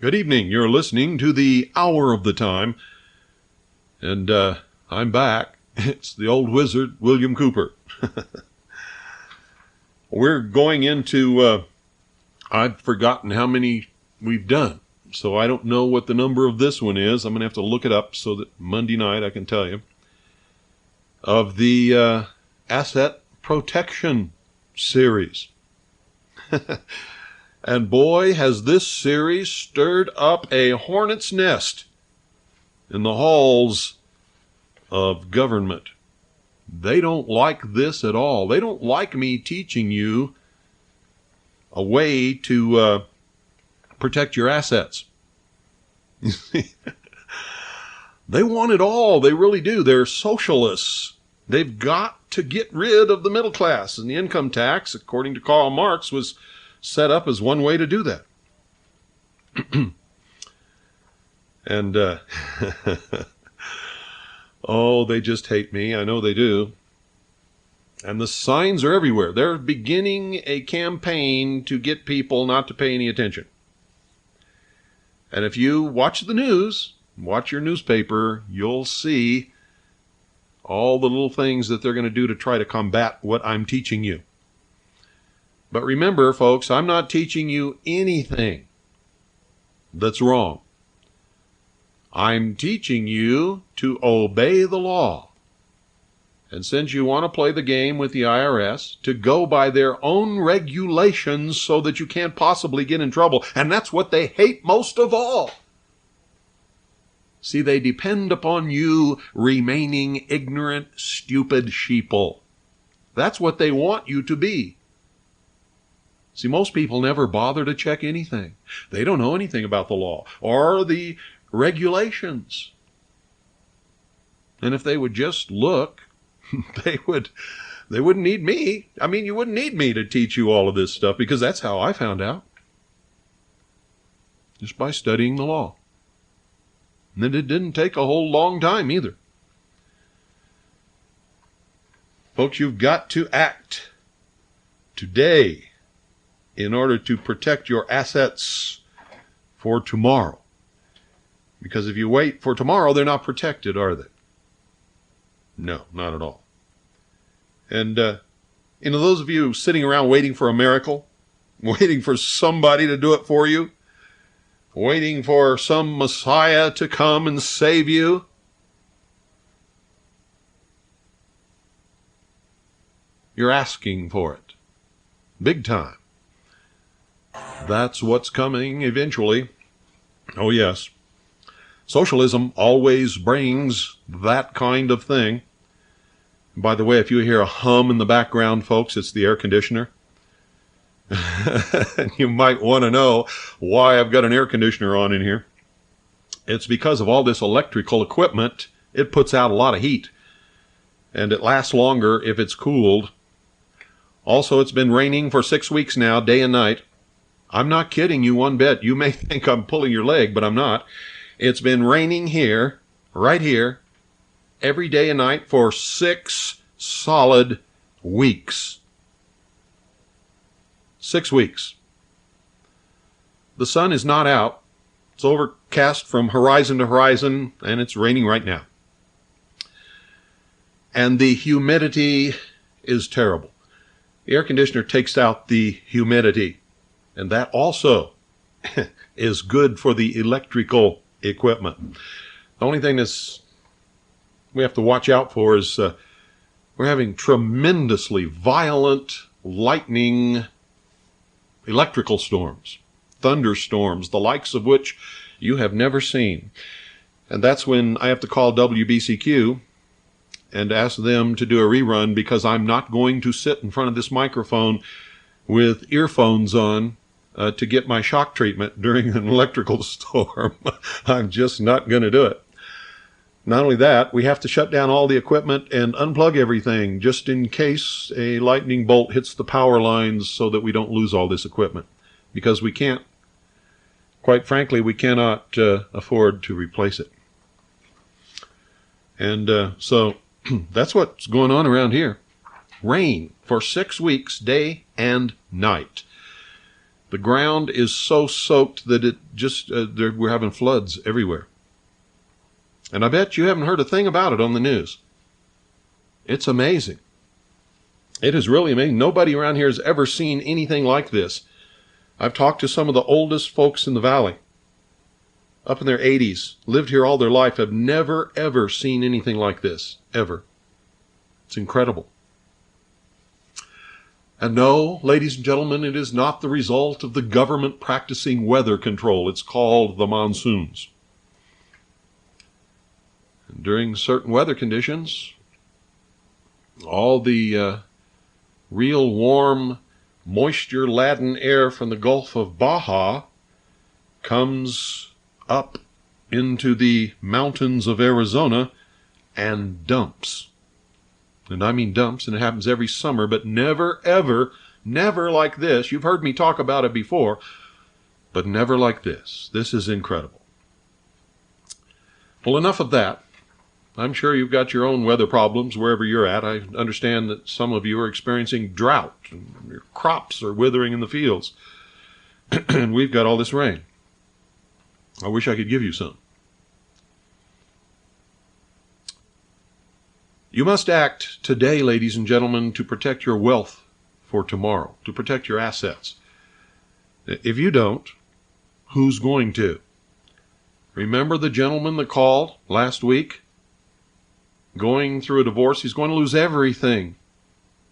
Good evening. You're listening to the Hour of the Time, and I'm back. It's the old wizard, William Cooper. We're going into, I've forgotten how many we've done, so I don't know what the number of this one is. I'm going to have to look it up so that Monday night I can tell you. Of the Asset Protection series. And boy, has this series stirred up a hornet's nest in the halls of government. They don't like this at all. They don't like me teaching you a way to protect your assets. You see, they want it all. They really do. They're socialists. They've got to get rid of the middle class. And the income tax, according to Karl Marx, was set up as one way to do that. And, oh, they just hate me. I know they do. And the signs are everywhere. They're beginning a campaign to get people not to pay any attention. And if you watch the news, watch your newspaper, you'll see all the little things that they're going to do to try to combat what I'm teaching you. But remember, folks, I'm not teaching you anything that's wrong. I'm teaching you to obey the law. And since you want to play the game with the IRS, to go by their own regulations so that you can't possibly get in trouble. And that's what they hate most of all. See, they depend upon you remaining ignorant, stupid sheeple. That's what they want you to be. See, most people never bother to check anything. They don't know anything about the law or the regulations. And if they would just look, they wouldn't need me. I mean, you wouldn't need me to teach you all of this stuff, because that's how I found out. Just by studying the law. And it didn't take a whole long time either. Folks, you've got to act today in order to protect your assets for tomorrow. Because if you wait for tomorrow, they're not protected, are they? No, not at all. And, those of you sitting around waiting for a miracle, waiting for somebody to do it for you, waiting for some Messiah to come and save you, you're asking for it. Big time. That's what's coming eventually. Oh, yes. Socialism always brings that kind of thing. By the way, if you hear a hum in the background, folks, it's the air conditioner. And you might want to know why I've got an air conditioner on in here. It's because of all this electrical equipment. It puts out a lot of heat. And it lasts longer if it's cooled. Also, it's been raining for 6 weeks now, day and night. I'm not kidding you one bit. You may think I'm pulling your leg, but I'm not. It's been raining here, right here, every day and night for 6 solid weeks. 6 weeks. The sun is not out. It's overcast from horizon to horizon, and it's raining right now. And the humidity is terrible. The air conditioner takes out the humidity. And that also is good for the electrical equipment. The only thing we have to watch out for is we're having tremendously violent lightning electrical storms, thunderstorms, the likes of which you have never seen. And that's when I have to call WBCQ and ask them to do a rerun, because I'm not going to sit in front of this microphone with earphones on to get my shock treatment during an electrical storm. I'm just not going to do it. Not only that, we have to shut down all the equipment and unplug everything just in case a lightning bolt hits the power lines, so that we don't lose all this equipment. Because we can't, quite frankly, we cannot afford to replace it. And so that's what's going on around here. Rain for 6 weeks, day and night. The ground is so soaked that it just, we're having floods everywhere. And I bet you haven't heard a thing about it on the news. It's amazing. It is really amazing. Nobody around here has ever seen anything like this. I've talked to some of the oldest folks in the valley, up in their 80s, lived here all their life, have never, ever seen anything like this, ever. It's incredible. And no, ladies and gentlemen, it is not the result of the government practicing weather control. It's called the monsoons. And during certain weather conditions, all the real warm, moisture-laden air from the Gulf of Baja comes up into the mountains of Arizona and dumps. And I mean dumps, and it happens every summer, but never, ever, never like this. You've heard me talk about it before, but never like this. This is incredible. Well, enough of that. I'm sure you've got your own weather problems wherever you're at. I understand that some of you are experiencing drought, and your crops are withering in the fields. And we've got all this rain. I wish I could give you some. You must act today, ladies and gentlemen, to protect your wealth for tomorrow, to protect your assets. If you don't, who's going to? Remember the gentleman that called last week? Going through a divorce, he's going to lose everything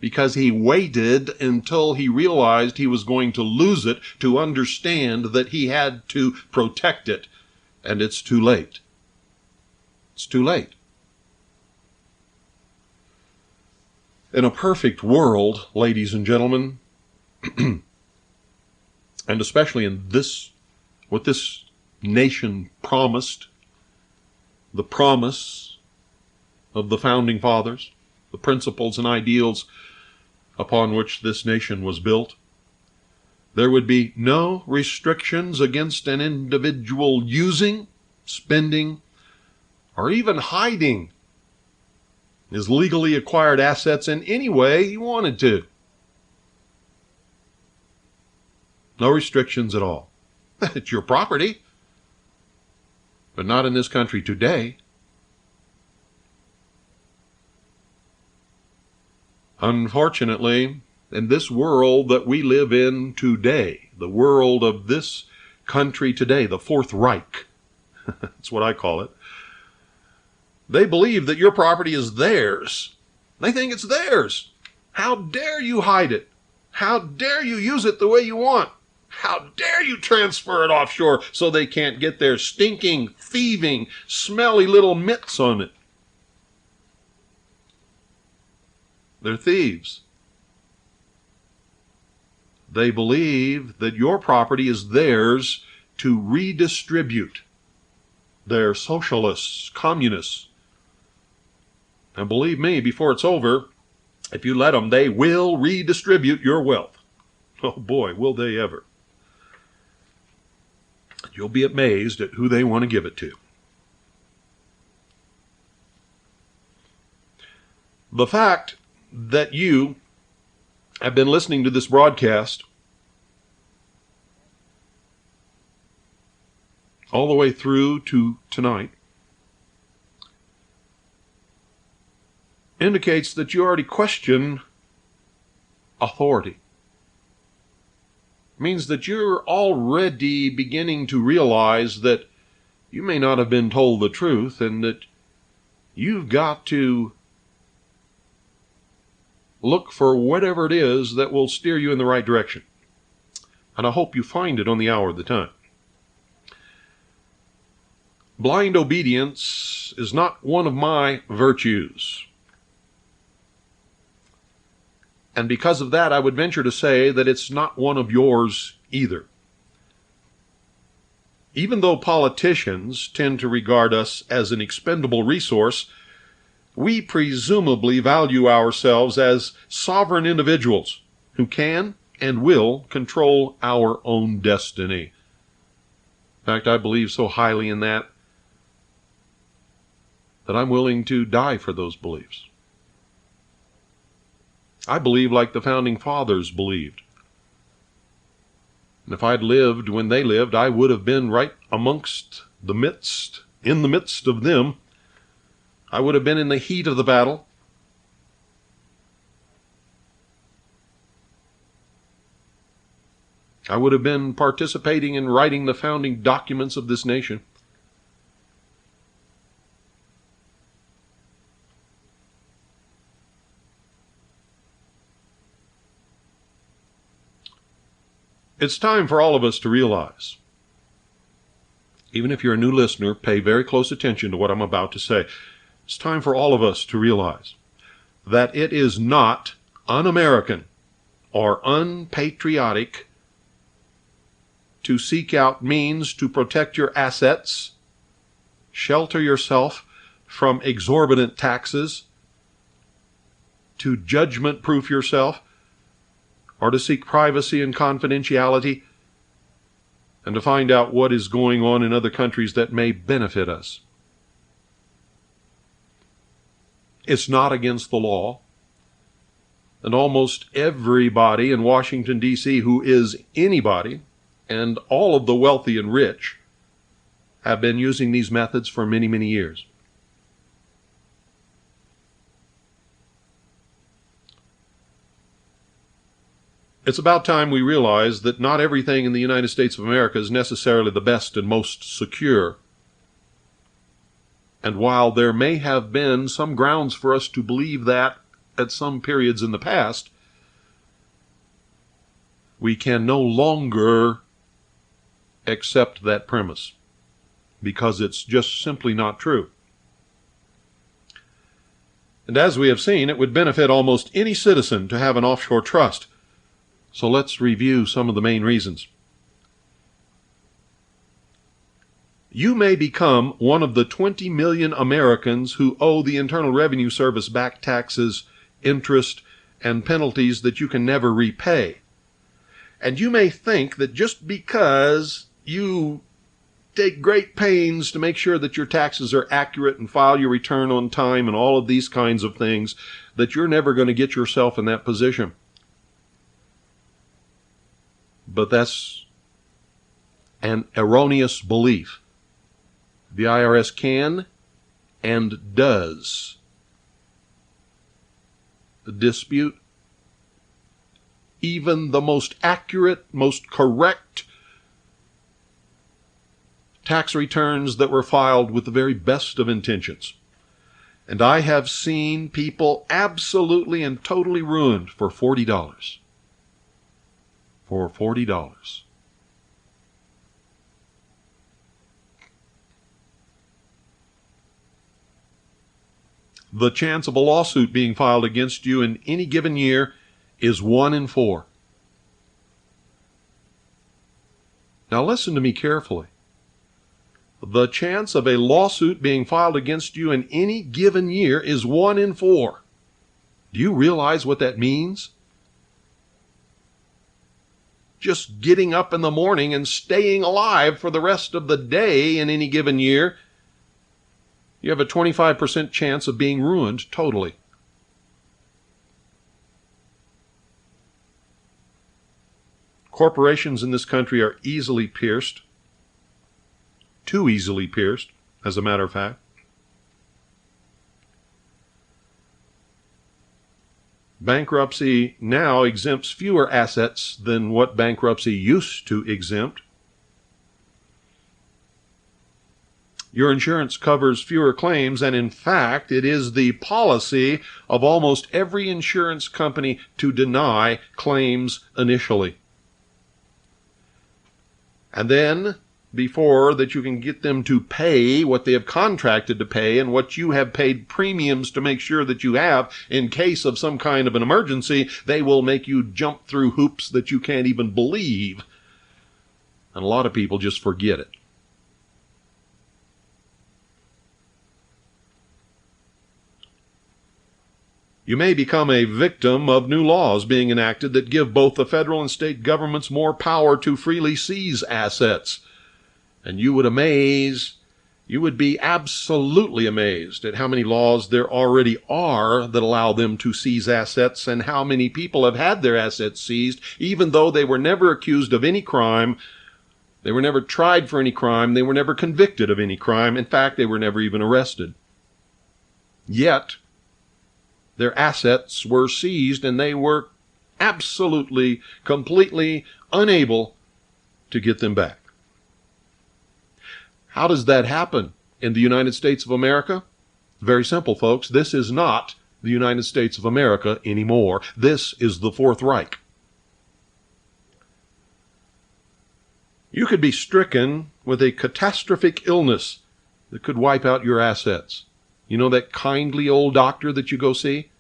because he waited until he realized he was going to lose it to understand that he had to protect it. And it's too late. It's too late. In a perfect world, ladies and gentlemen, and especially in this, what this nation promised, the promise of the founding fathers, the principles and ideals upon which this nation was built, there would be no restrictions against an individual using, spending, or even hiding his legally acquired assets in any way he wanted to. No restrictions at all. It's your property, but not in this country today. Unfortunately, in this world that we live in today, the world of this country today, the Fourth Reich, that's what I call it, they believe that your property is theirs. They think it's theirs. How dare you hide it? How dare you use it the way you want? How dare you transfer it offshore so they can't get their stinking, thieving, smelly little mitts on it? They're thieves. They believe that your property is theirs to redistribute. They're socialists, communists. And believe me, before it's over, if you let them, they will redistribute your wealth. Oh boy, will they ever. You'll be amazed at who they want to give it to. The fact that you have been listening to this broadcast all the way through to tonight indicates that you already question authority. It means that you're already beginning to realize that you may not have been told the truth and that you've got to look for whatever it is that will steer you in the right direction. And I hope you find it on the hour of the time. Blind obedience is not one of my virtues. And because of that, I would venture to say that it's not one of yours either. Even though politicians tend to regard us as an expendable resource, we presumably value ourselves as sovereign individuals who can and will control our own destiny. In fact, I believe so highly in that I'm willing to die for those beliefs. I believe like the founding fathers believed. And if I'd lived when they lived, I would have been right in the midst of them. I would have been in the heat of the battle. I would have been participating in writing the founding documents of this nation. It's time for all of us to realize, even if you're a new listener, pay very close attention to what I'm about to say. It's time for all of us to realize that it is not un-American or unpatriotic to seek out means to protect your assets, shelter yourself from exorbitant taxes, to judgment-proof yourself, or to seek privacy and confidentiality, and to find out what is going on in other countries that may benefit us. It's not against the law, and almost everybody in Washington, D.C., who is anybody, and all of the wealthy and rich, have been using these methods for many, many years. It's about time we realize that not everything in the United States of America is necessarily the best and most secure. And while there may have been some grounds for us to believe that at some periods in the past, we can no longer accept that premise because it's just simply not true. And as we have seen, it would benefit almost any citizen to have an offshore trust. So let's review some of the main reasons. You may become one of the 20 million Americans who owe the Internal Revenue Service back taxes, interest, and penalties that you can never repay. And you may think that just because you take great pains to make sure that your taxes are accurate and file your return on time and all of these kinds of things, that you're never going to get yourself in that position. But that's an erroneous belief. The IRS can and does dispute even the most accurate, most correct tax returns that were filed with the very best of intentions. And I have seen people absolutely and totally ruined for $40. For $40. The chance of a lawsuit being filed against you in any given year is 1 in 4. Now listen to me carefully. The chance of a lawsuit being filed against you in any given year is 1 in 4. Do you realize what that means? Just getting up in the morning and staying alive for the rest of the day in any given year, you have a 25% chance of being ruined totally. Corporations in this country are easily pierced, too easily pierced, as a matter of fact. Bankruptcy now exempts fewer assets than what bankruptcy used to exempt. Your insurance covers fewer claims, and in fact, it is the policy of almost every insurance company to deny claims initially. And then, before that you can get them to pay what they have contracted to pay and what you have paid premiums to make sure that you have in case of some kind of an emergency, they will make you jump through hoops that you can't even believe. And a lot of people just forget it. You may become a victim of new laws being enacted that give both the federal and state governments more power to freely seize assets. And you would amaze You would be absolutely amazed at how many laws there already are that allow them to seize assets, and how many people have had their assets seized, even though they were never accused of any crime, they were never tried for any crime, they were never convicted of any crime. In fact, they were never even arrested. Yet, their assets were seized, and they were absolutely, completely unable to get them back. How does that happen in the United States of America? Very simple, folks. This is not the United States of America anymore. This is the Fourth Reich. You could be stricken with a catastrophic illness that could wipe out your assets. You know that kindly old doctor that you go see?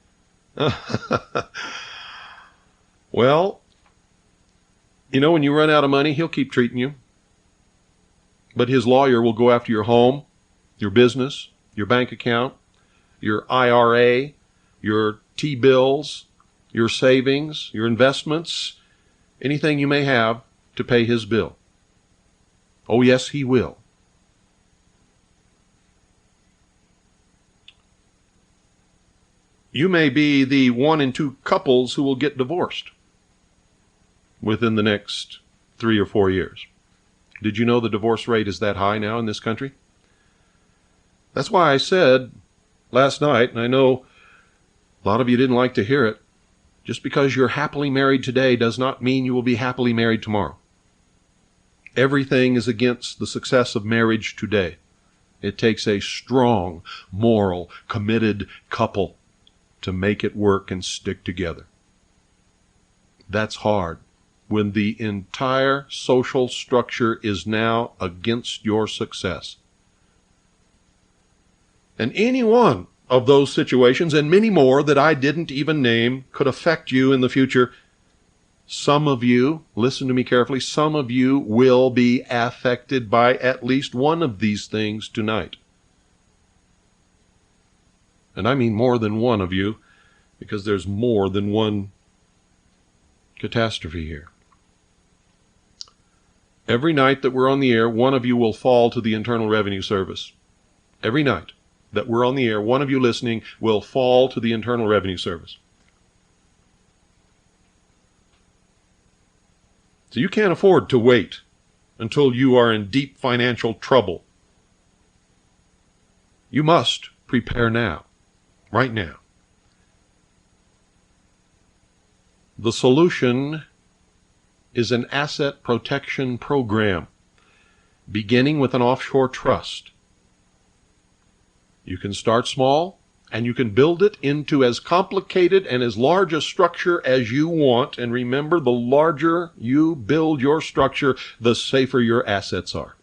Well, you know, when you run out of money, he'll keep treating you. But his lawyer will go after your home, your business, your bank account, your IRA, your T-bills, your savings, your investments, anything you may have to pay his bill. Oh, yes, he will. You may be the 1 in 2 couples who will get divorced within the next 3 or 4 years. Did you know the divorce rate is that high now in this country? That's why I said last night, and I know a lot of you didn't like to hear it, just because you're happily married today does not mean you will be happily married tomorrow. Everything is against the success of marriage today. It takes a strong, moral, committed couple to make it work and stick together. That's hard when the entire social structure is now against your success. And any one of those situations, and many more that I didn't even name, could affect you in the future. Some of you, listen to me carefully, some of you will be affected by at least one of these things tonight. And I mean more than one of you, because there's more than one catastrophe here. Every night that we're on the air, one of you will fall to the Internal Revenue Service. Every night that we're on the air, one of you listening will fall to the Internal Revenue Service. So you can't afford to wait until you are in deep financial trouble. You must prepare now, right now. The solution is an asset protection program, beginning with an offshore trust. You can start small, and you can build it into as complicated and as large a structure as you want. And remember, the larger you build your structure, the safer your assets are.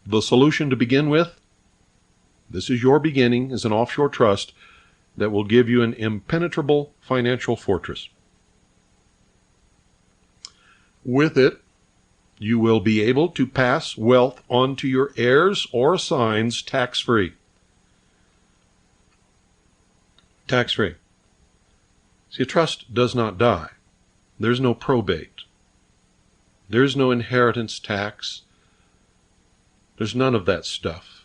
The solution to begin with, this is your beginning, is an offshore trust that will give you an impenetrable financial fortress. With it, you will be able to pass wealth on to your heirs or assigns tax-free. Tax-free. See, a trust does not die. There's no probate. There's no inheritance tax. There's none of that stuff.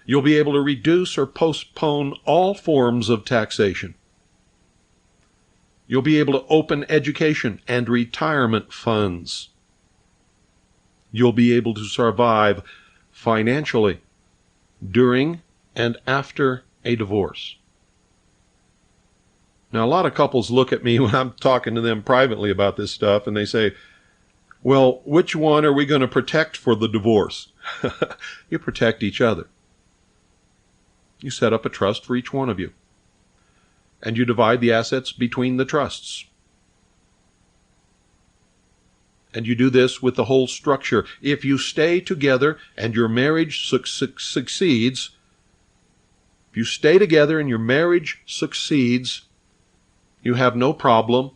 You'll be able to reduce or postpone all forms of taxation. You'll be able to open education and retirement funds. You'll be able to survive financially during and after a divorce. Now, a lot of couples look at me when I'm talking to them privately about this stuff, and they say, well, which one are we going to protect for the divorce? You protect each other. You set up a trust for each one of you, and you divide the assets between the trusts. And you do this with the whole structure. If you stay together and your marriage succeeds, if you stay together and your marriage succeeds, you have no problem.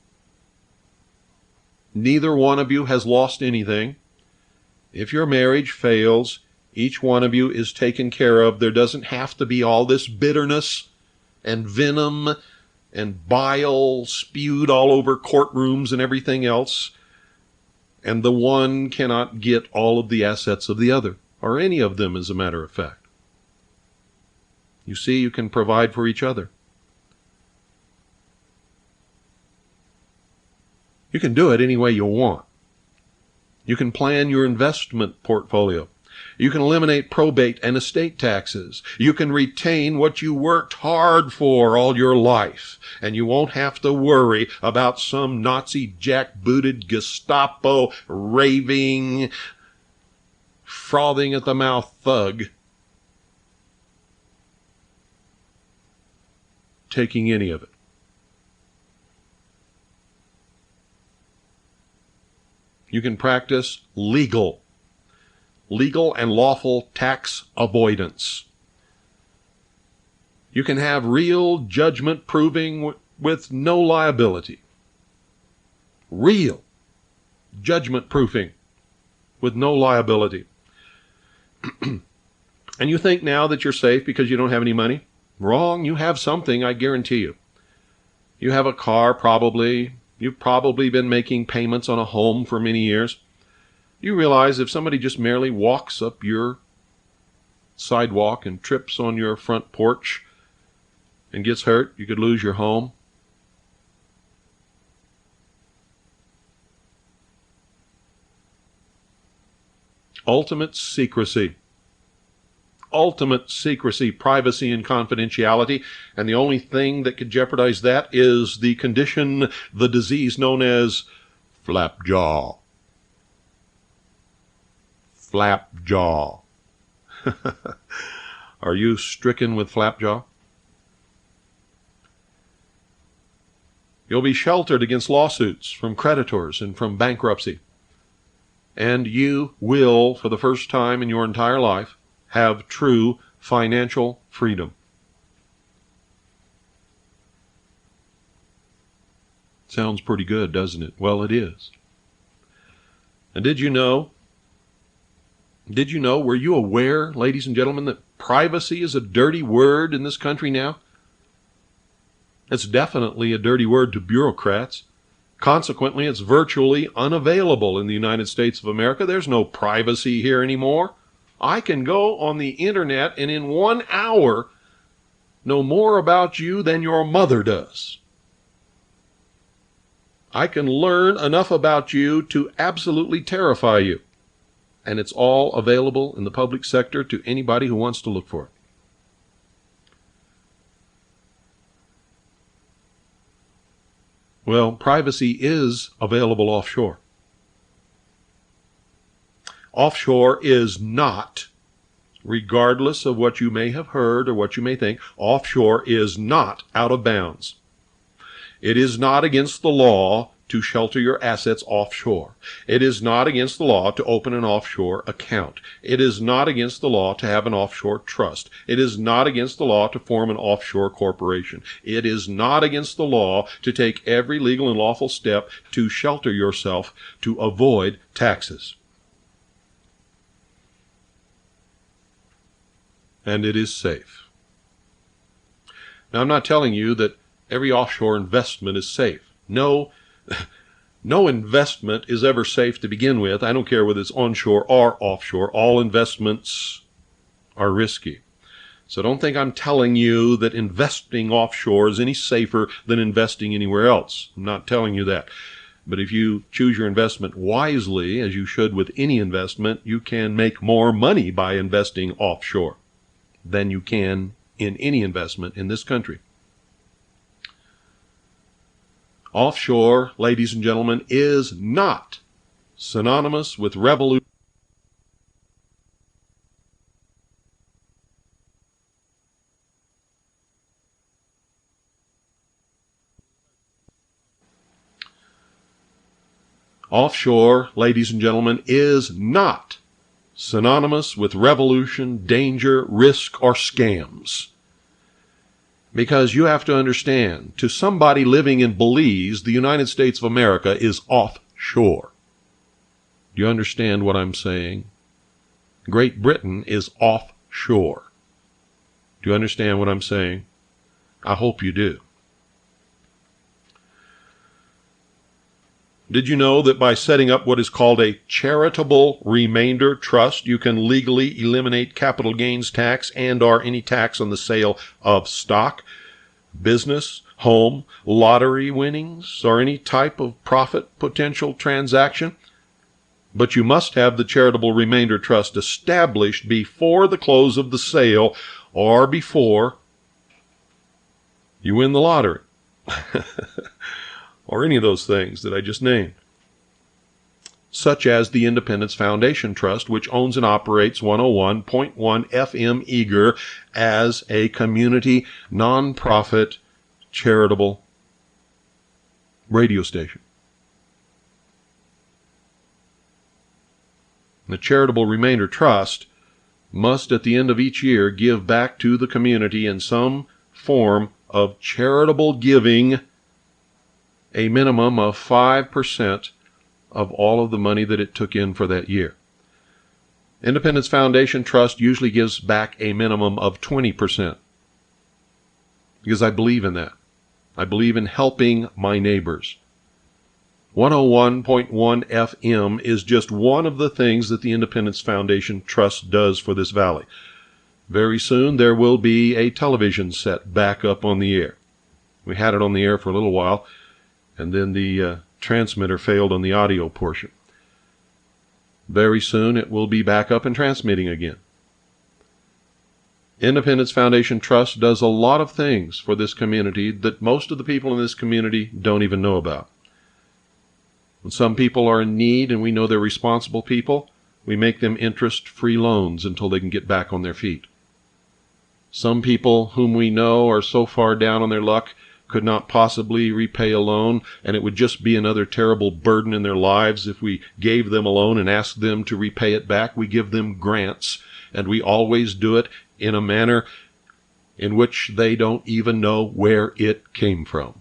Neither one of you has lost anything. If your marriage fails, each one of you is taken care of. There doesn't have to be all this bitterness and venom and bile spewed all over courtrooms and everything else, and the one cannot get all of the assets of the other, or any of them, as a matter of fact. You see, you can provide for each other. You can do it any way you want. You can plan your investment portfolio. You can eliminate probate and estate taxes. You can retain what you worked hard for all your life. And you won't have to worry about some Nazi jackbooted Gestapo raving, frothing at the mouth thug taking any of it. You can practice legal and lawful tax avoidance. You can have real judgment proving with no liability. Real judgment proofing with no liability. And you think now that you're safe because you don't have any money? Wrong. You have something, I guarantee you. You have a car, probably. You've probably been making payments on a home for many years. You realize if somebody just merely walks up your sidewalk and trips on your front porch and gets hurt, you could lose your home. Ultimate secrecy. Ultimate secrecy, privacy, and confidentiality. And the only thing that could jeopardize that is the condition, the disease known as flapjaw. Flapjaw. Are you stricken with flapjaw? You'll be sheltered against lawsuits from creditors and from bankruptcy. And you will, for the first time in your entire life, have true financial freedom. Sounds pretty good, doesn't it? Well, it is. And did you know, were you aware, ladies and gentlemen, that privacy is a dirty word in this country now? It's definitely a dirty word to bureaucrats. Consequently, it's virtually unavailable in the United States of America. There's no privacy here anymore. I can go on the internet and in 1 hour know more about you than your mother does. I can learn enough about you to absolutely terrify you. And it's all available in the public sector to anybody who wants to look for it. Well, privacy is available offshore. Offshore is not, regardless of what you may have heard or what you may think, offshore is not out of bounds. It is not against the law to shelter your assets offshore. It is not against the law to open an offshore account. It is not against the law to have an offshore trust. It is not against the law to form an offshore corporation. It is not against the law to take every legal and lawful step to shelter yourself to avoid taxes. And it is safe. Now, I'm not telling you that every offshore investment is safe. No investment is ever safe to begin with. I don't care whether it's onshore or offshore. All investments are risky. So don't think I'm telling you that investing offshore is any safer than investing anywhere else. I'm not telling you that. But if you choose your investment wisely, as you should with any investment, you can make more money by investing offshore than you can in any investment in this country. Offshore, ladies and gentlemen, is not synonymous with revolution. Offshore, ladies and gentlemen, is not synonymous with revolution, danger, risk, or scams. Because you have to understand, to somebody living in Belize, the United States of America is offshore. Do you understand what I'm saying? Great Britain is offshore. Do you understand what I'm saying? I hope you do. Did you know that by setting up what is called a charitable remainder trust, you can legally eliminate capital gains tax and/or any tax on the sale of stock, business, home, lottery winnings, or any type of profit potential transaction? But you must have the charitable remainder trust established before the close of the sale or before you win the lottery. Or any of those things that I just named. Such as the Independence Foundation Trust, which owns and operates 101.1 FM Eager as a community, nonprofit, charitable radio station. The Charitable Remainder Trust must, at the end of each year, give back to the community in some form of charitable giving a minimum of 5% of all of the money that it took in for that year. Independence Foundation Trust usually gives back a minimum of 20% because I believe in that. I believe in helping my neighbors. 101.1 FM is just one of the things that the Independence Foundation Trust does for this valley. Very soon there will be a television set back up on the air. We had it on the air for a little while, and then the transmitter failed on the audio portion. Very soon it will be back up and transmitting again. Independence Foundation Trust does a lot of things for this community that most of the people in this community don't even know about. When some people are in need and we know they're responsible people, we make them interest-free loans until they can get back on their feet. Some people whom we know are so far down on their luck could not possibly repay a loan, and it would just be another terrible burden in their lives if we gave them a loan and asked them to repay it back. We give them grants, and we always do it in a manner in which they don't even know where it came from.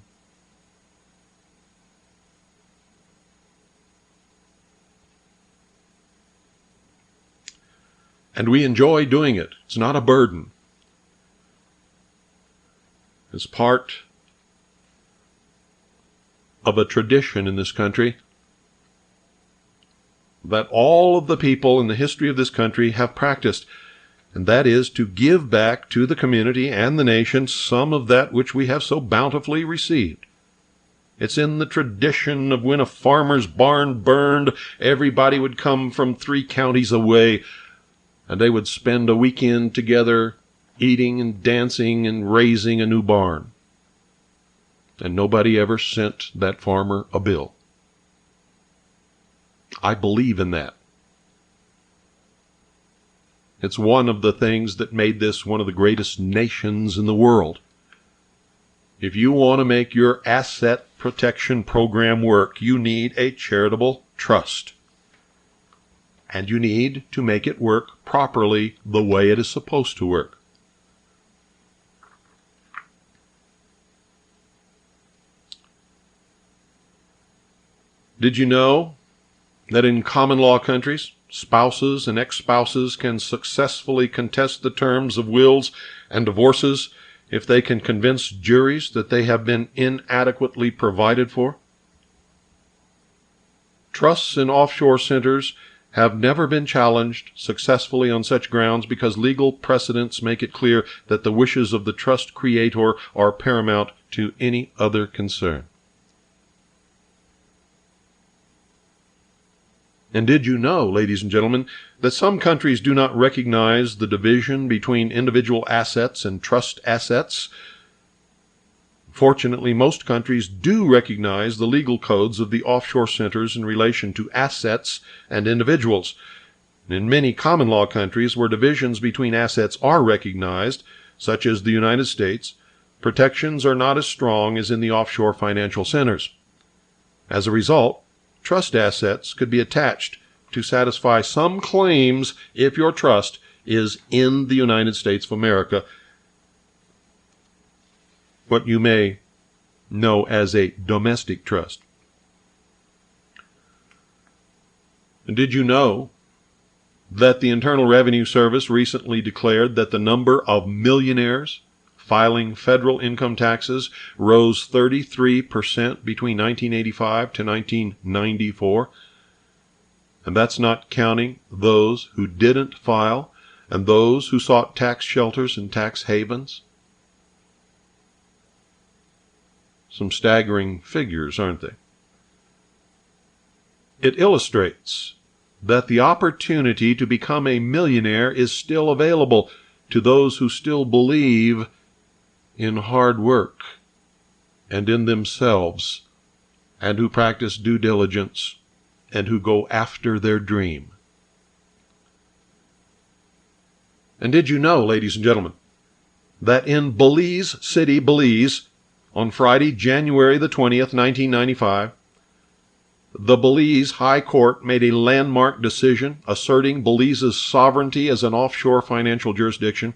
And we enjoy doing it. It's not a burden. It's part of a tradition in this country that all of the people in the history of this country have practiced, and that is to give back to the community and the nation some of that which we have so bountifully received. It's in the tradition of when a farmer's barn burned, everybody would come from 3 counties away, and they would spend a weekend together eating and dancing and raising a new barn. And nobody ever sent that farmer a bill. I believe in that. It's one of the things that made this one of the greatest nations in the world. If you want to make your asset protection program work, you need a charitable trust. And you need to make it work properly the way it is supposed to work. Did you know that in common law countries, spouses and ex-spouses can successfully contest the terms of wills and divorces if they can convince juries that they have been inadequately provided for? Trusts in offshore centers have never been challenged successfully on such grounds because legal precedents make it clear that the wishes of the trust creator are paramount to any other concern. And did you know, ladies and gentlemen, that some countries do not recognize the division between individual assets and trust assets? Fortunately, most countries do recognize the legal codes of the offshore centers in relation to assets and individuals. In many common law countries where divisions between assets are recognized, such as the United States, protections are not as strong as in the offshore financial centers. As a result, trust assets could be attached to satisfy some claims if your trust is in the United States of America, what you may know as a domestic trust. And did you know that the Internal Revenue Service recently declared that the number of millionaires filing federal income taxes rose 33% between 1985 to 1994. And that's not counting those who didn't file and those who sought tax shelters and tax havens. Some staggering figures, aren't they? It illustrates that the opportunity to become a millionaire is still available to those who still believe in hard work and in themselves, and who practice due diligence and who go after their dream. And did you know, ladies and gentlemen, that in Belize City, Belize, on Friday, January the 20th, 1995, the Belize High Court made a landmark decision asserting Belize's sovereignty as an offshore financial jurisdiction.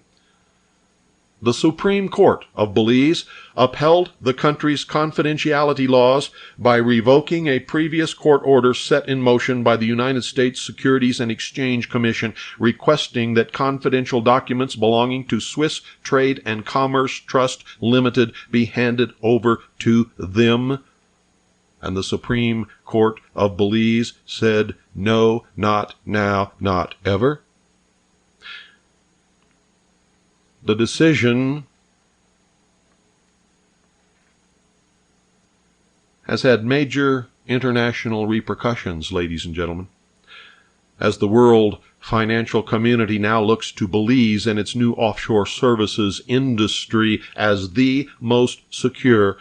The Supreme Court of Belize upheld the country's confidentiality laws by revoking a previous court order set in motion by the United States Securities and Exchange Commission requesting that confidential documents belonging to Swiss Trade and Commerce Trust Limited be handed over to them. And the Supreme Court of Belize said, no, not now, not ever. The decision has had major international repercussions, ladies and gentlemen, as the world financial community now looks to Belize and its new offshore services industry as the most secure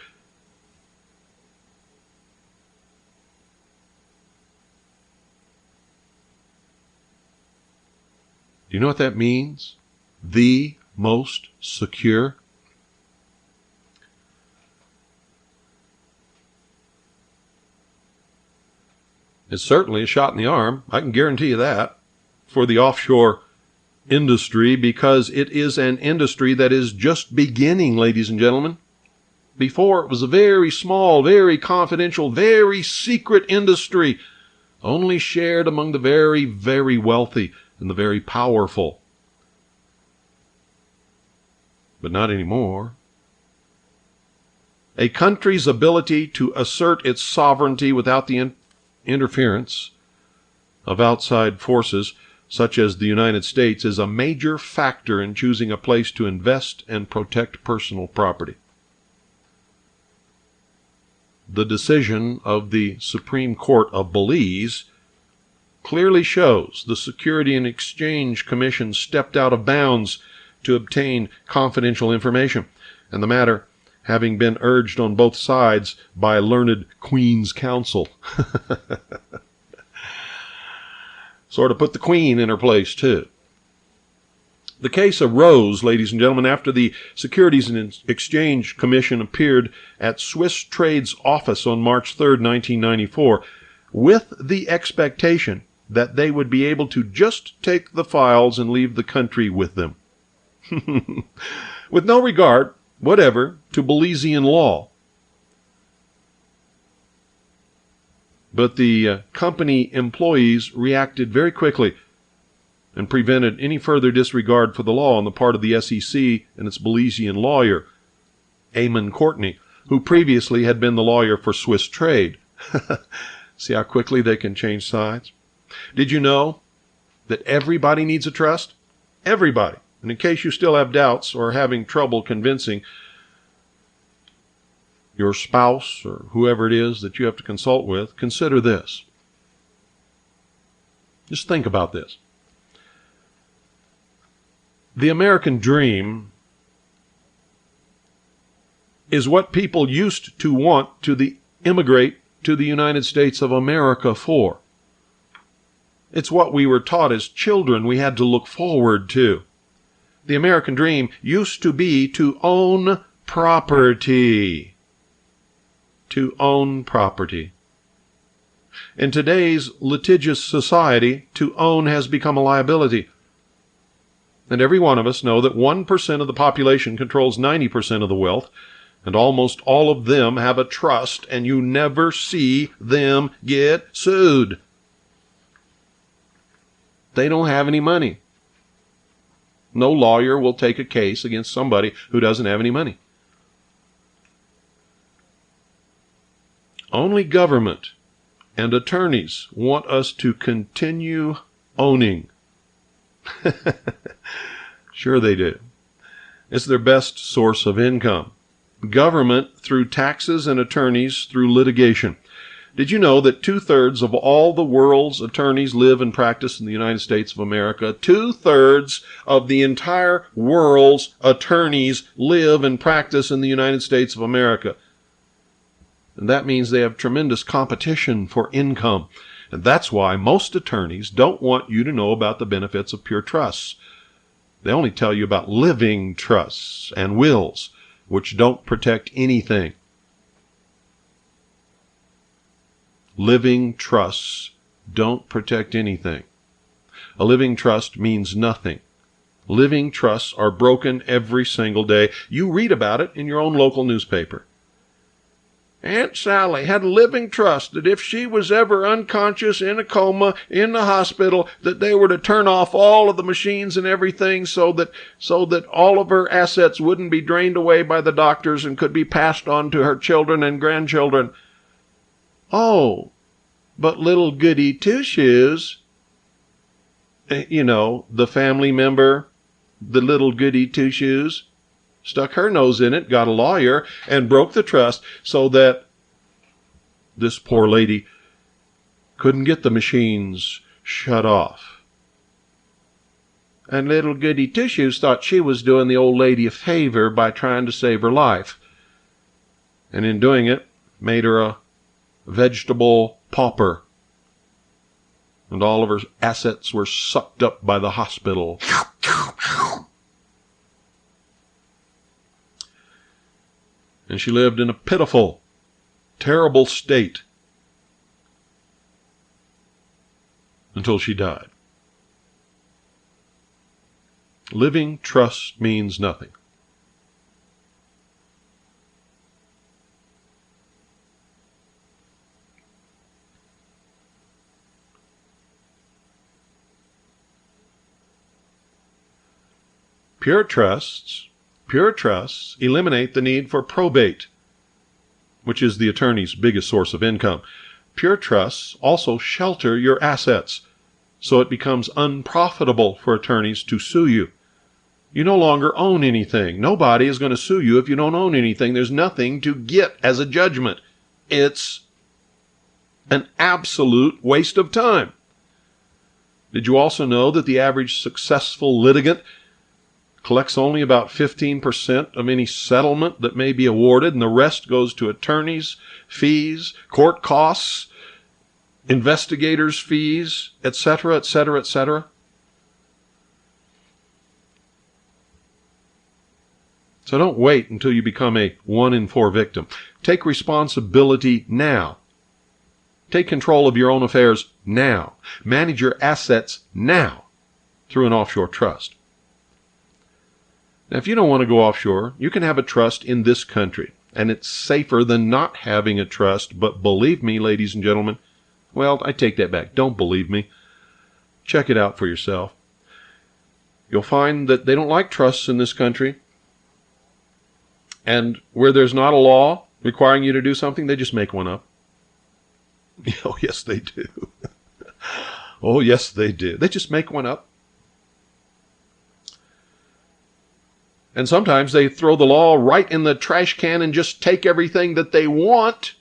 Do you know what that means? The most secure? It's certainly a shot in the arm, I can guarantee you that, for the offshore industry, because it is an industry that is just beginning, ladies and gentlemen. Before, it was a very small, very confidential, very secret industry, only shared among the very, very wealthy and the very powerful. But not anymore. A country's ability to assert its sovereignty without the interference of outside forces, such as the United States, is a major factor in choosing a place to invest and protect personal property. The decision of the Supreme Court of Belize clearly shows the Security and Exchange Commission stepped out of bounds to obtain confidential information, and the matter having been urged on both sides by learned Queen's Counsel. Sort of put the Queen in her place, too. The case arose, ladies and gentlemen, after the Securities and Exchange Commission appeared at Swiss Trade's office on March 3, 1994, with the expectation that they would be able to just take the files and leave the country with them. With no regard whatever to Belizean law. But the company employees reacted very quickly and prevented any further disregard for the law on the part of the SEC and its Belizean lawyer, Eamon Courtney, who previously had been the lawyer for Swiss Trade. See how quickly they can change sides? Did you know that everybody needs a trust? Everybody. And in case you still have doubts or are having trouble convincing your spouse or whoever it is that you have to consult with, consider this. Just think about this. The American dream is what people used to want to immigrate to the United States of America for. It's what we were taught as children we had to look forward to. The American dream used to be to own property. To own property. In today's litigious society, to own has become a liability. And every one of us know that 1% of the population controls 90% of the wealth, and almost all of them have a trust, and you never see them get sued. They don't have any money. No lawyer will take a case against somebody who doesn't have any money. Only government and attorneys want us to continue owning. Sure they do. It's their best source of income. Government through taxes and attorneys through litigation. Did you know that 2/3 of all the world's attorneys live and practice in the United States of America? 2/3 of the entire world's attorneys live and practice in the United States of America. And that means they have tremendous competition for income. And that's why most attorneys don't want you to know about the benefits of pure trusts. They only tell you about living trusts and wills, which don't protect anything. Living trusts don't protect anything. A living trust means nothing. Living trusts are broken every single day. You read about it in your own local newspaper. Aunt Sally had a living trust that if she was ever unconscious, in a coma, in the hospital, that they were to turn off all of the machines and everything so that all of her assets wouldn't be drained away by the doctors and could be passed on to her children and grandchildren. Oh, but little goody two-shoes, the family member, the little goody two-shoes, stuck her nose in it, got a lawyer, and broke the trust so that this poor lady couldn't get the machines shut off. And little goody two-shoes thought she was doing the old lady a favor by trying to save her life. And in doing it, made her a vegetable pauper. And all of her assets were sucked up by the hospital. And she lived in a pitiful, terrible state until she died. Living trust means nothing. Pure trusts eliminate the need for probate, which is the attorney's biggest source of income. Pure trusts also shelter your assets, so it becomes unprofitable for attorneys to sue you. You no longer own anything. Nobody is going to sue you if you don't own anything. There's nothing to get as a judgment. It's an absolute waste of time. Did you also know that the average successful litigant collects only about 15% of any settlement that may be awarded, and the rest goes to attorneys' fees, court costs, investigators' fees, etc., etc., etc.? So don't wait until you become a 1 in 4 victim. Take responsibility now. Take control of your own affairs now. Manage your assets now through an offshore trust. Now, if you don't want to go offshore, you can have a trust in this country, and it's safer than not having a trust. But believe me, ladies and gentlemen, well, I take that back. Don't believe me. Check it out for yourself. You'll find that they don't like trusts in this country. And where there's not a law requiring you to do something, they just make one up. Oh, yes, they do. Oh, yes, they do. They just make one up. And sometimes they throw the law right in the trash can and just take everything that they want.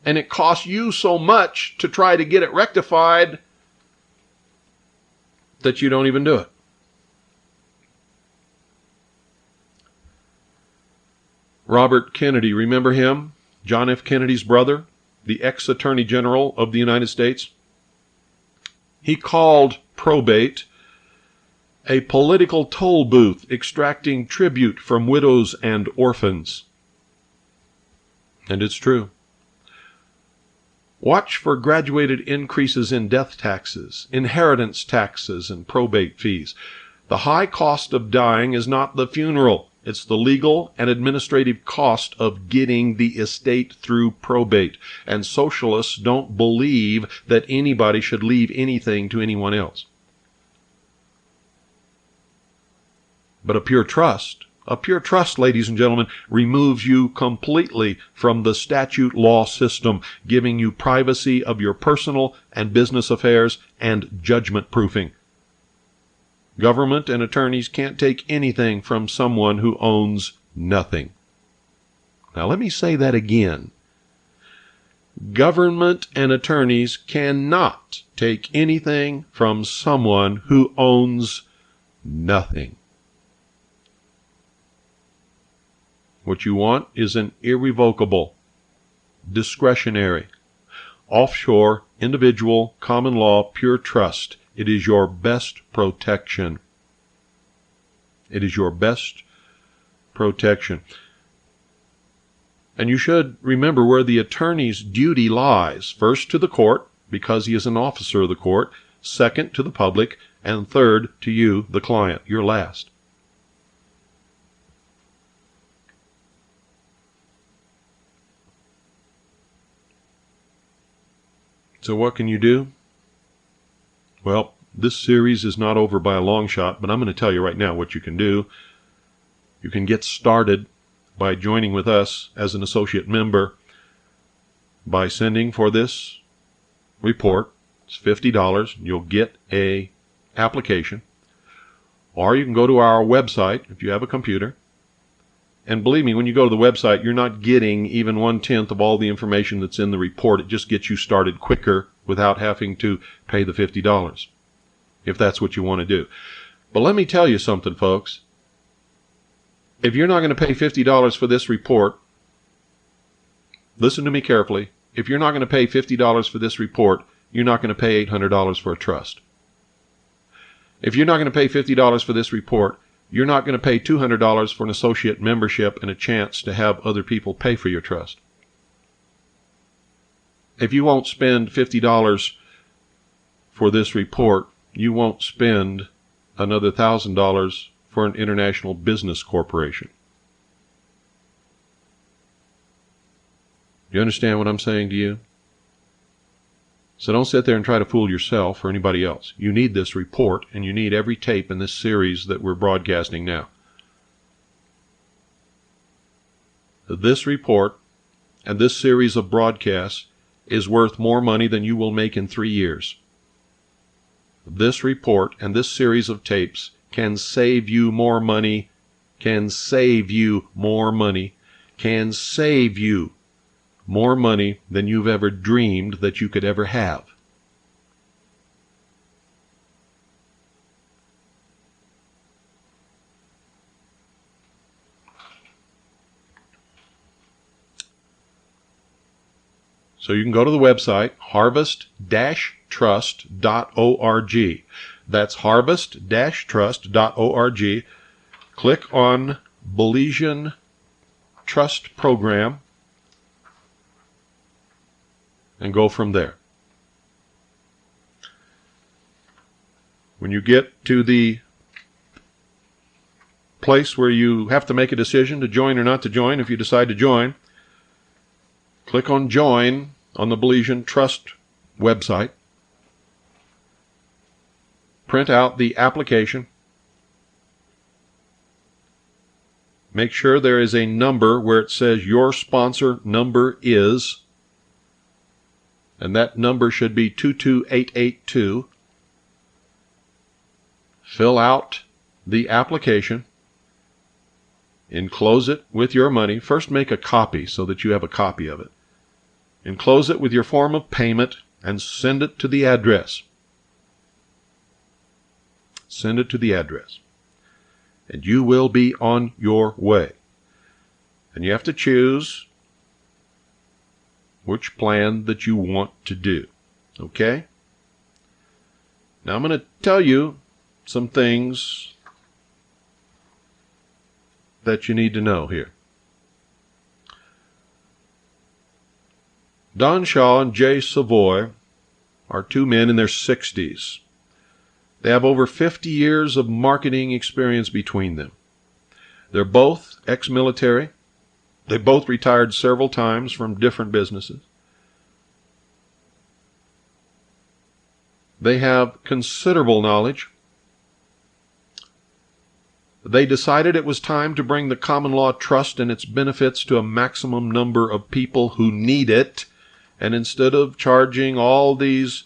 And it costs you so much to try to get it rectified that you don't even do it. Robert Kennedy, remember him? John F. Kennedy's brother, the ex-Attorney General of the United States. He called probate a political toll booth extracting tribute from widows and orphans. And it's true. Watch for graduated increases in death taxes, inheritance taxes, and probate fees. The high cost of dying is not the funeral. It's the legal and administrative cost of getting the estate through probate. And socialists don't believe that anybody should leave anything to anyone else. But a pure trust, ladies and gentlemen, removes you completely from the statute law system, giving you privacy of your personal and business affairs and judgment proofing. Government and attorneys can't take anything from someone who owns nothing. Now let me say that again. Government and attorneys cannot take anything from someone who owns nothing. What you want is an irrevocable, discretionary, offshore, individual, common law, pure trust. It is your best protection. It is your best protection. And you should remember where the attorney's duty lies. First, to the court, because he is an officer of the court. Second, to the public. And third, to you, the client. You're last. So what can you do? Well, this series is not over by a long shot, but I'm going to tell you right now what you can do. You can get started by joining with us as an associate member by sending for this report. It's $50. You'll get an application. Or you can go to our website if you have a computer. And believe me, when you go to the website, you're not getting even 1/10 of all the information that's in the report. It just gets you started quicker without having to pay the $50, if that's what you want to do. But let me tell you something, folks. If you're not going to pay $50 for this report, listen to me carefully. If you're not going to pay $50 for this report, you're not going to pay $800 for a trust. If you're not going to pay $50 for this report, you're not going to pay $200 for an associate membership and a chance to have other people pay for your trust. If you won't spend $50 for this report, you won't spend another $1,000 for an international business corporation. Do you understand what I'm saying to you? So don't sit there and try to fool yourself or anybody else. You need this report, and you need every tape in this series that we're broadcasting now. This report and this series of broadcasts is worth more money than you will make in 3 years. This report and this series of tapes can save you more money, can save you more money, can save you more money than you've ever dreamed that you could ever have. So you can go to the website, harvest-trust.org. That's harvest-trust.org. Click on Belizean Trust Program and go from there. When you get to the place where you have to make a decision to join or not to join, if you decide to join, click on Join on the Belizean Trust website. Print out the application. Make sure there is a number where it says your sponsor number is, and that number should be 22882. Fill out the application. Enclose it with your money. First make a copy so that you have a copy of it. Enclose it with your form of payment and send it to the address. Send it to the address. And you will be on your way. And you have to choose which plan that you want to do. Okay? Now I'm going to tell you some things that you need to know here. Don Shaw and Jay Savoy are two men in their 60s. They have over 50 years of marketing experience between them. They're both ex-military. They both retired several times from different businesses. They have considerable knowledge. They decided it was time to bring the common law trust and its benefits to a maximum number of people who need it. And instead of charging all these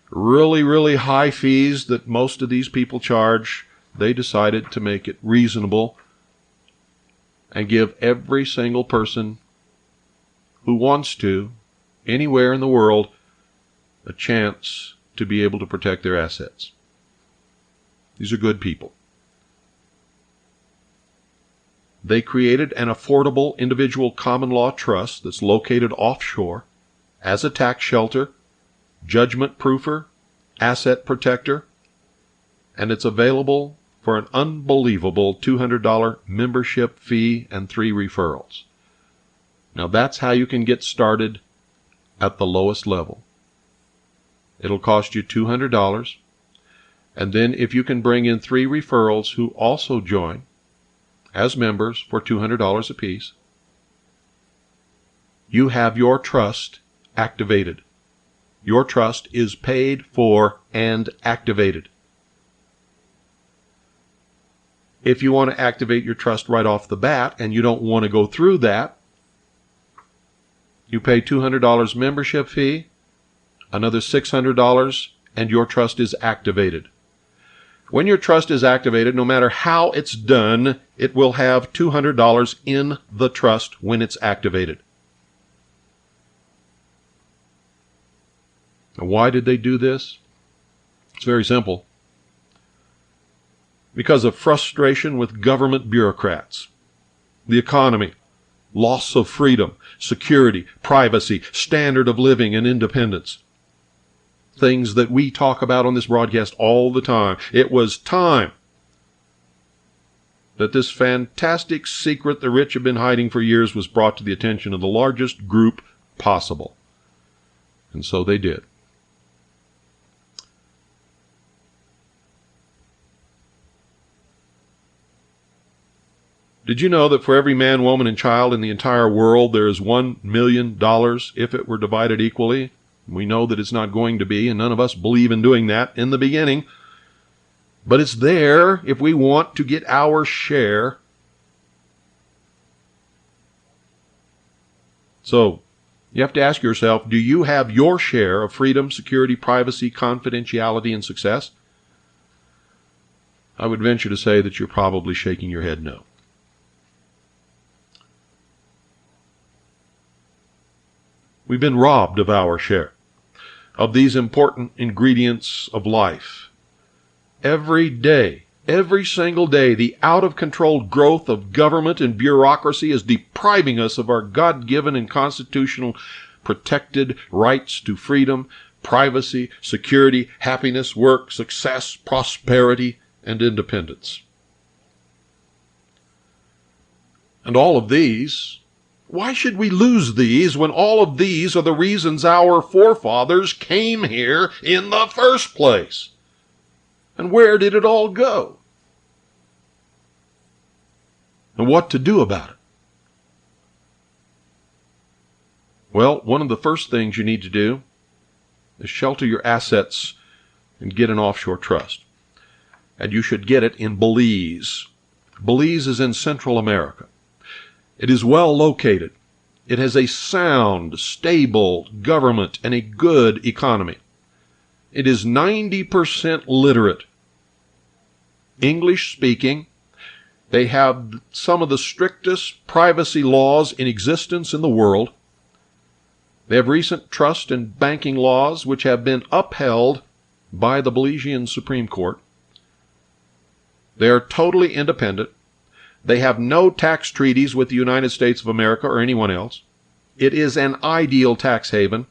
really, really high fees that most of these people charge, they decided to make it reasonable and give every single person who wants to, anywhere in the world, a chance to be able to protect their assets. These are good people. They created an affordable individual common law trust that's located offshore as a tax shelter, judgment proofer, asset protector, and it's available for an unbelievable $200 membership fee and 3 referrals. Now that's how you can get started at the lowest level. It'll cost you $200, and then if you can bring in 3 referrals who also join as members for $200 apiece, you have your trust activated. Your trust is paid for and activated. If you want to activate your trust right off the bat and you don't want to go through that, you pay $200 membership fee, another $600, and your trust is activated. When your trust is activated, no matter how it's done, it will have $200 in the trust when it's activated. Now, why did they do this? It's very simple. Because of frustration with government bureaucrats, the economy, loss of freedom, security, privacy, standard of living, and independence. Things that we talk about on this broadcast all the time. It was time that this fantastic secret the rich have been hiding for years was brought to the attention of the largest group possible. And so they did. Did you know that for every man, woman, and child in the entire world, there is $1 million if it were divided equally? We know that it's not going to be, and none of us believe in doing that in the beginning. But it's there if we want to get our share. So, you have to ask yourself, do you have your share of freedom, security, privacy, confidentiality, and success? I would venture to say that you're probably shaking your head no. We've been robbed of our share of these important ingredients of life. Every day, every single day, the out-of-control growth of government and bureaucracy is depriving us of our God-given and constitutional protected rights to freedom, privacy, security, happiness, work, success, prosperity, and independence. And all of these, why should we lose these when all of these are the reasons our forefathers came here in the first place? And where did it all go? And what to do about it? Well, one of the first things you need to do is shelter your assets and get an offshore trust. And you should get it in Belize. Belize is in Central America. It is well located. It has a sound, stable government and a good economy. It is 90% literate. English speaking. They have some of the strictest privacy laws in existence in the world. They have recent trust and banking laws which have been upheld by the Belizean Supreme Court. They are totally independent. They have no tax treaties with the United States of America or anyone else. It is an ideal tax haven,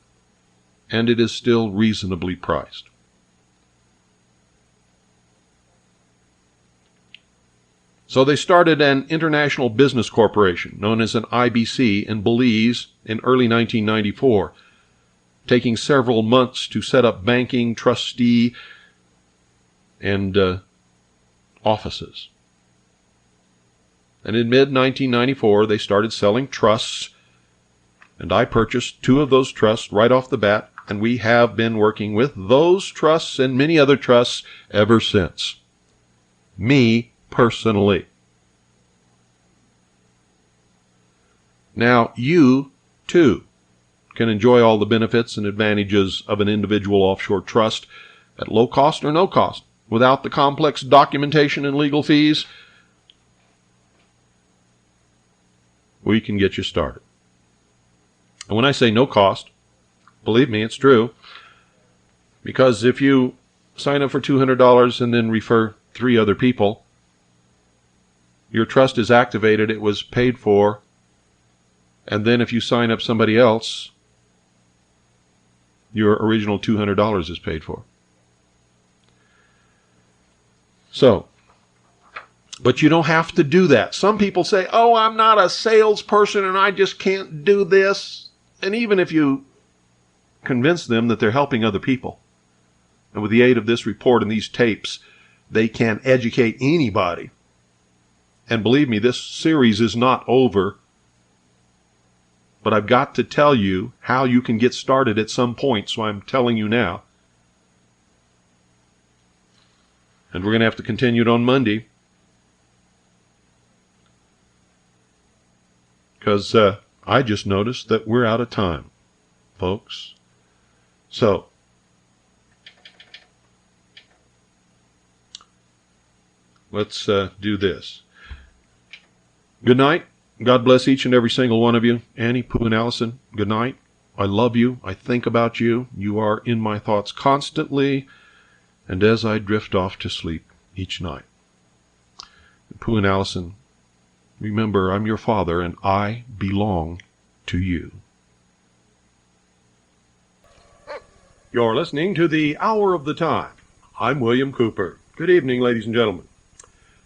and it is still reasonably priced. So they started an international business corporation known as an IBC in Belize in early 1994, taking several months to set up banking, trustee, and offices. And in mid-1994, they started selling trusts, and I purchased 2 of those trusts right off the bat, and we have been working with those trusts and many other trusts ever since. Me personally. Now, you, too, can enjoy all the benefits and advantages of an individual offshore trust at low cost or no cost, without the complex documentation and legal fees. We can get you started. And when I say no cost, believe me, it's true. Because if you sign up for $200 and then refer 3 other people, your trust is activated, it was paid for, and then if you sign up somebody else, your original $200 is paid for. So, but you don't have to do that. Some people say, oh, I'm not a salesperson and I just can't do this. And even if you convince them that they're helping other people, and with the aid of this report and these tapes, they can educate anybody. And believe me, this series is not over. But I've got to tell you how you can get started at some point, so I'm telling you now. And we're going to have to continue it on Monday. Because I just noticed that we're out of time, folks. So, let's do this. Good night. God bless each and every single one of you. Annie, Pooh, and Allison, good night. I love you. I think about you. You are in my thoughts constantly, and as I drift off to sleep each night. Pooh and Allison, remember, I'm your father, and I belong to you. You're listening to the Hour of the Time. I'm William Cooper. Good evening, ladies and gentlemen.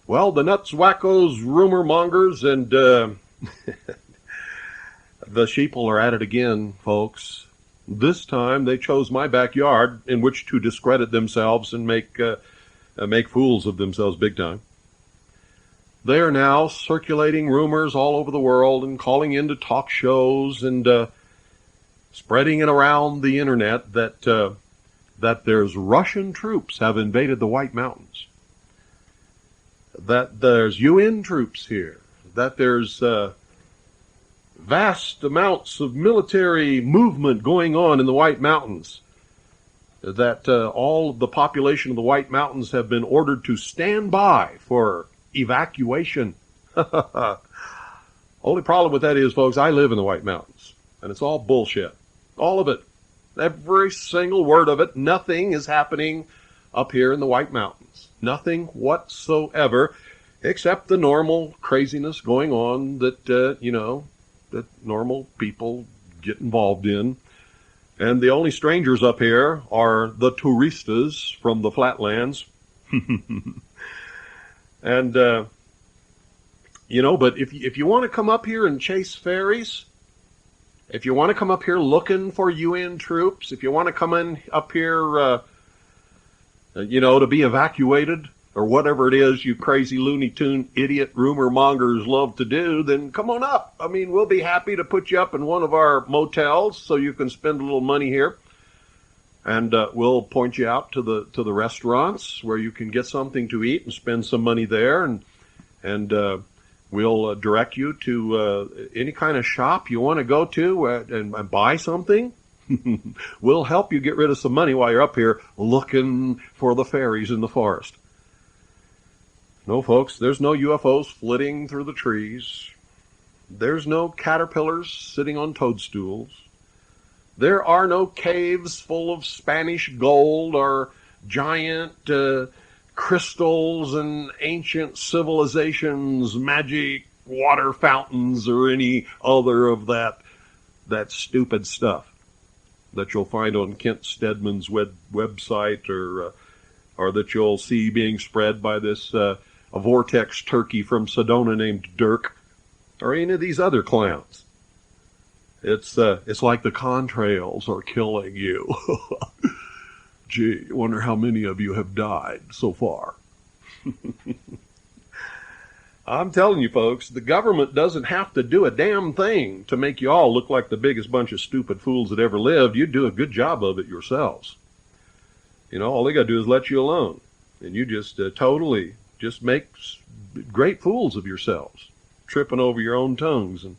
Well, the nuts, wackos, rumor mongers, and the sheeple are at it again, folks. This time they chose my backyard in which to discredit themselves and make fools of themselves big time. They are now circulating rumors all over the world and calling into talk shows and spreading it around the internet that there's Russian troops have invaded the White Mountains, that there's UN troops here, that there's vast amounts of military movement going on in the White Mountains, that all of the population of the White Mountains have been ordered to stand by for evacuation. Only problem with that is, folks, I live in the White Mountains, and it's all bullshit. All of it. Every single word of it. Nothing is happening up here in the White Mountains. Nothing whatsoever, except the normal craziness going on that, that normal people get involved in. And the only strangers up here are the touristas from the flatlands. And, but if you want to come up here and chase fairies, if you want to come up here looking for UN troops, if you want to come in up here, to be evacuated, or whatever it is you crazy Looney Tune idiot rumor mongers love to do, then come on up. I mean, we'll be happy to put you up in one of our motels so you can spend a little money here. And we'll point you out to the restaurants where you can get something to eat and spend some money there, and we'll direct you to any kind of shop you want to go to and buy something. We'll help you get rid of some money while you're up here looking for the fairies in the forest. No, folks, there's no UFOs flitting through the trees. There's no caterpillars sitting on toadstools. There are no caves full of Spanish gold or giant crystals and ancient civilizations, magic water fountains, or any other of that stupid stuff that you'll find on Kent Stedman's website, or that you'll see being spread by this a vortex turkey from Sedona named Dirk, or any of these other clowns. It's like the contrails are killing you. Gee, I wonder how many of you have died so far. I'm telling you, folks, the government doesn't have to do a damn thing to make you all look like the biggest bunch of stupid fools that ever lived. You do a good job of it yourselves. All they got to do is let you alone. And you just totally just make great fools of yourselves, tripping over your own tongues and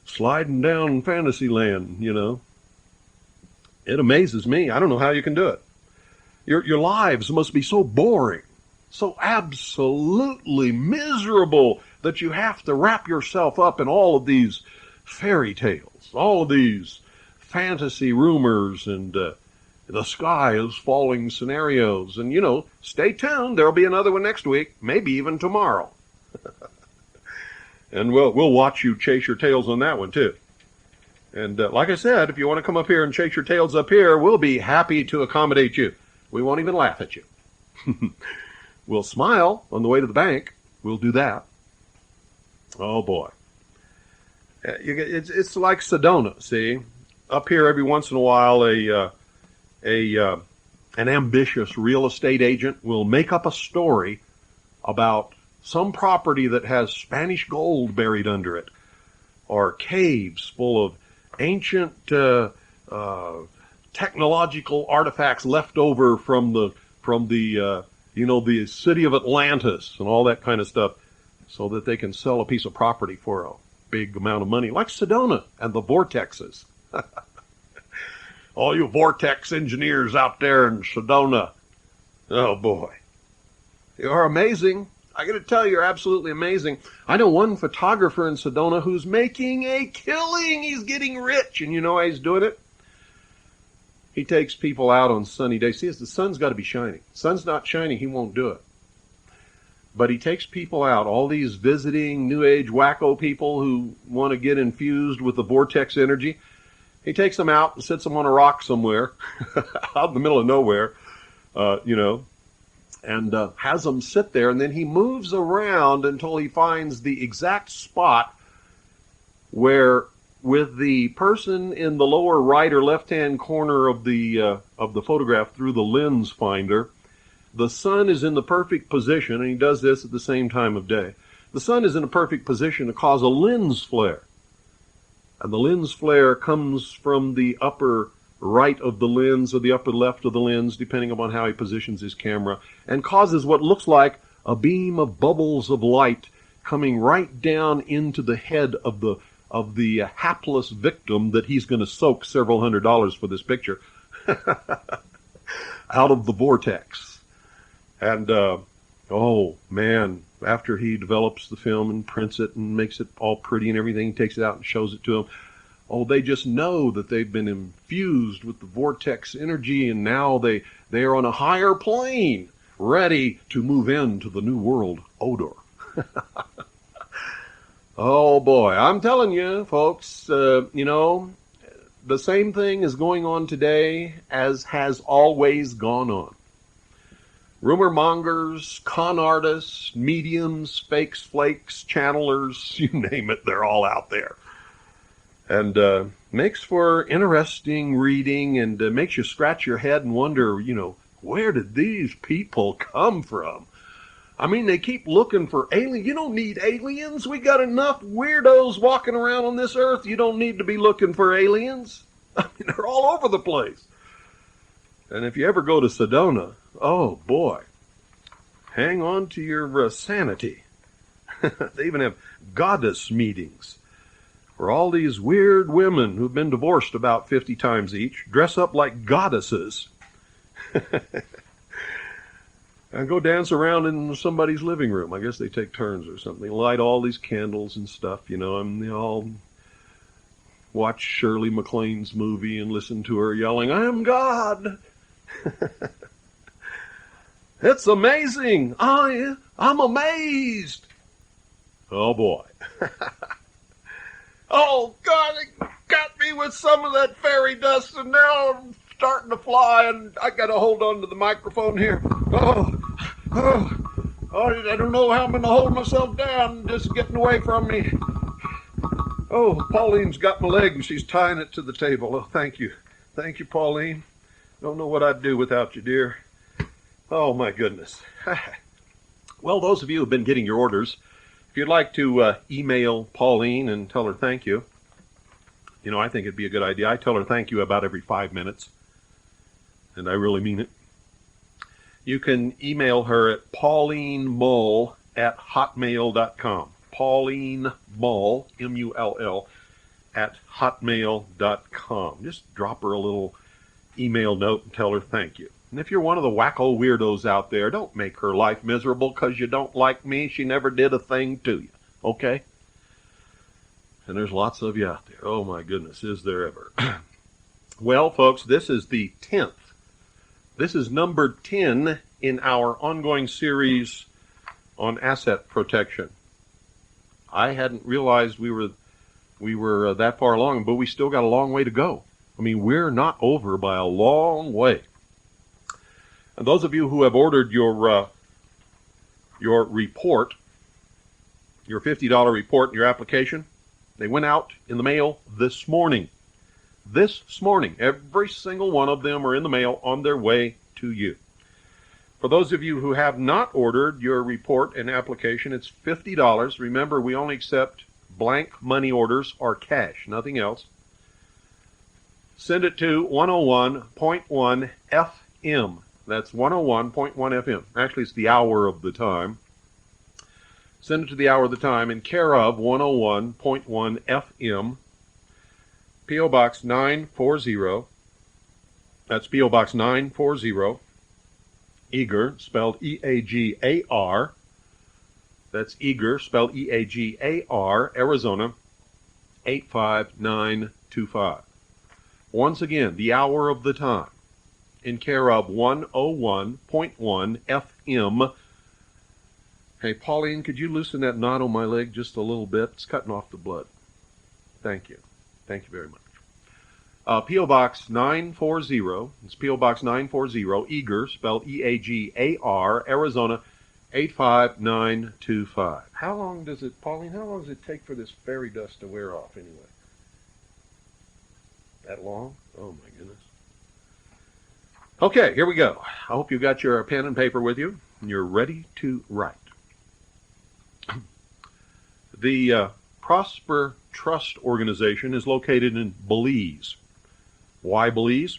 sliding down fantasy land, you know. It amazes me. I don't know how you can do it. Your lives must be so boring, so absolutely miserable that you have to wrap yourself up in all of these fairy tales, all of these fantasy rumors and the sky is falling scenarios. And, you know, stay tuned. There'll be another one next week, maybe even tomorrow. And we'll watch you chase your tails on that one, too. And like I said, if you want to come up here and chase your tails up here, we'll be happy to accommodate you. We won't even laugh at you. We'll smile on the way to the bank. We'll do that. Oh, boy. It's like Sedona, see? Up here every once in a while, an ambitious real estate agent will make up a story about some property that has Spanish gold buried under it, or caves full of ancient technological artifacts left over from the the city of Atlantis and all that kind of stuff, so that they can sell a piece of property for a big amount of money, like Sedona and the vortexes. All you vortex engineers out there in Sedona, oh boy, you're amazing. I got to tell you, you're absolutely amazing. I know one photographer in Sedona who's making a killing. He's getting rich, and you know how he's doing it? He takes people out on sunny days. See, the sun's got to be shining. Sun's not shining, he won't do it. But he takes people out, all these visiting New Age wacko people who want to get infused with the vortex energy. He takes them out and sits them on a rock somewhere out in the middle of nowhere, and has them sit there. And then he moves around until he finds the exact spot where, with the person in the lower right or left-hand corner of the photograph through the lens finder, the sun is in the perfect position, and he does this at the same time of day. The sun is in a perfect position to cause a lens flare. And the lens flare comes from the upper right of the lens or the upper left of the lens, depending upon how he positions his camera, and causes what looks like a beam of bubbles of light coming right down into the head of the hapless victim that he's going to soak several $100s for this picture out of the vortex. And, oh, man, after he develops the film and prints it and makes it all pretty and everything, he takes it out and shows it to them. Oh, they just know that they've been infused with the vortex energy, and now they are on a higher plane, ready to move into the new world odor. Oh, boy, I'm telling you, folks, the same thing is going on today as has always gone on. Rumor mongers, con artists, mediums, fakes, flakes, channelers, you name it, they're all out there. And makes for interesting reading, and makes you scratch your head and wonder, where did these people come from? I mean, they keep looking for aliens. You don't need aliens. We got enough weirdos walking around on this earth. You don't need to be looking for aliens. I mean, they're all over the place. And if you ever go to Sedona, oh boy, hang on to your sanity. They even have goddess meetings, where all these weird women who've been divorced about 50 times each dress up like goddesses and go dance around in somebody's living room. I guess they take turns or something. They light all these candles and stuff, and they all watch Shirley MacLaine's movie and listen to her yelling, "I am God." It's amazing. I'm amazed. Oh, boy. Oh, God, it got me with some of that fairy dust, and now I'm starting to fly, and I got to hold on to the microphone here. Oh, I don't know how I'm going to hold myself down, just getting away from me. Oh, Pauline's got my leg, and she's tying it to the table. Oh, thank you. Thank you, Pauline. Don't know what I'd do without you, dear. Oh, my goodness. Well, those of you who've been getting your orders, if you'd like to email Pauline and tell her thank you, I think it'd be a good idea. I tell her thank you about every 5 minutes, and I really mean it. you can email her at paulinemull@hotmail.com. Pauline Mull, M-U-L-L, at hotmail.com. Just drop her a little email note and tell her thank you. And if you're one of the wacko weirdos out there, don't make her life miserable because you don't like me. She never did a thing to you. Okay? And there's lots of you out there. Oh my goodness, is there ever? Well, folks, this is the 10th. This is number 10 in our ongoing series on asset protection. I hadn't realized we were that far along, but we still got a long way to go. I mean, we're not over by a long way. And those of you who have ordered your report, your $50 report and your application, they went out in the mail this morning. This morning, every single one of them are in the mail on their way to you. For those of you who have not ordered your report and application, it's $50. Remember, we only accept blank money orders or cash, nothing else. Send it to 101.1 FM. That's 101.1 FM. Actually, it's the hour of the time. Send it to the hour of the time in care of 101.1 FM. P.O. Box 940. That's P.O. Box 940. Eager, spelled E-A-G-A-R. That's Eager, spelled E-A-G-A-R, Arizona, 85925. Once again, the hour of the time. In care of 101.1 FM. Hey, Pauline, could you loosen that knot on my leg just a little bit? It's cutting off the blood. Thank you. Thank you very much. P.O. Box 940. It's P.O. Box 940, Eager, spelled E-A-G-A-R, Arizona, 85925. How long does it, Pauline, how long does it take for this fairy dust to wear off anyway? That long? Oh, my goodness. Okay, here we go. I hope you've got your pen and paper with you, and you're ready to write. The Prosper Trust Organization is located in Belize. Why Belize?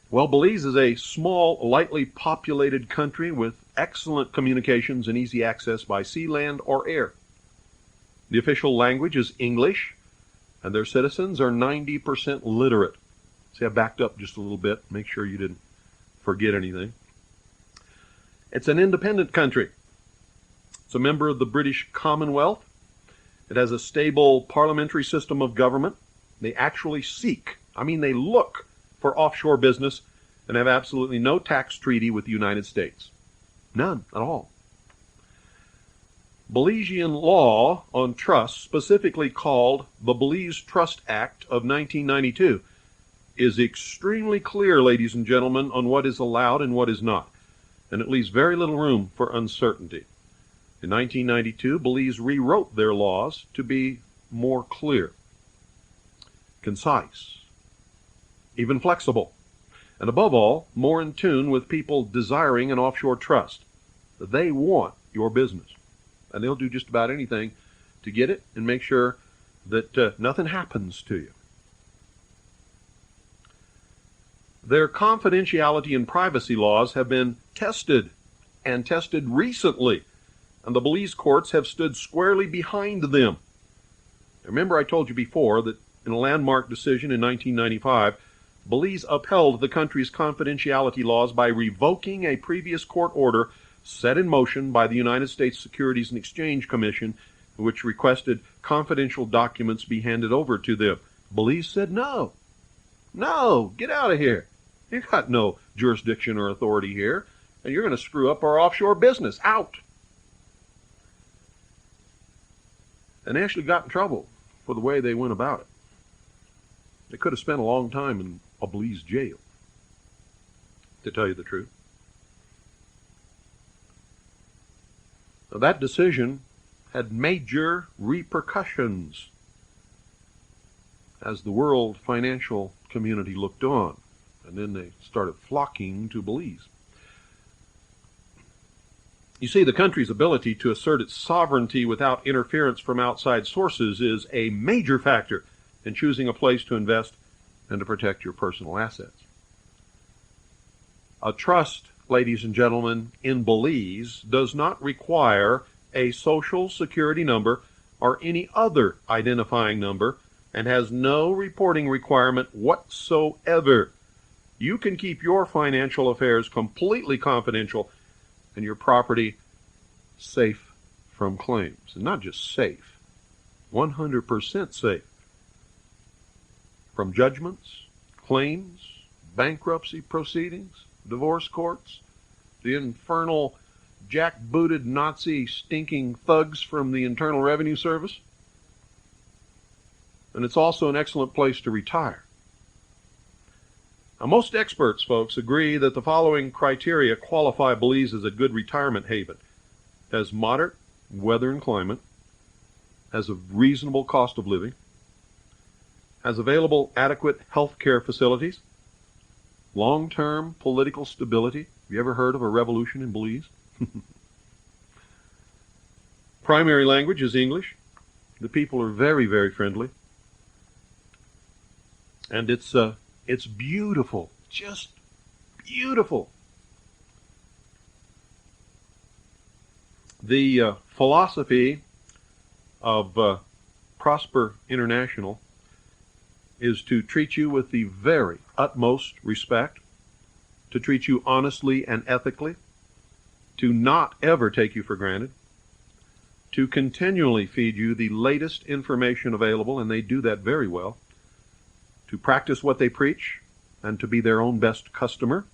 Well, Belize is a small, lightly populated country with excellent communications and easy access by sea, land, or air. The official language is English, and their citizens are 90% literate. See, I backed up just a little bit, make sure you didn't forget anything. It's an independent country. It's a member of the British Commonwealth. It has a stable parliamentary system of government. They actually seek, they look for offshore business and have absolutely no tax treaty with the United States. None at all. Belizean law on trusts, specifically called the Belize Trust Act of 1992, is extremely clear, ladies and gentlemen, on what is allowed and what is not, and it leaves very little room for uncertainty. In 1992, Belize rewrote their laws to be more clear, concise, even flexible, and above all, more in tune with people desiring an offshore trust. They want your business, and they'll do just about anything to get it and make sure that nothing happens to you. Their confidentiality and privacy laws have been tested, and tested recently, and the Belize courts have stood squarely behind them. Remember, I told you before that in a landmark decision in 1995, Belize upheld the country's confidentiality laws by revoking a previous court order set in motion by the United States Securities and Exchange Commission, which requested confidential documents be handed over to them. Belize said, no, get out of here. You've got no jurisdiction or authority here, and you're going to screw up our offshore business. Out. And they actually got in trouble for the way they went about it. They could have spent a long time in a Belize jail, to tell you the truth. Now, that decision had major repercussions as the world financial community looked on, and then they started flocking to Belize. You see, the country's ability to assert its sovereignty without interference from outside sources is a major factor in choosing a place to invest and to protect your personal assets. A trust ladies and gentlemen, in Belize does not require a social security number or any other identifying number and has no reporting requirement whatsoever. You can keep your financial affairs completely confidential and your property safe from claims. And not just safe, 100% safe from judgments, claims, bankruptcy proceedings, divorce courts, the infernal jackbooted Nazi stinking thugs from the Internal Revenue Service. And it's also an excellent place to retire. Now, most experts, folks, agree that the following criteria qualify Belize as a good retirement haven. It has moderate weather and climate, has a reasonable cost of living, has available adequate health care facilities, long-term political stability. Have you ever heard of a revolution in Belize? Primary language is English. The people are very, very friendly. And it's beautiful, just beautiful. The philosophy of Prosper International is to treat you with the very utmost respect, to treat you honestly and ethically, to not ever take you for granted, to continually feed you the latest information available, and they do that very well, to practice what they preach, and to be their own best customer,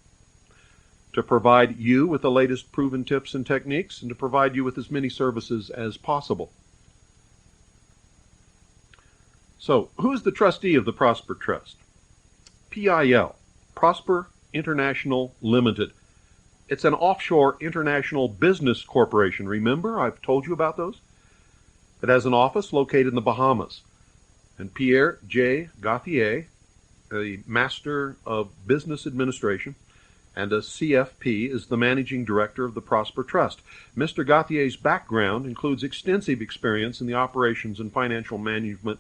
to provide you with the latest proven tips and techniques, and to provide you with as many services as possible. So, who's the trustee of the Prosper Trust? PIL, Prosper International Limited. It's an offshore international business corporation. Remember, I've told you about those? It has an office located in the Bahamas. And Pierre J. Gauthier, a Master of Business Administration and a CFP, is the Managing Director of the Prosper Trust. Mr. Gauthier's background includes extensive experience in the operations and financial management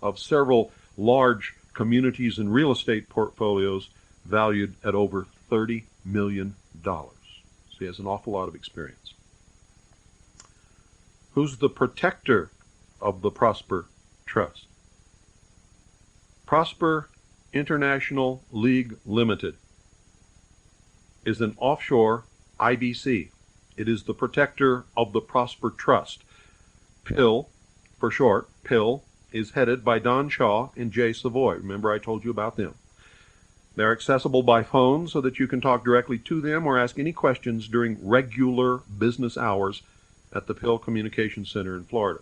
of several large communities and real estate portfolios valued at over $30 million. So he has an awful lot of experience. Who's the protector of the Prosper Trust? Prosper International League Limited is an offshore IBC. It is the protector of the Prosper Trust. PIL, for short, PIL, is headed by Don Shaw and Jay Savoy. Remember I told you about them. They're accessible by phone so that you can talk directly to them or ask any questions during regular business hours at the PIL Communication Center in Florida.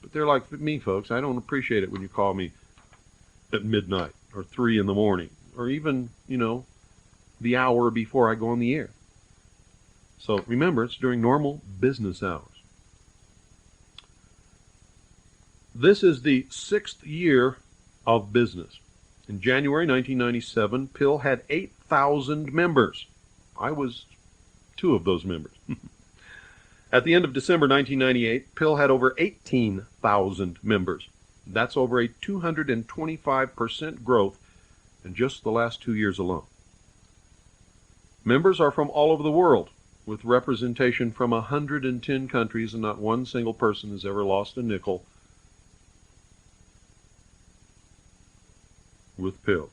But they're like me, folks. I don't appreciate it when you call me at midnight or 3 in the morning or even, the hour before I go on the air. So remember, it's during normal business hours. This is the 6th year of business. In January 1997, PIL had 8,000 members. I was 2 of those members. At the end of December 1998, PIL had over 18,000 members. That's over a 225% growth in just the last 2 years alone. Members are from all over the world, with representation from 110 countries, and not one single person has ever lost a nickel with PIL.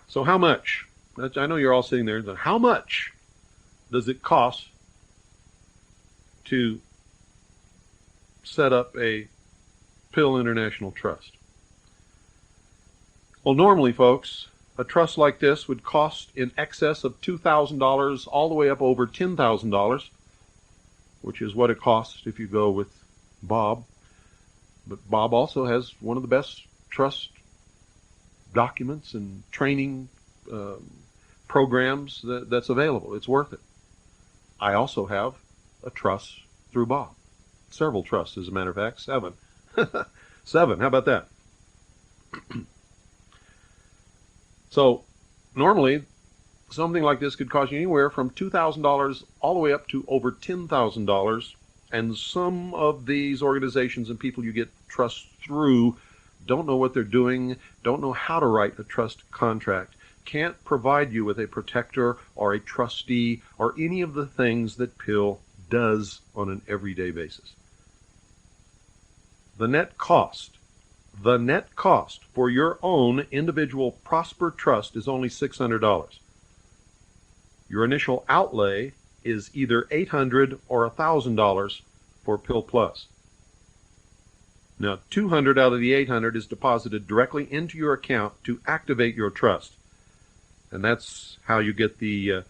So how much? I know you're all sitting there. How much does it cost to set up a PIL International Trust? Well, normally, folks, a trust like this would cost in excess of $2,000 all the way up over $10,000, which is what it costs if you go with Bob. But Bob also has one of the best trust documents and training programs that's available. It's worth it. I also have a trust through Bob. Several trusts, as a matter of fact. 7. 7. How about that? So normally something like this could cost you anywhere from $2,000 all the way up to over $10,000. And some of these organizations and people you get trusts through don't know what they're doing, don't know how to write a trust contract, can't provide you with a protector or a trustee or any of the things that PIL does on an everyday basis. The net cost for your own individual Prosper Trust is only $600. Your initial outlay is either $800 or $1,000 for PIL Plus. Now, $200 out of the $800 is deposited directly into your account to activate your trust. And that's how you get the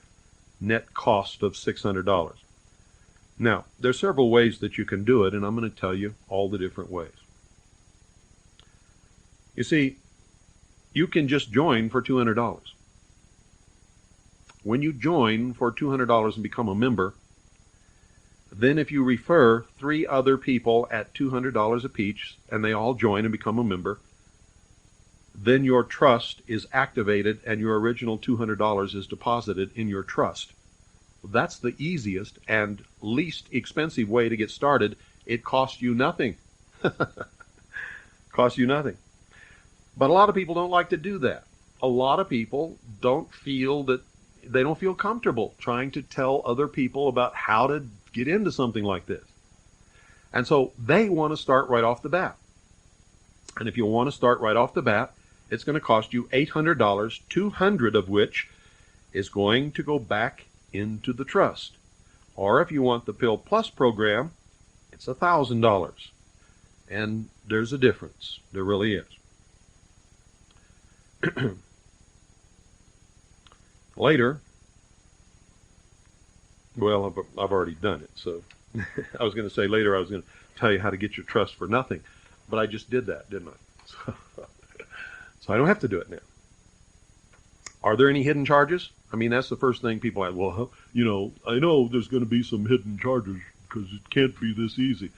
net cost of $600. Now, there are several ways that you can do it, and I'm going to tell you all the different ways. You see, you can just join for $200. When you join for $200 and become a member, then if you refer 3 other people at $200 apiece, and they all join and become a member, then your trust is activated and your original $200 is deposited in your trust. That's the easiest and least expensive way to get started. It costs you nothing. Costs you nothing. But a lot of people don't like to do that. A lot of people don't feel comfortable trying to tell other people about how to get into something like this. And so they want to start right off the bat. And if you want to start right off the bat, it's going to cost you $800, $200 of which is going to go back into the trust. Or if you want the PIL Plus program, it's $1,000. And there's a difference. There really is. Later, well, I've already done it, so I was going to say later I was going to tell you how to get your trust for nothing, but I just did that, didn't I? So I don't have to do it now. Are there any hidden charges? I mean, that's the first thing people ask. Well, I know there's going to be some hidden charges because it can't be this easy.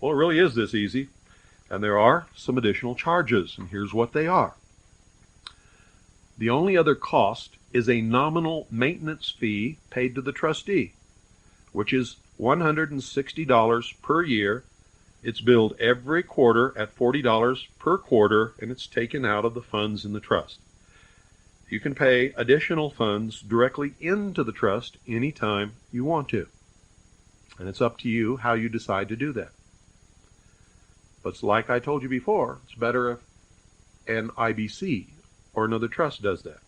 Well, it really is this easy, and there are some additional charges, and here's what they are. The only other cost is a nominal maintenance fee paid to the trustee, which is $160 per year. It's billed every quarter at $40 per quarter, and it's taken out of the funds in the trust. You can pay additional funds directly into the trust anytime you want to, and it's up to you how you decide to do that. But like I told you before, it's better if an IBC or another trust does that.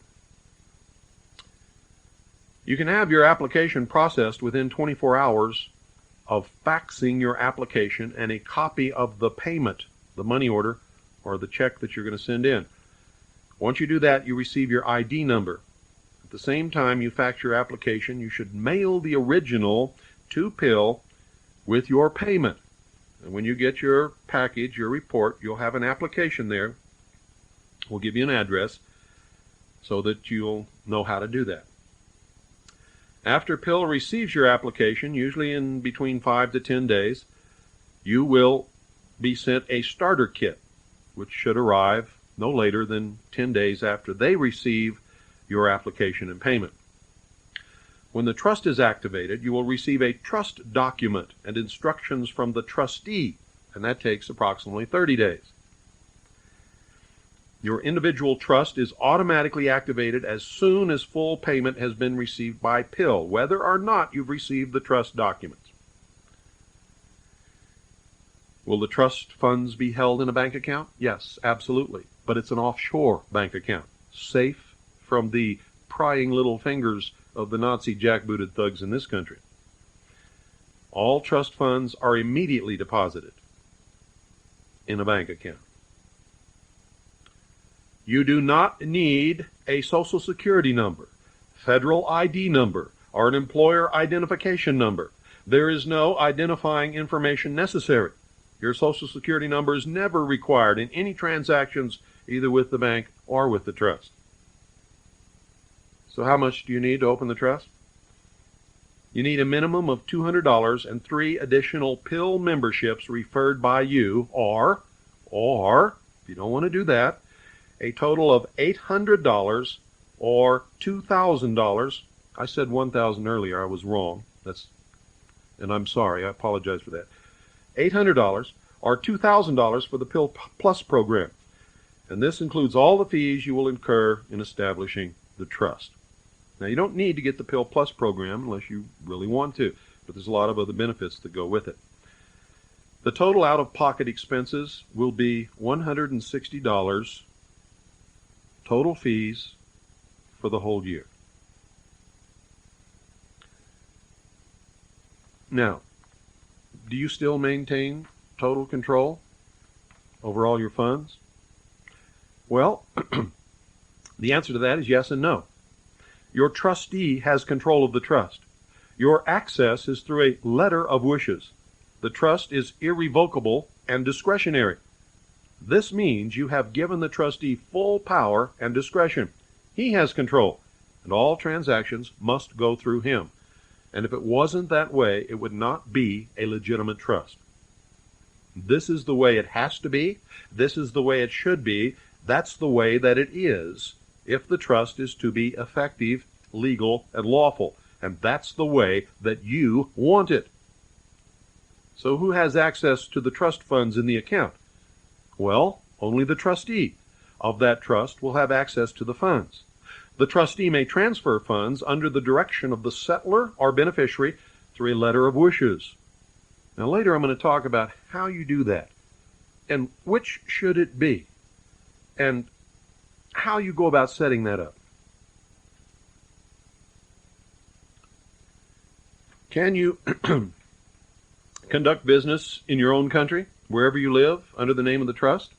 You can have your application processed within 24 hours of faxing your application and a copy of the payment, the money order, or the check that you're going to send in. Once you do that, you receive your ID number. At the same time you fax your application, you should mail the original to PIL with your payment. And when you get your package, your report, you'll have an application there. We'll give you an address so that you'll know how to do that. After PIL receives your application, usually in between 5 to 10 days, you will be sent a starter kit, which should arrive no later than 10 days after they receive your application and payment. When the trust is activated, you will receive a trust document and instructions from the trustee, and that takes approximately 30 days. Your individual trust is automatically activated as soon as full payment has been received by PIL, whether or not you've received the trust documents. Will the trust funds be held in a bank account? Yes, absolutely. But it's an offshore bank account, safe from the prying little fingers of the Nazi jackbooted thugs in this country. All trust funds are immediately deposited in a bank account. You do not need a Social Security number, federal ID number, or an employer identification number. There is no identifying information necessary. Your Social Security number is never required in any transactions, either with the bank or with the trust. So how much do you need to open the trust? You need a minimum of $200 and 3 additional PIL memberships referred by you, or if you don't want to do that, a total of $800 or $2,000. I said $1,000 earlier. I was wrong. And I'm sorry. I apologize for that. $800 or $2,000 for the PIL Plus program. And this includes all the fees you will incur in establishing the trust. Now, you don't need to get the Pill Plus program unless you really want to, but there's a lot of other benefits that go with it. The total out-of-pocket expenses will be $160 total fees for the whole year. Now, do you still maintain total control over all your funds? Well, the answer to that is yes and no. Your trustee has control of the trust. Your access is through a letter of wishes. The trust is irrevocable and discretionary. This means you have given the trustee full power and discretion. He has control, and all transactions must go through him. And if it wasn't that way, it would not be a legitimate trust. This is the way it has to be. This is the way it should be. That's the way that it is if the trust is to be effective, legal, and lawful. And that's the way that you want it. So who has access to the trust funds in the account? Well, only the trustee of that trust will have access to the funds. The trustee may transfer funds under the direction of the settlor or beneficiary through a letter of wishes. Now later I'm going to talk about how you do that, and which should it be, and how you go about setting that up. Can you conduct business in your own country, wherever you live, under the name of the trust?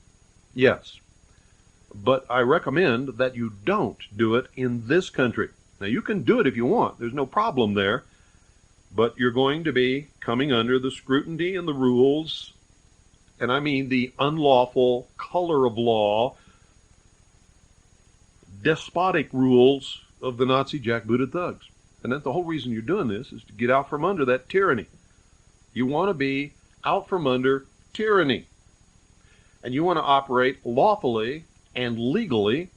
Yes. But I recommend that you don't do it in this country. Now, you can do it if you want. There's no problem there. But you're going to be coming under the scrutiny and the rules, and I mean the unlawful, color of law, despotic rules of the Nazi jackbooted thugs. And that's the whole reason you're doing this, is to get out from under that tyranny. You want to be out from under tyranny. And you want to operate lawfully and legally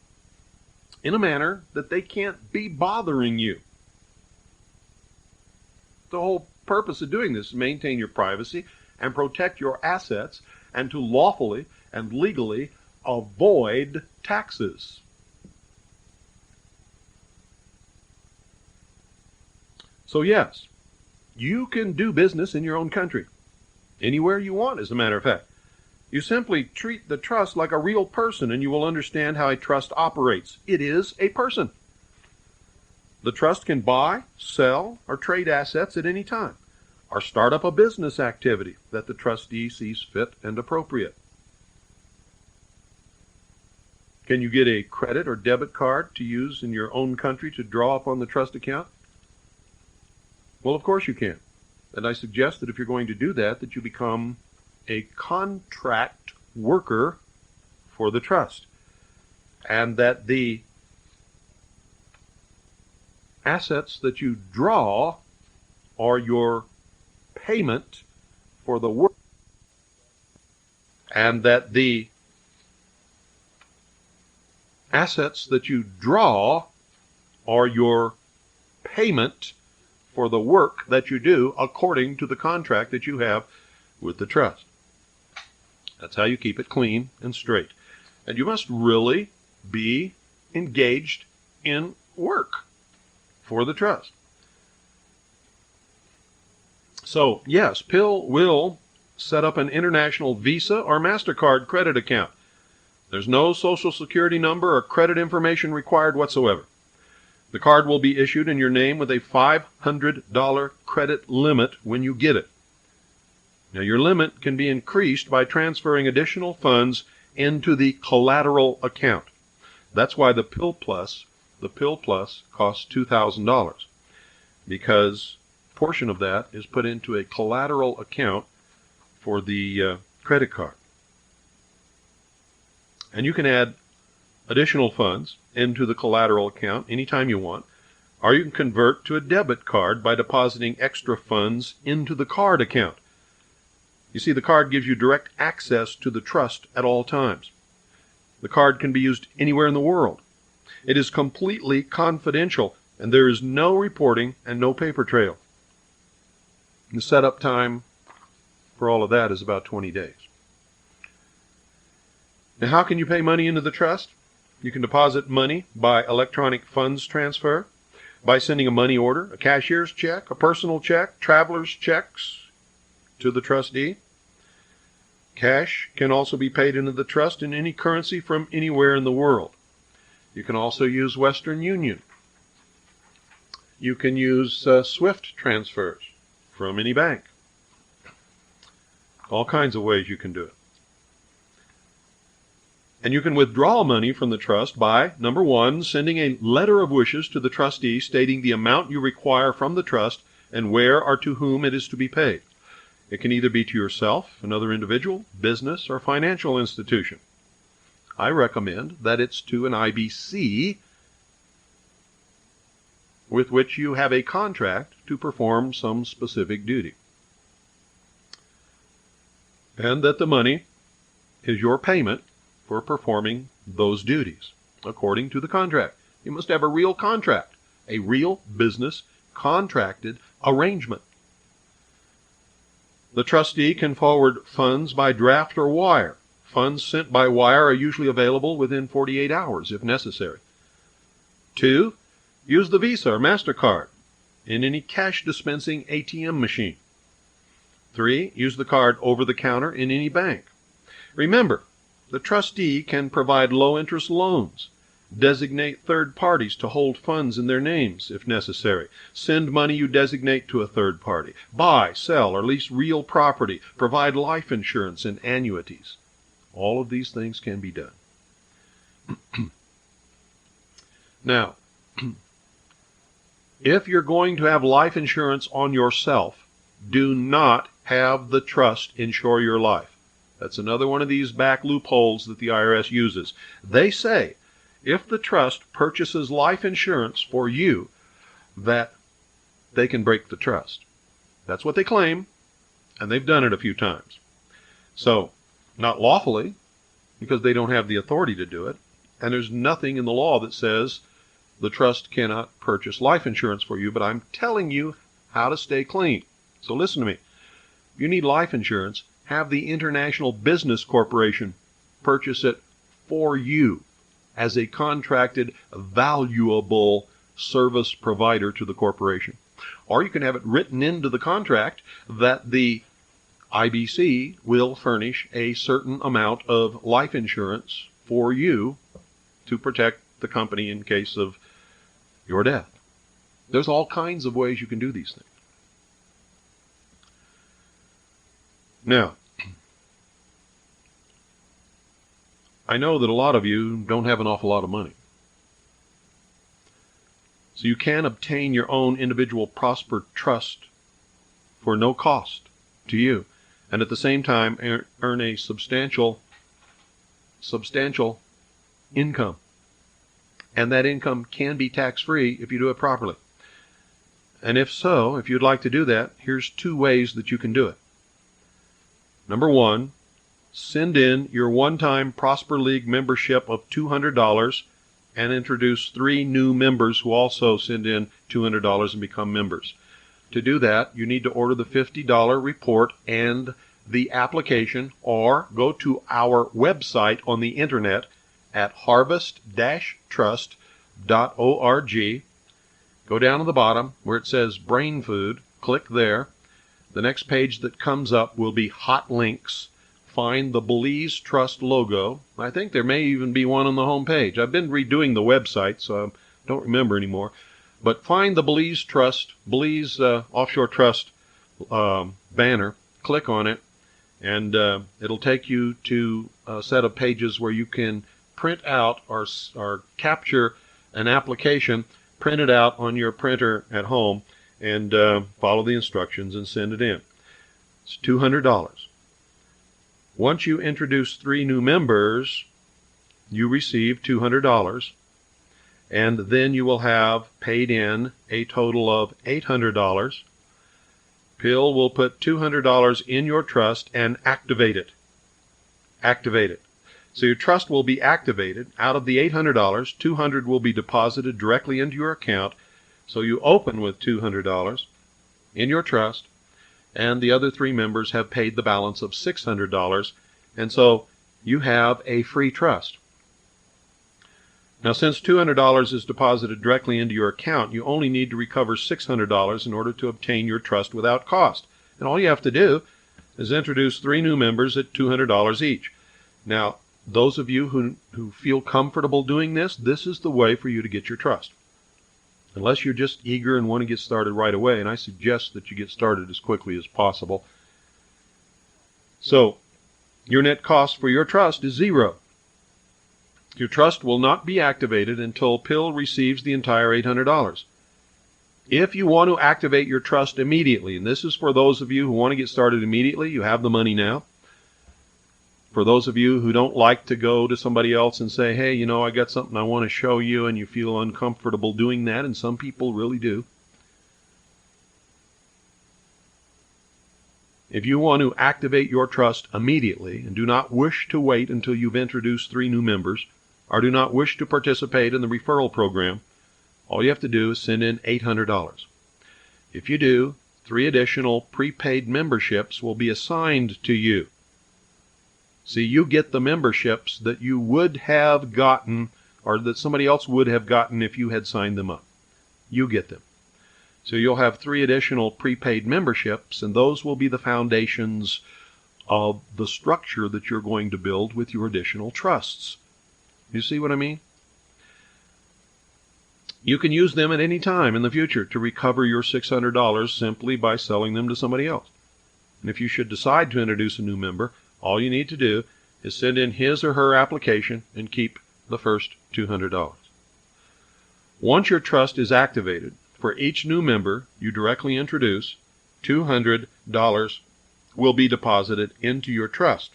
in a manner that they can't be bothering you. The whole purpose of doing this is to maintain your privacy and protect your assets and to lawfully and legally avoid taxes. So yes, you can do business in your own country, anywhere you want, as a matter of fact. You simply treat the trust like a real person, and you will understand how a trust operates. It is a person. The trust can buy, sell, or trade assets at any time, or start up a business activity that the trustee sees fit and appropriate. Can you get a credit or debit card to use in your own country to draw upon the trust account? Well, of course you can. And I suggest that if you're going to do that, that you become a contract worker for the trust, and that the assets that you draw are your payment for the work, and that the assets that you draw are your payment for the work that you do according to the contract that you have with the trust. That's how you keep it clean and straight. And you must really be engaged in work for the trust. So, yes, PIL will set up an international Visa or MasterCard credit account. There's no Social Security number or credit information required whatsoever. The card will be issued in your name with a $500 credit limit when you get it. Now, your limit can be increased by transferring additional funds into the collateral account. That's why the Pill Plus costs $2,000, because a portion of that is put into a collateral account for the credit card. And you can add additional funds into the collateral account anytime you want, or you can convert to a debit card by depositing extra funds into the card account. You see, the card gives you direct access to the trust at all times. The card can be used anywhere in the world. It is completely confidential, and there is no reporting and no paper trail. The setup time for all of that is about 20 days. Now, how can you pay money into the trust? You can deposit money by electronic funds transfer, by sending a money order, a cashier's check, a personal check, traveler's checks to the trustee. Cash can also be paid into the trust in any currency from anywhere in the world. You can also use Western Union. You can use SWIFT transfers from any bank. All kinds of ways you can do it. And you can withdraw money from the trust by, number one, sending a letter of wishes to the trustee stating the amount you require from the trust and where or to whom it is to be paid. It can either be to yourself, another individual, business, or financial institution. I recommend that it's to an IBC with which you have a contract to perform some specific duty. And that the money is your payment for performing those duties, according to the contract. You must have a real contract, a real business contracted arrangement. The trustee can forward funds by draft or wire. Funds sent by wire are usually available within 48 hours if necessary. 2. Use the Visa or MasterCard in any cash dispensing ATM machine. 3. Use the card over the counter in any bank. Remember, the trustee can provide low-interest loans, designate third parties to hold funds in their names if necessary, send money you designate to a third party, buy, sell, or lease real property, provide life insurance and annuities. All of these things can be done. Now, if you're going to have life insurance on yourself, do not have the trust insure your life. That's another one of these back loopholes that the IRS uses. They say if the trust purchases life insurance for you, that they can break the trust. That's what they claim, and they've done it a few times. So, not lawfully, because they don't have the authority to do it, and there's nothing in the law that says the trust cannot purchase life insurance for you, but I'm telling you how to stay clean. So listen to me. If you need life insurance, have the International Business Corporation purchase it for you as a contracted, valuable service provider to the corporation. Or you can have it written into the contract that the IBC will furnish a certain amount of life insurance for you to protect the company in case of your death. There's all kinds of ways you can do these things. Now, I know that a lot of you don't have an awful lot of money. So you can obtain your own individual Prosper Trust for no cost to you, and at the same time earn a substantial income. And that income can be tax-free if you do it properly. And if so, if you'd like to do that, here's 2 ways that you can do it. Number 1, send in your one-time Prosper League membership of $200 and introduce 3 new members who also send in $200 and become members. To do that, you need to order the $50 report and the application, or go to our website on the internet at harvest-trust.org. Go down to the bottom where it says Brain Food. Click there. The next page that comes up will be Hot Links. Find the Belize Trust logo. I think there may even be one on the home page. I've been redoing the website, so I don't remember anymore. But find the Belize Trust, Belize Offshore Trust banner. Click on it, and it'll take you to a set of pages where you can print out or capture an application, print it out on your printer at home, and follow the instructions and send it in. It's $200. Once you introduce 3 new members, you receive $200, and then you will have paid in a total of $800. Pill will put $200 in your trust and activate it. Activate it. So your trust will be activated. Out of the $800, $200 will be deposited directly into your account. So you open with $200 in your trust, and the other 3 members have paid the balance of $600, and so you have a free trust. Now, since $200 is deposited directly into your account, you only need to recover $600 in order to obtain your trust without cost. And all you have to do is introduce 3 new members at $200 each. Now, those of you who feel comfortable doing this, this is the way for you to get your trust. Unless you're just eager and want to get started right away, and I suggest that you get started as quickly as possible. So, your net cost for your trust is 0. Your trust will not be activated until PIL receives the entire $800. If you want to activate your trust immediately, and this is for those of you who want to get started immediately, you have the money now. For those of you who don't like to go to somebody else and say, hey, you know, I got something I want to show you, and you feel uncomfortable doing that, and some people really do. If you want to activate your trust immediately and do not wish to wait until you've introduced 3 new members, or do not wish to participate in the referral program, all you have to do is send in $800. If you do, 3 additional prepaid memberships will be assigned to you. See, you get the memberships that you would have gotten, or that somebody else would have gotten if you had signed them up. You get them. So you'll have 3 additional prepaid memberships, and those will be the foundations of the structure that you're going to build with your additional trusts. You see what I mean? You can use them at any time in the future to recover your $600 simply by selling them to somebody else. And if you should decide to introduce a new member, all you need to do is send in his or her application and keep the first $200. Once your trust is activated, for each new member you directly introduce, $200 will be deposited into your trust.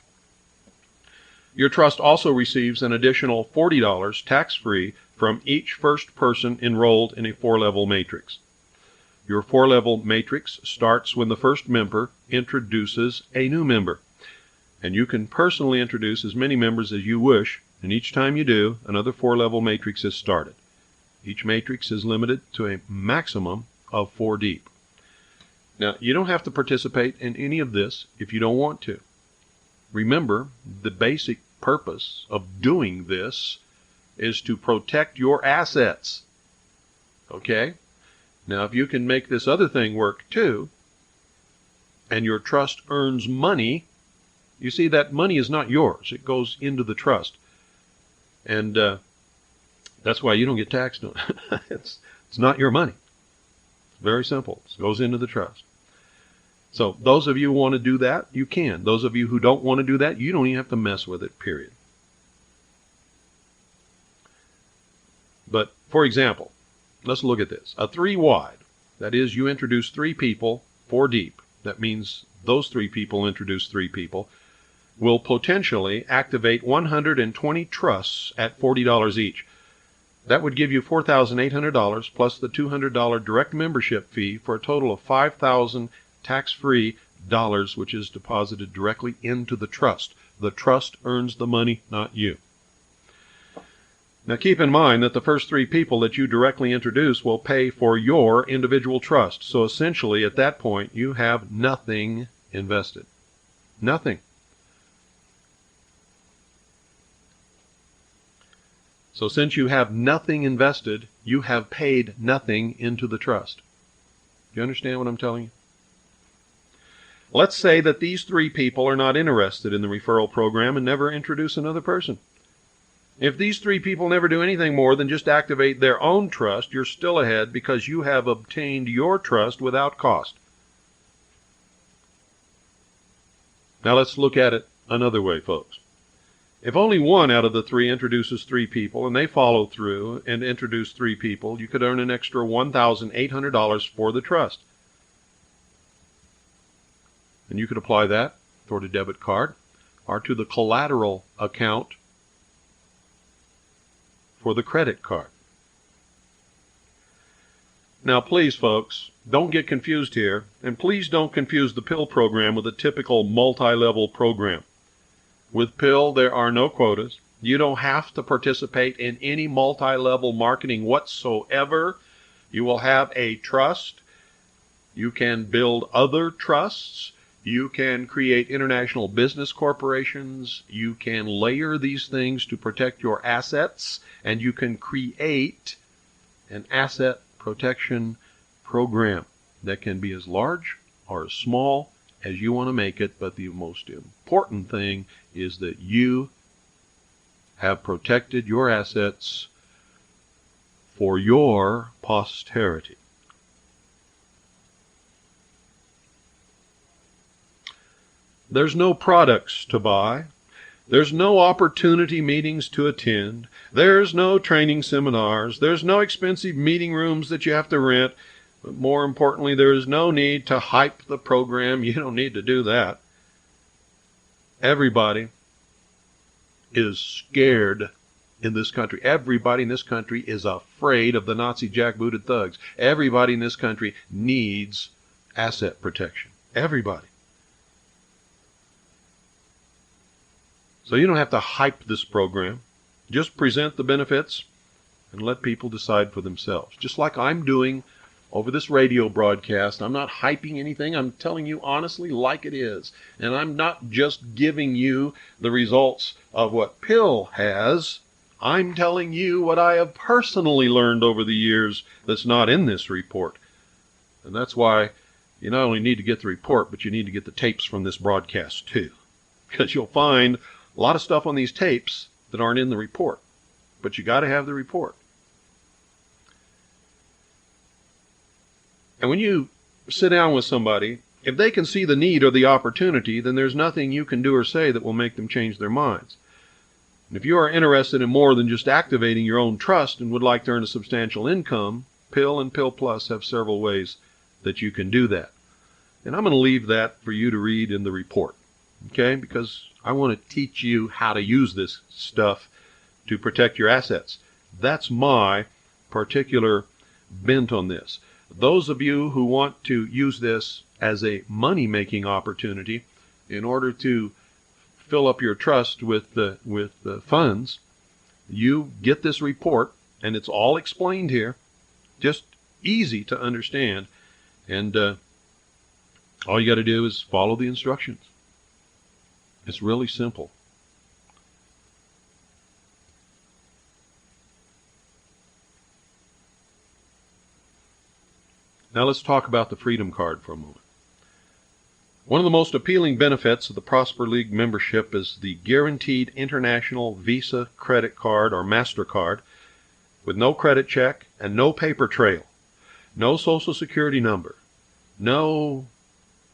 Your trust also receives an additional $40 tax-free from each first person enrolled in a 4-level matrix. Your 4-level matrix starts when the first member introduces a new member. And you can personally introduce as many members as you wish, and each time you do, another 4-level matrix is started. Each matrix is limited to a maximum of 4 deep. Now, you don't have to participate in any of this if you don't want to. Remember, the basic purpose of doing this is to protect your assets. Okay? Now, if you can make this other thing work too, and your trust earns money, you see that money is not yours. It goes into the trust. And that's why you don't get taxed on it. It's not your money. It's very simple. It goes into the trust. So those of you who want to do that, you can. Those of you who don't want to do that, you don't even have to mess with it, period. But, for example, let's look at this. A 3 wide, that is, you introduce 3 people, 4 deep. That means those 3 people introduce 3 people, will potentially activate 120 trusts at $40 each. That would give you $4,800 plus the $200 direct membership fee for a total of $5,000 tax-free dollars, which is deposited directly into the trust. The trust earns the money, not you. Now keep in mind that the first 3 people that you directly introduce will pay for your individual trust. So essentially at that point you have nothing invested. Nothing. So since you have nothing invested, you have paid nothing into the trust. Do you understand what I'm telling you? Let's say that these 3 people are not interested in the referral program and never introduce another person. If these 3 people never do anything more than just activate their own trust, you're still ahead because you have obtained your trust without cost. Now let's look at it another way, folks. If only 1 out of the 3 introduces 3 people and they follow through and introduce 3 people, you could earn an extra $1,800 for the trust. And you could apply that toward a debit card or to the collateral account for the credit card. Now please, folks, don't get confused here, and please don't confuse the PIL program with a typical multi-level program. With PIL, there are no quotas. You don't have to participate in any multi-level marketing whatsoever. You will have a trust. You can build other trusts. You can create international business corporations. You can layer these things to protect your assets, and you can create an asset protection program that can be as large or as small as you want to make it. But the most important thing is that you have protected your assets for your posterity. There's no products to buy. There's no opportunity meetings to attend. There's no training seminars. There's no expensive meeting rooms that you have to rent. But more importantly, there is no need to hype the program. You don't need to do that. Everybody is scared in this country. Everybody in this country is afraid of the Nazi jackbooted thugs. Everybody in this country needs asset protection. Everybody. So you don't have to hype this program. Just present the benefits and let people decide for themselves. Just like I'm doing over this radio broadcast. I'm not hyping anything. I'm telling you honestly like it is. And I'm not just giving you the results of what Pill has. I'm telling you what I have personally learned over the years that's not in this report. And that's why you not only need to get the report, but you need to get the tapes from this broadcast too. Because you'll find a lot of stuff on these tapes that aren't in the report. But you got to have the report. And when you sit down with somebody, if they can see the need or the opportunity, then there's nothing you can do or say that will make them change their minds. And if you are interested in more than just activating your own trust and would like to earn a substantial income, Pill and Pill Plus have several ways that you can do that. And I'm going to leave that for you to read in the report. Okay? Because I want to teach you how to use this stuff to protect your assets. That's my particular bent on this. Those of you who want to use this as a money-making opportunity in order to fill up your trust with the funds, you get this report, and it's all explained here, just easy to understand, and all you got to do is follow the instructions. It's really simple. Now let's talk about the Freedom Card for a moment. One of the most appealing benefits of the Prosper League membership is the guaranteed international Visa credit card or MasterCard with no credit check and no paper trail, no social security number, no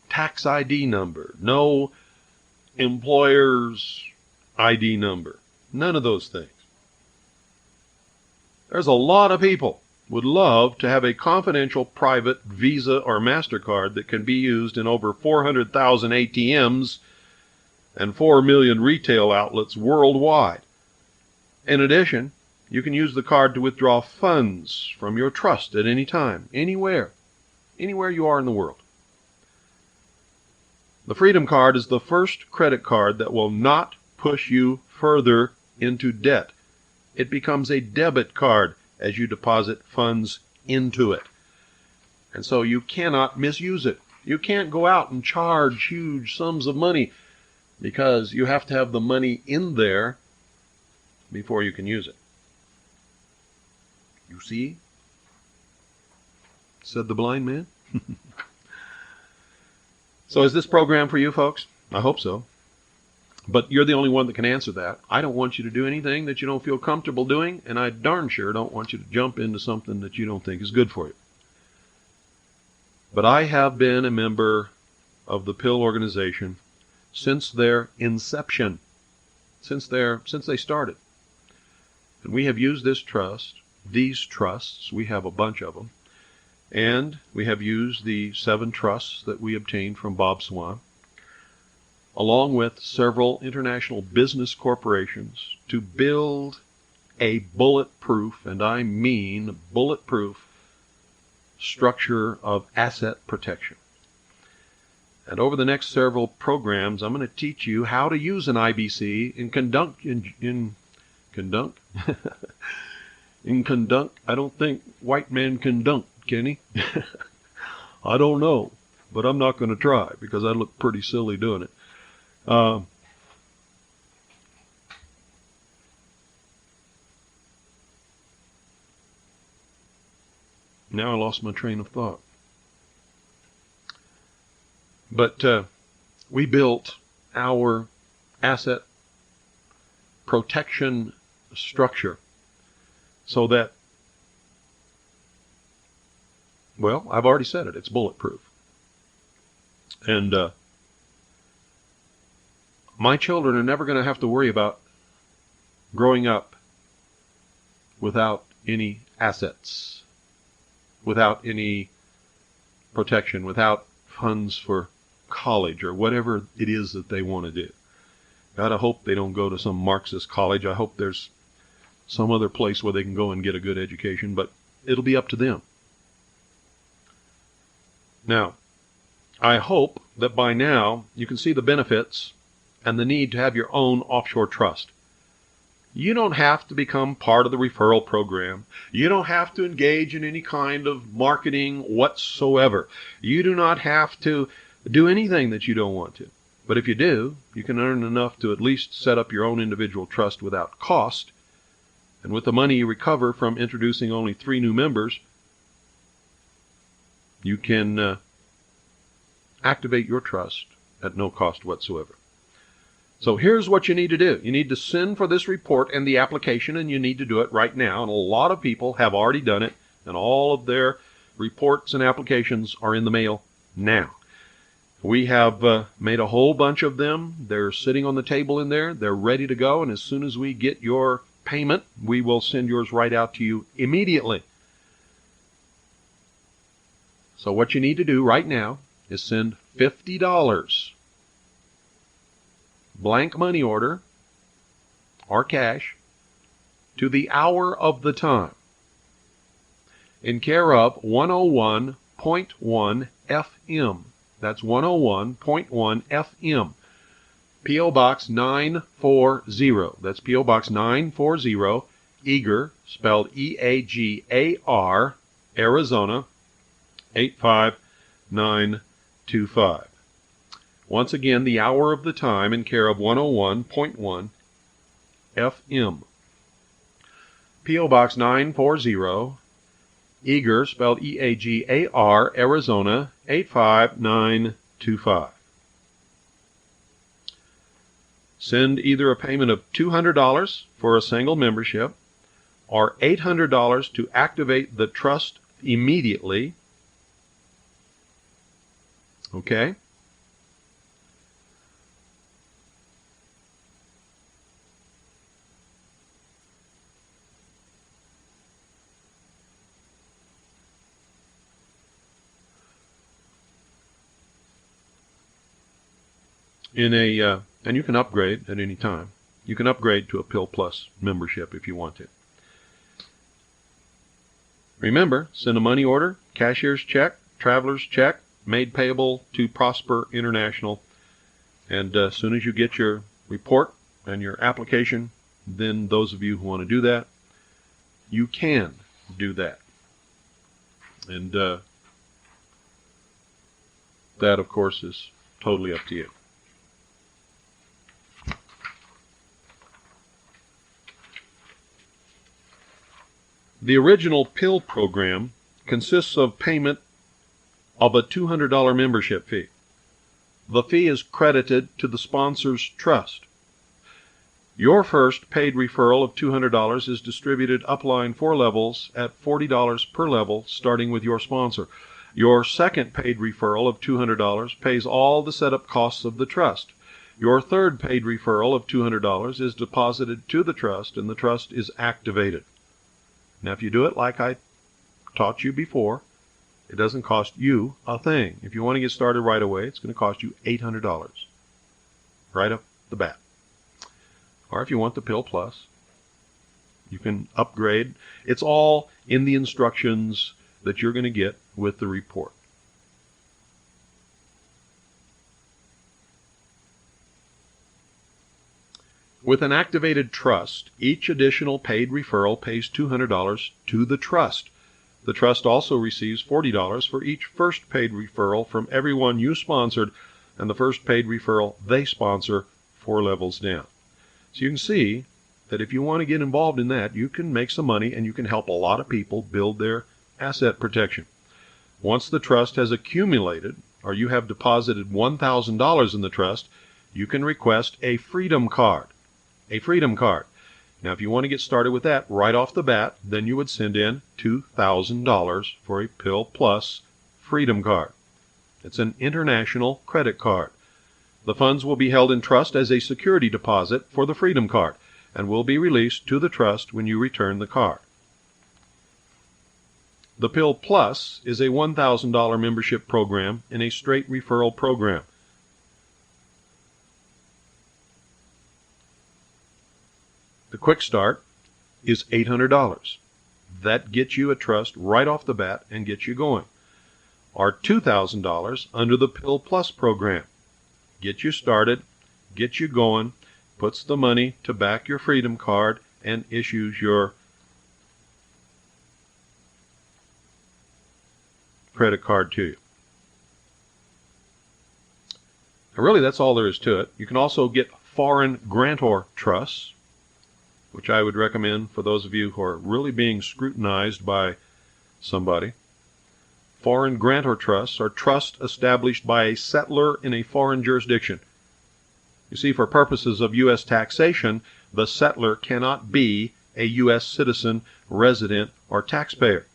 tax ID number, no employer's ID number, none of those things. There's a lot of people would love to have a confidential private Visa or MasterCard that can be used in over 400,000 ATMs and 4 million retail outlets worldwide. In addition, you can use the card to withdraw funds from your trust at any time, anywhere you are in the world. The Freedom Card is the first credit card that will not push you further into debt. It becomes a debit card as you deposit funds into it. And so you cannot misuse it. You can't go out and charge huge sums of money because you have to have the money in there before you can use it. You see? Said the blind man. So is this program for you folks? I hope so. But you're the only one that can answer that. I don't want you to do anything that you don't feel comfortable doing, and I darn sure don't want you to jump into something that you don't think is good for you. But I have been a member of the Pill organization since their inception, since they started. And we have used this trust, these trusts, we have a bunch of them, and we have used the 7 trusts that we obtained from Bob Swan, along with several international business corporations, to build a bulletproof, and I mean bulletproof, structure of asset protection. And over the next several programs, I'm going to teach you how to use an IBC in conduct. I don't think white man can dunk, can he? I don't know. but I'm not going to try because I look pretty silly doing it. Now I lost my train of thought. But we built our asset protection structure so that, well, I've already said it, it's bulletproof. And my children are never going to have to worry about growing up without any assets, without any protection, without funds for college or whatever it is that they want to do. God, I hope they don't go to some Marxist college. I hope there's some other place where they can go and get a good education, but it'll be up to them. Now, I hope that by now you can see the benefits and the need to have your own offshore trust. You don't have to become part of the referral program. You don't have to engage in any kind of marketing whatsoever. You do not have to do anything that you don't want to. But if you do, you can earn enough to at least set up your own individual trust without cost. And with the money you recover from introducing only 3 new members, you can activate your trust at no cost whatsoever. So here's what you need to do. You need to send for this report and the application, and you need to do it right now. And a lot of people have already done it, and all of their reports and applications are in the mail now. We have made a whole bunch of them. They're sitting on the table in there. They're ready to go, and as soon as we get your payment, we will send yours right out to you immediately. So what you need to do right now is send $50 blank money order or cash to the hour of the time in care of 101.1 FM. That's 101.1 FM. P.O. Box 940. That's P.O. Box 940, Eager, spelled E-A-G-A-R, Arizona, 85925. Once again, the hour of the time in care of 101.1 FM. P.O. Box 940, Eager, spelled E-A-G-A-R, Arizona, 85925. Send either a payment of $200 for a single membership or $800 to activate the trust immediately. Okay? And you can upgrade at any time. You can upgrade to a Pill Plus membership if you want to. Remember, send a money order, cashier's check, traveler's check, made payable to Prosper International. And as soon as you get your report and your application, then those of you who want to do that, you can do that. And that, of course, is totally up to you. The original PIL program consists of payment of a $200 membership fee. The fee is credited to the sponsor's trust. Your first paid referral of $200 is distributed upline 4 levels at $40 per level, starting with your sponsor. Your second paid referral of $200 pays all the setup costs of the trust. Your third paid referral of $200 is deposited to the trust, and the trust is activated. Now, if you do it like I taught you before, it doesn't cost you a thing. If you want to get started right away, it's going to cost you $800 right up the bat. Or if you want the Pill Plus, you can upgrade. It's all in the instructions that you're going to get with the report. With an activated trust, each additional paid referral pays $200 to the trust. The trust also receives $40 for each first paid referral from everyone you sponsored and the first paid referral they sponsor 4 levels down. So you can see that if you want to get involved in that, you can make some money and you can help a lot of people build their asset protection. Once the trust has accumulated, or you have deposited $1,000 in the trust, you can request a freedom card. A freedom card. Now, if you want to get started with that right off the bat, then you would send in $2,000 for a Pill Plus freedom card. It's an international credit card. The funds will be held in trust as a security deposit for the freedom card and will be released to the trust when you return the card. The Pill Plus is a $1,000 membership program in a straight referral program. The Quick Start is $800. That gets you a trust right off the bat and gets you going. Our $2,000 under the Pill Plus program. Get you started, get you going, puts the money to back your freedom card, and issues your credit card to you. Now, really, that's all there is to it. You can also get foreign grantor trusts, which I would recommend for those of you who are really being scrutinized by somebody. Foreign grantor trusts are trusts established by a settler in a foreign jurisdiction. You see, for purposes of U.S. taxation, the settler cannot be a U.S. citizen, resident, or taxpayer.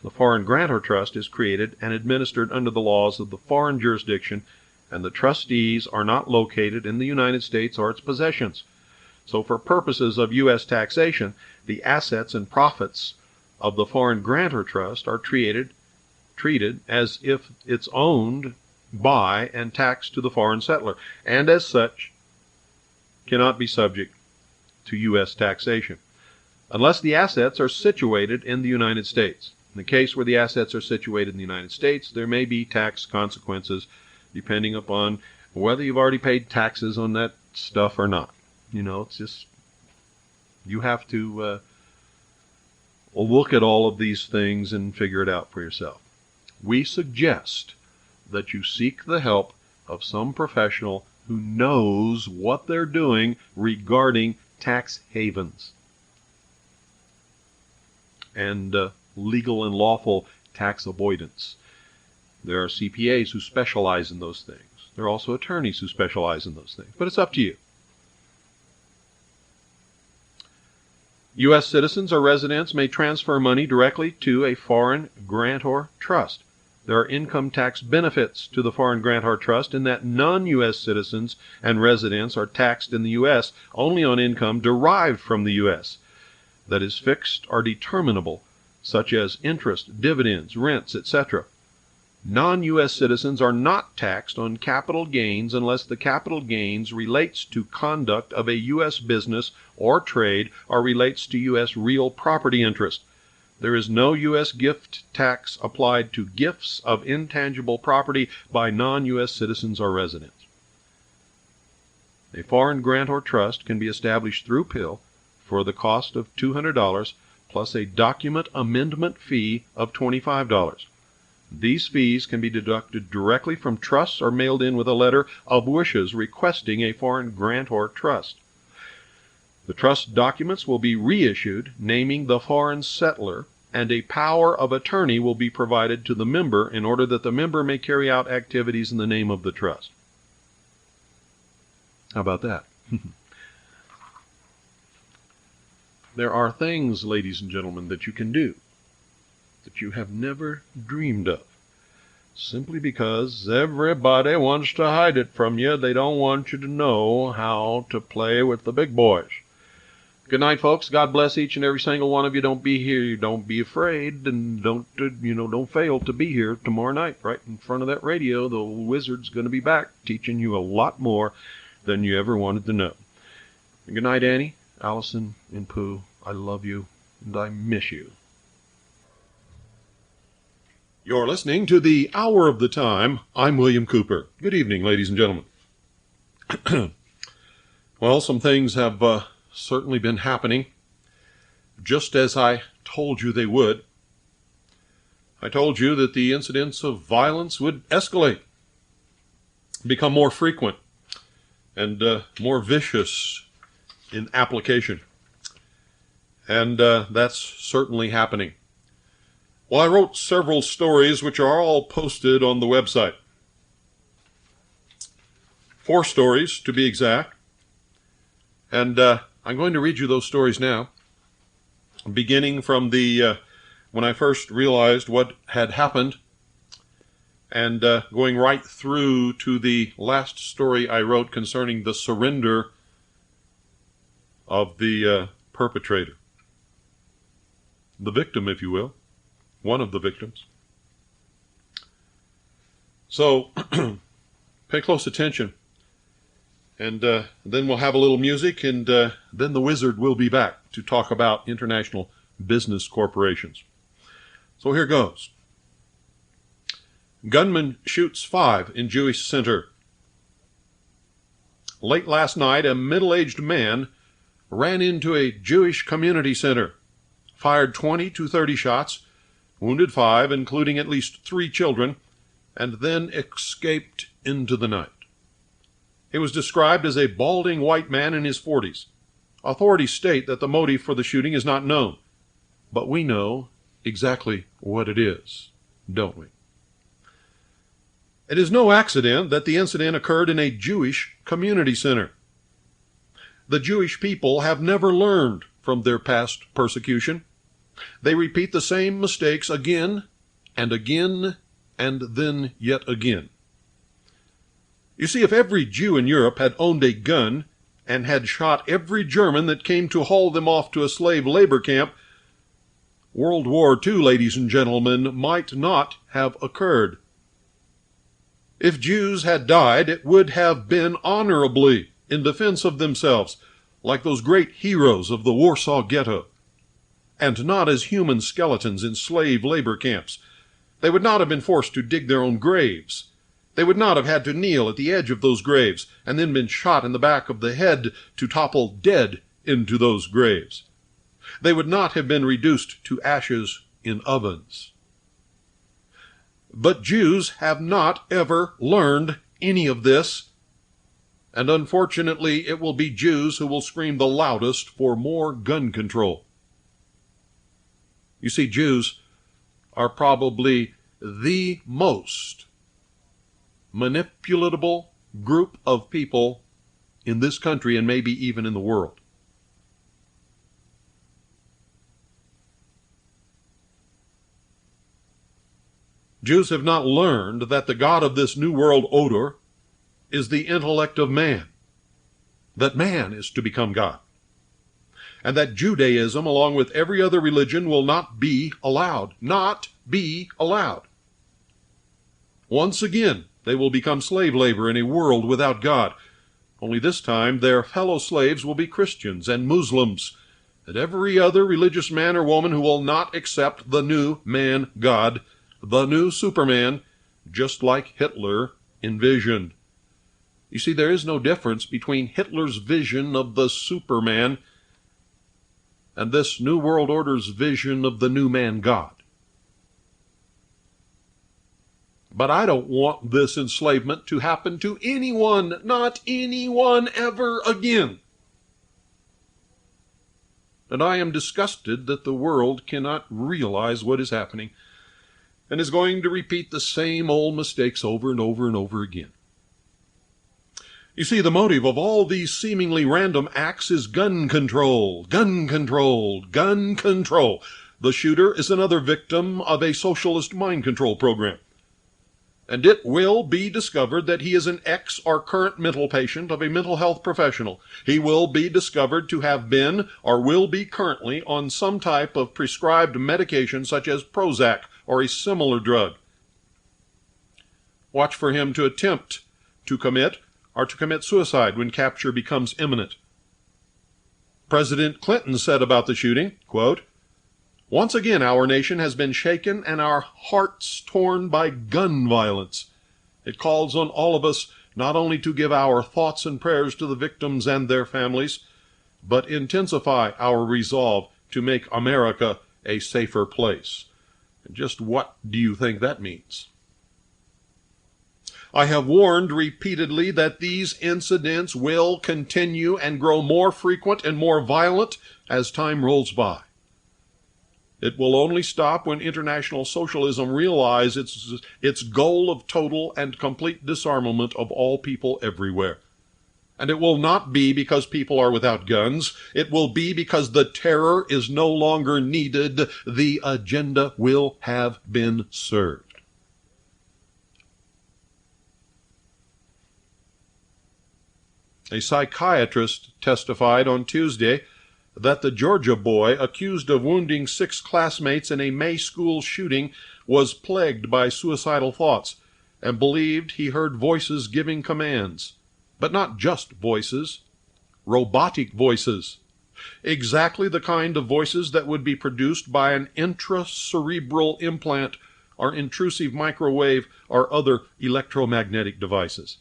The foreign grantor trust is created and administered under the laws of the foreign jurisdiction, and the trustees are not located in the United States or its possessions. So for purposes of U.S. taxation, the assets and profits of the foreign grantor trust are treated as if it's owned by and taxed to the foreign settler, and as such cannot be subject to U.S. taxation unless the assets are situated in the United States. In the case where the assets are situated in the United States, there may be tax consequences depending upon whether you've already paid taxes on that stuff or not. You know, it's just, you have to look at all of these things and figure it out for yourself. We suggest that you seek the help of some professional who knows what they're doing regarding tax havens and legal and lawful tax avoidance. There are CPAs who specialize in those things. There are also attorneys who specialize in those things. But it's up to you. U.S. citizens or residents may transfer money directly to a foreign grantor trust. There are income tax benefits to the foreign grantor trust in that non-U.S. citizens and residents are taxed in the U.S. only on income derived from the U.S. that is fixed or determinable, such as interest, dividends, rents, etc. Non-U.S. citizens are not taxed on capital gains unless the capital gains relates to conduct of a U.S. business or trade or relates to U.S. real property interest. There is no U.S. gift tax applied to gifts of intangible property by non-U.S. citizens or residents. A foreign grantor trust can be established through PIL for the cost of $200 plus a document amendment fee of $25. These fees can be deducted directly from trusts or mailed in with a letter of wishes requesting a foreign grantor trust. The trust documents will be reissued naming the foreign settler, and a power of attorney will be provided to the member in order that the member may carry out activities in the name of the trust. How about that? There are things, ladies and gentlemen, that you can do that you have never dreamed of, simply because everybody wants to hide it from you. They don't want you to know how to play with the big boys. Good night, folks. God bless each and every single one of you. Don't be here. Don't be afraid, and don't fail to be here tomorrow night, right in front of that radio. The old wizard's going to be back teaching you a lot more than you ever wanted to know. And good night, Annie, Allison, and Pooh. I love you, and I miss you. You're listening to the Hour of the Time. I'm William Cooper. Good evening, ladies and gentlemen. Well, some things have certainly been happening, just as I told you they would. I told you that the incidents of violence would escalate, become more frequent, and more vicious in application. And that's certainly happening. Well, I wrote several stories which are all posted on the website. 4 stories, to be exact. And I'm going to read you those stories now, beginning from the when I first realized what had happened, and going right through to the last story I wrote concerning the surrender of the perpetrator. The victim, if you will. One of the victims. So, pay close attention. And then we'll have a little music, and then the wizard will be back to talk about international business corporations. So here goes. Gunman shoots 5 in Jewish center. Late last night, a middle-aged man ran into a Jewish community center, fired 20 to 30 shots, wounded 5, including at least 3 children, and then escaped into the night. He was described as a balding white man in his 40s. Authorities state that the motive for the shooting is not known, but we know exactly what it is, don't we? It is no accident that the incident occurred in a Jewish community center. The Jewish people have never learned from their past persecution. They repeat the same mistakes again and again and then yet again. You see, if every Jew in Europe had owned a gun and had shot every German that came to haul them off to a slave labor camp, World War II, ladies and gentlemen, might not have occurred. If Jews had died, it would have been honorably in defense of themselves, like those great heroes of the Warsaw Ghetto, and not as human skeletons in slave labor camps. They would not have been forced to dig their own graves. They would not have had to kneel at the edge of those graves and then been shot in the back of the head to topple dead into those graves. They would not have been reduced to ashes in ovens. But Jews have not ever learned any of this, and unfortunately it will be Jews who will scream the loudest for more gun control. You see, Jews are probably the most manipulatable group of people in this country and maybe even in the world. Jews have not learned that the God of this new world order is the intellect of man, that man is to become God, and that Judaism, along with every other religion, will not be allowed. Not be allowed. Once again, they will become slave labor in a world without God. Only this time their fellow slaves will be Christians and Muslims, and every other religious man or woman who will not accept the new man God, the new Superman, just like Hitler envisioned. You see, there is no difference between Hitler's vision of the Superman and this New World Order's vision of the new man God. But I don't want this enslavement to happen to anyone, not anyone ever again. And I am disgusted that the world cannot realize what is happening and is going to repeat the same old mistakes over and over and over again. You see, the motive of all these seemingly random acts is gun control, gun control, gun control. The shooter is another victim of a socialist mind control program. And it will be discovered that he is an ex or current mental patient of a mental health professional. He will be discovered to have been or will be currently on some type of prescribed medication such as Prozac or a similar drug. Watch for him to attempt to commit or to commit suicide when capture becomes imminent. President Clinton said about the shooting, quote, "Once again, our nation has been shaken and our hearts torn by gun violence. It calls on all of us not only to give our thoughts and prayers to the victims and their families, but intensify our resolve to make America a safer place." And just what do you think that means? I have warned repeatedly that these incidents will continue and grow more frequent and more violent as time rolls by. It will only stop when international socialism realizes its goal of total and complete disarmament of all people everywhere. And it will not be because people are without guns. It will be because the terror is no longer needed. The agenda will have been served. A psychiatrist testified on Tuesday that the Georgia boy accused of wounding 6 classmates in a May school shooting was plagued by suicidal thoughts and believed he heard voices giving commands. But not just voices, robotic voices. Exactly the kind of voices that would be produced by an intracerebral implant or intrusive microwave or other electromagnetic devices.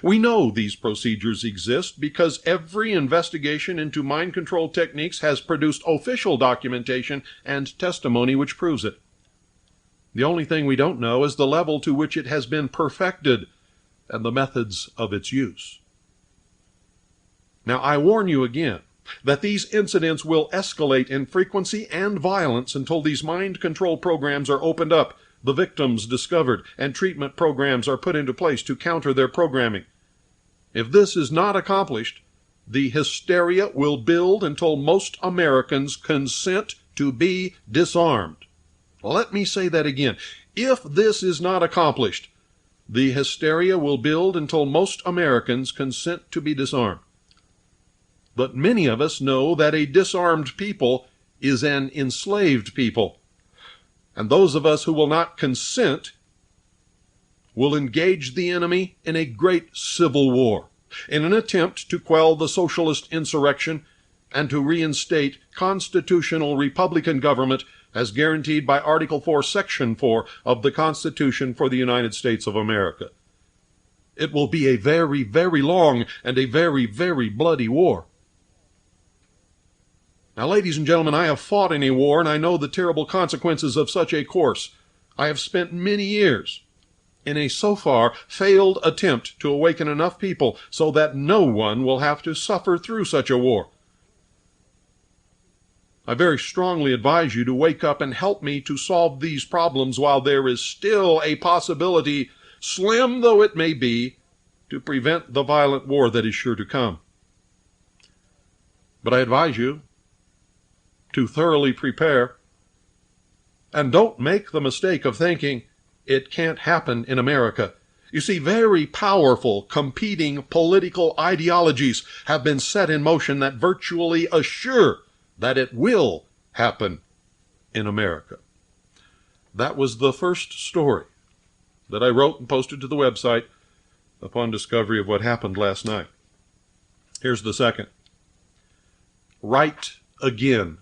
We know these procedures exist because every investigation into mind control techniques has produced official documentation and testimony which proves it. The only thing we don't know is the level to which it has been perfected and the methods of its use. Now, I warn you again that these incidents will escalate in frequency and violence until these mind control programs are opened up, the victims discovered, and treatment programs are put into place to counter their programming. If this is not accomplished, the hysteria will build until most Americans consent to be disarmed. Let me say that again. If this is not accomplished, the hysteria will build until most Americans consent to be disarmed. But many of us know that a disarmed people is an enslaved people. And those of us who will not consent will engage the enemy in a great civil war, in an attempt to quell the socialist insurrection and to reinstate constitutional Republican government as guaranteed by Article 4, Section 4 of the Constitution for the United States of America. It will be a very, very long and a very, very bloody war. Now, ladies and gentlemen, I have fought in a war, and I know the terrible consequences of such a course. I have spent many years in a so far failed attempt to awaken enough people so that no one will have to suffer through such a war. I very strongly advise you to wake up and help me to solve these problems while there is still a possibility, slim though it may be, to prevent the violent war that is sure to come. But I advise you to thoroughly prepare, and don't make the mistake of thinking it can't happen in America. You see, very powerful competing political ideologies have been set in motion that virtually assure that it will happen in America. That was the first story that I wrote and posted to the website upon discovery of what happened last night. Here's the second. Right again.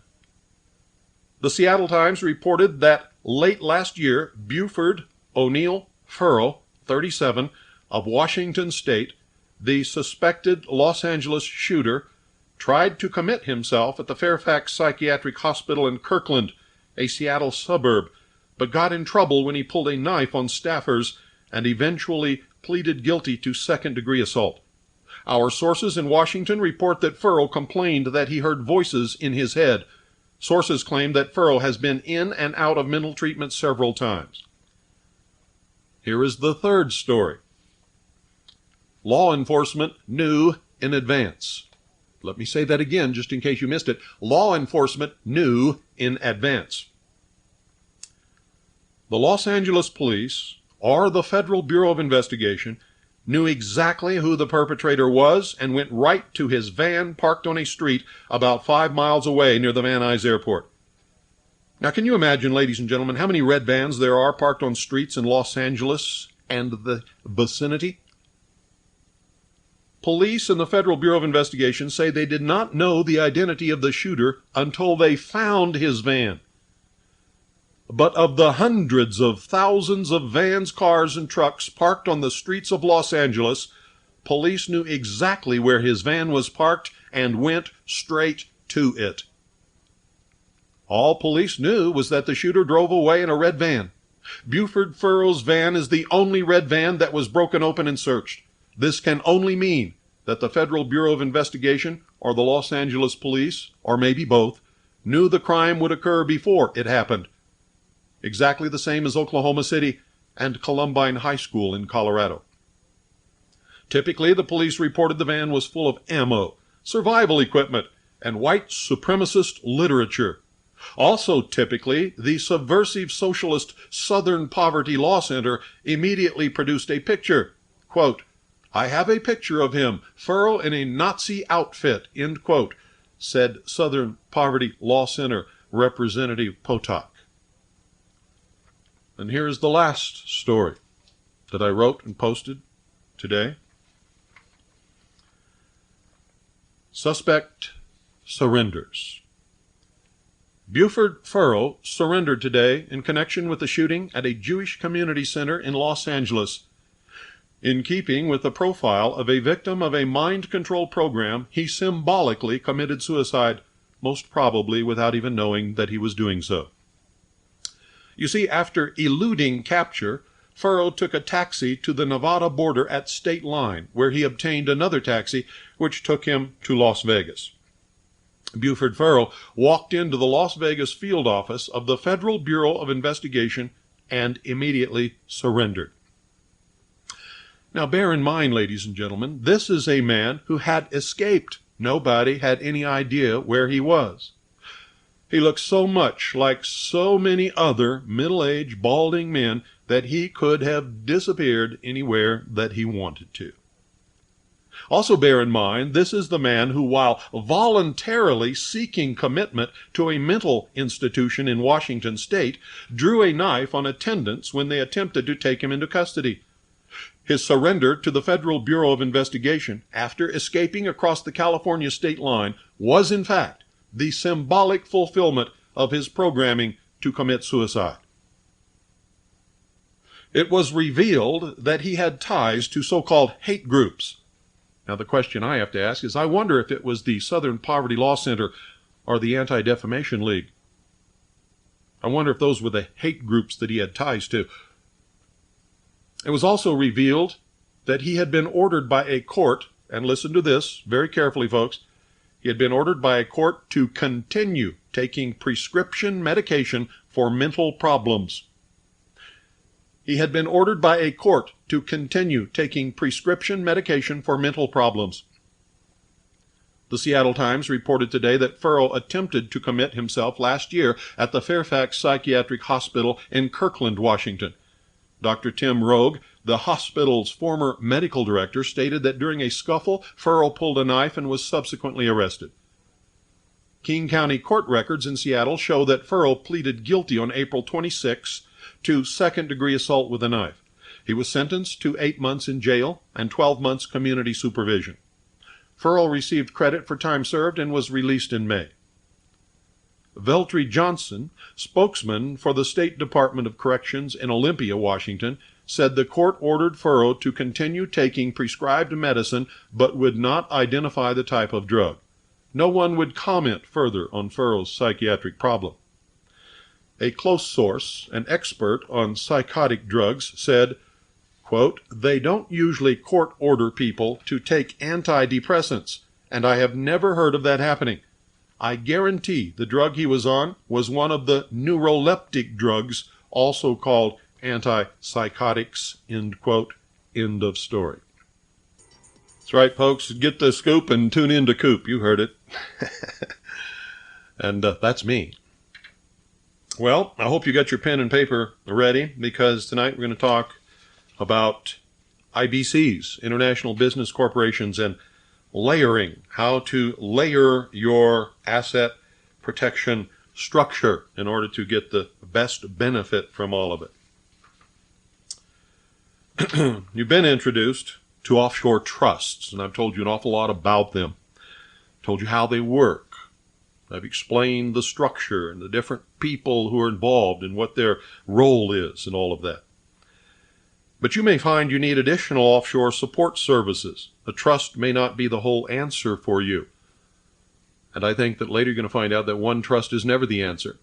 The Seattle Times reported that late last year, Buford O'Neill Furrow, 37, of Washington State, the suspected Los Angeles shooter, tried to commit himself at the Fairfax Psychiatric Hospital in Kirkland, a Seattle suburb, but got in trouble when he pulled a knife on staffers and eventually pleaded guilty to second-degree assault. Our sources in Washington report that Furrow complained that he heard voices in his head. Sources claim that Furrow has been in and out of mental treatment several times. Here is the third story. Law enforcement knew in advance. Let me say that again, just in case you missed it. Law enforcement knew in advance. The Los Angeles Police, or the Federal Bureau of Investigation, knew exactly who the perpetrator was and went right to his van parked on a street about 5 miles away near the Van Nuys Airport. Now, can you imagine, ladies and gentlemen, how many red vans there are parked on streets in Los Angeles and the vicinity? Police and the Federal Bureau of Investigation say they did not know the identity of the shooter until they found his van. But of the hundreds of thousands of vans, cars, and trucks parked on the streets of Los Angeles, police knew exactly where his van was parked and went straight to it. All police knew was that the shooter drove away in a red van. Buford Furrow's van is the only red van that was broken open and searched. This can only mean that the Federal Bureau of Investigation or the Los Angeles Police, or maybe both, knew the crime would occur before it happened. Exactly the same as Oklahoma City and Columbine High School in Colorado. Typically, the police reported the van was full of ammo, survival equipment, and white supremacist literature. Also typically, the subversive socialist Southern Poverty Law Center immediately produced a picture. Quote, "I have a picture of him, Furrow in a Nazi outfit," end quote, said Southern Poverty Law Center Representative Potok. And here's the last story that I wrote and posted today. Suspect surrenders. Buford Furrow surrendered today in connection with the shooting at a Jewish community center in Los Angeles. In keeping with the profile of a victim of a mind control program, he symbolically committed suicide, most probably without even knowing that he was doing so. You see, after eluding capture, Furrow took a taxi to the Nevada border at State Line, where he obtained another taxi, which took him to Las Vegas. Buford Furrow walked into the Las Vegas field office of the Federal Bureau of Investigation and immediately surrendered. Now, bear in mind, ladies and gentlemen, this is a man who had escaped. Nobody had any idea where he was. He looked so much like so many other middle-aged, balding men that he could have disappeared anywhere that he wanted to. Also bear in mind, this is the man who, while voluntarily seeking commitment to a mental institution in Washington state, drew a knife on attendants when they attempted to take him into custody. His surrender to the Federal Bureau of Investigation after escaping across the California state line was, in fact, the symbolic fulfillment of his programming to commit suicide. It was revealed that he had ties to so-called hate groups. Now, the question I have to ask is, I wonder if it was the Southern Poverty Law Center or the Anti-Defamation League. I wonder if those were the hate groups that he had ties to. It was also revealed that he had been ordered by a court, and listen to this very carefully, folks, he had been ordered by a court to continue taking prescription medication for mental problems. He had been ordered by a court to continue taking prescription medication for mental problems. The Seattle Times reported today that Furrow attempted to commit himself last year at the Fairfax Psychiatric Hospital in Kirkland, Washington. Dr. Tim Rogue, the hospital's former medical director, stated that during a scuffle, Furrow pulled a knife and was subsequently arrested. King County court records in Seattle show that Furrow pleaded guilty on April 26 to second-degree assault with a knife. He was sentenced to 8 months in jail and 12 months community supervision. Furrow received credit for time served and was released in May. Veltri Johnson, spokesman for the State Department of Corrections in Olympia, Washington, said the court ordered Furrow to continue taking prescribed medicine but would not identify the type of drug. No one would comment further on Furrow's psychiatric problem. A close source, an expert on psychotic drugs, said, quote, "They don't usually court order people to take antidepressants, and I have never heard of that happening. I guarantee the drug he was on was one of the neuroleptic drugs, also called antipsychotics," end quote, end of story. That's right, folks. Get the scoop and tune in to Coop. You heard it. And that's me. Well, I hope you got your pen and paper ready, because tonight we're going to talk about IBCs, International Business Corporations, and layering, how to layer your asset protection structure in order to get the best benefit from all of it. You've been introduced to offshore trusts, and I've told you an awful lot about them. Told you how they work. I've explained the structure and the different people who are involved and what their role is and all of that. But you may find you need additional offshore support services. A trust may not be the whole answer for you. And I think that later you're going to find out that one trust is never the answer.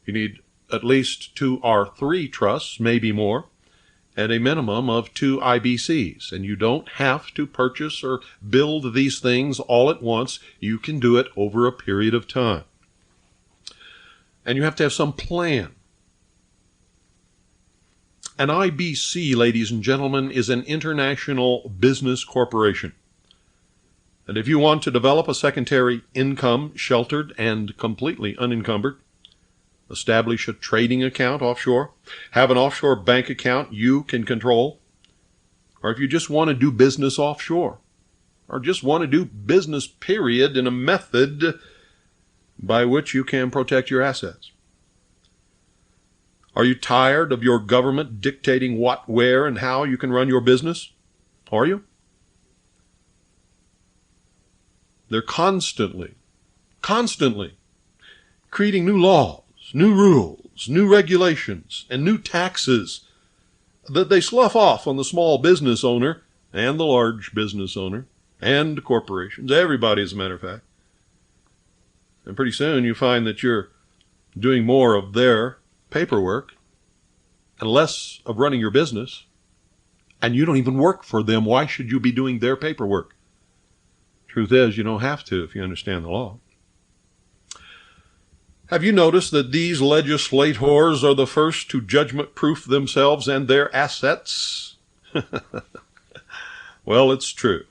You need at least 2 or 3 trusts, maybe more, and a minimum of 2 IBCs. And you don't have to purchase or build these things all at once. You can do it over a period of time. And you have to have some plan. An IBC, ladies and gentlemen, is an international business corporation. And if you want to develop a secondary income, sheltered and completely unencumbered, establish a trading account offshore, have an offshore bank account you can control, or if you just want to do business offshore, or just want to do business, period, in a method by which you can protect your assets. Are you tired of your government dictating what, where, and how you can run your business? Are you? They're constantly creating new laws, new rules, new regulations, and new taxes that they slough off on the small business owner and the large business owner and corporations, everybody, as a matter of fact. And pretty soon you find that you're doing more of their paperwork and less of running your business, and you don't even work for them. Why should you be doing their paperwork? Truth is, you don't have to if you understand the law. Have you noticed that these legislators are the first to judgment-proof themselves and their assets? Well, it's true.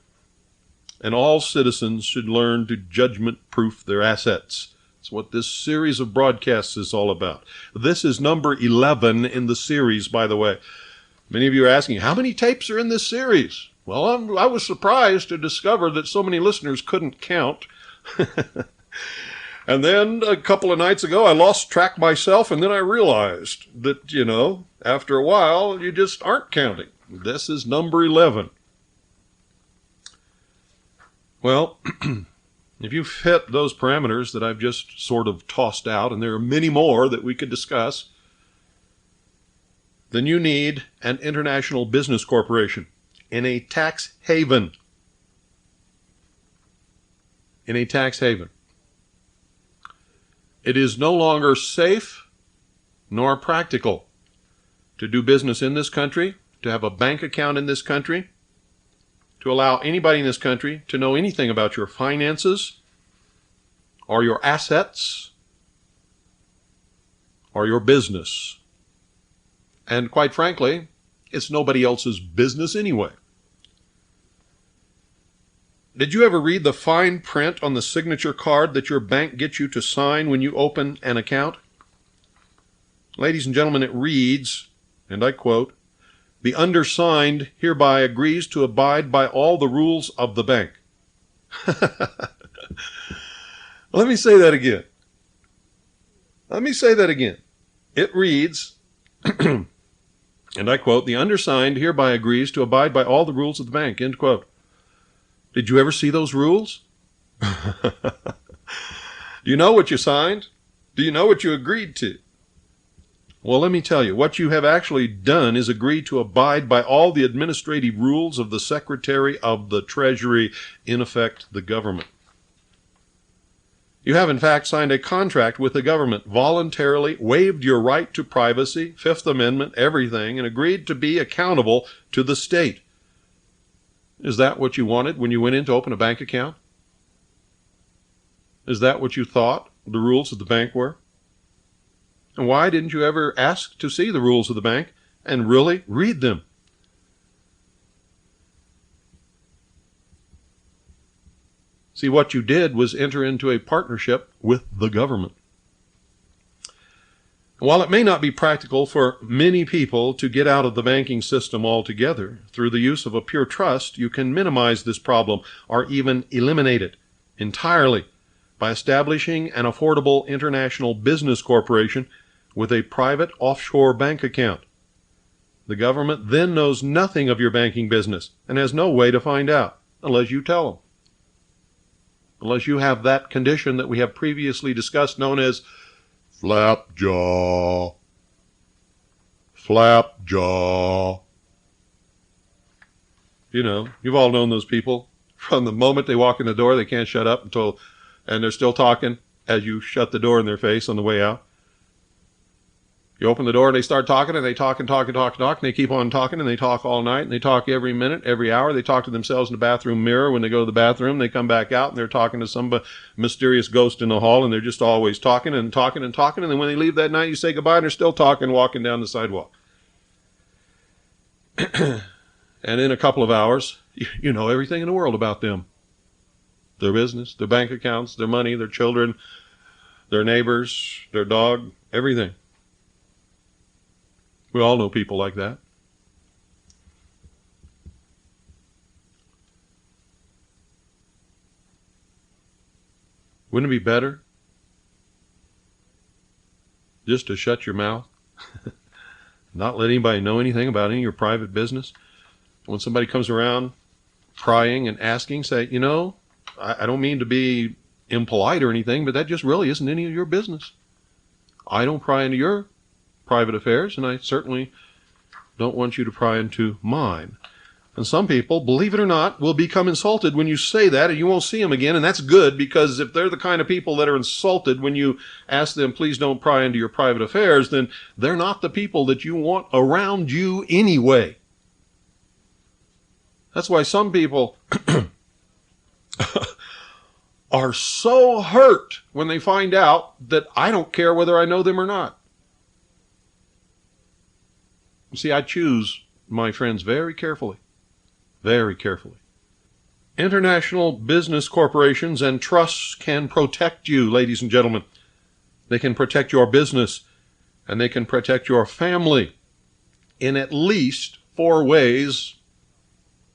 And all citizens should learn to judgment-proof their assets. That's what this series of broadcasts is all about. This is number 11 in the series, by the way. Many of you are asking, how many tapes are in this series? Well, I was surprised to discover that so many listeners couldn't count. And then a couple of nights ago, I lost track myself, and then I realized that, after a while, you just aren't counting. This is number 11. Well, if you fit those parameters that I've just sort of tossed out, and there are many more that we could discuss, then you need an international business corporation in a tax haven. In a tax haven. It is no longer safe nor practical to do business in this country, to have a bank account in this country, to allow anybody in this country to know anything about your finances or your assets or your business. And quite frankly, it's nobody else's business anyway. Did you ever read the fine print on the signature card that your bank gets you to sign when you open an account? Ladies and gentlemen, it reads, and I quote, "The undersigned hereby agrees to abide by all the rules of the bank." Let me say that again. It reads, and I quote, "The undersigned hereby agrees to abide by all the rules of the bank," end quote. Did you ever see those rules? Do you know what you signed? Do you know what you agreed to? Well, let me tell you, what you have actually done is agreed to abide by all the administrative rules of the Secretary of the Treasury, in effect, the government. You have, in fact, signed a contract with the government, voluntarily waived your right to privacy, Fifth Amendment, everything, and agreed to be accountable to the state. Is that what you wanted when you went in to open a bank account? Is that what you thought the rules of the bank were? And why didn't you ever ask to see the rules of the bank and really read them? See, what you did was enter into a partnership with the government. While it may not be practical for many people to get out of the banking system altogether, through the use of a pure trust, you can minimize this problem or even eliminate it entirely by establishing an affordable international business corporation with a private offshore bank account. The government then knows nothing of your banking business and has no way to find out unless you tell them. Unless you have that condition that we have previously discussed known as flapjaw. Flapjaw. You've all known those people. From the moment they walk in the door, they can't shut up until and they're still talking as you shut the door in their face on the way out. You open the door and they start talking, and they talk and talk and talk and talk, and they keep on talking, and they talk all night, and they talk every minute, every hour. They talk to themselves in the bathroom mirror. When they go to the bathroom, they come back out, and they're talking to some mysterious ghost in the hall, and they're just always talking and talking and talking. And then when they leave that night, you say goodbye, and they're still talking, walking down the sidewalk. And in a couple of hours, you know everything in the world about them. Their business, their bank accounts, their money, their children, their neighbors, their dog, everything. We all know people like that. Wouldn't it be better just to shut your mouth? Not let anybody know anything about any of your private business? When somebody comes around prying and asking, say, you know, I don't mean to be impolite or anything, but that just really isn't any of your business. I don't pry into your private affairs, and I certainly don't want you to pry into mine. And some people, believe it or not, will become insulted when you say that, and you won't see them again. And that's good, because if they're the kind of people that are insulted when you ask them, please don't pry into your private affairs, then they're not the people that you want around you anyway. That's why some people are so hurt when they find out that I don't care whether I know them or not. See, I choose my friends very carefully. Very carefully. International business corporations and trusts can protect you, ladies and gentlemen. They can protect your business, and they can protect your family in at least 4 ways,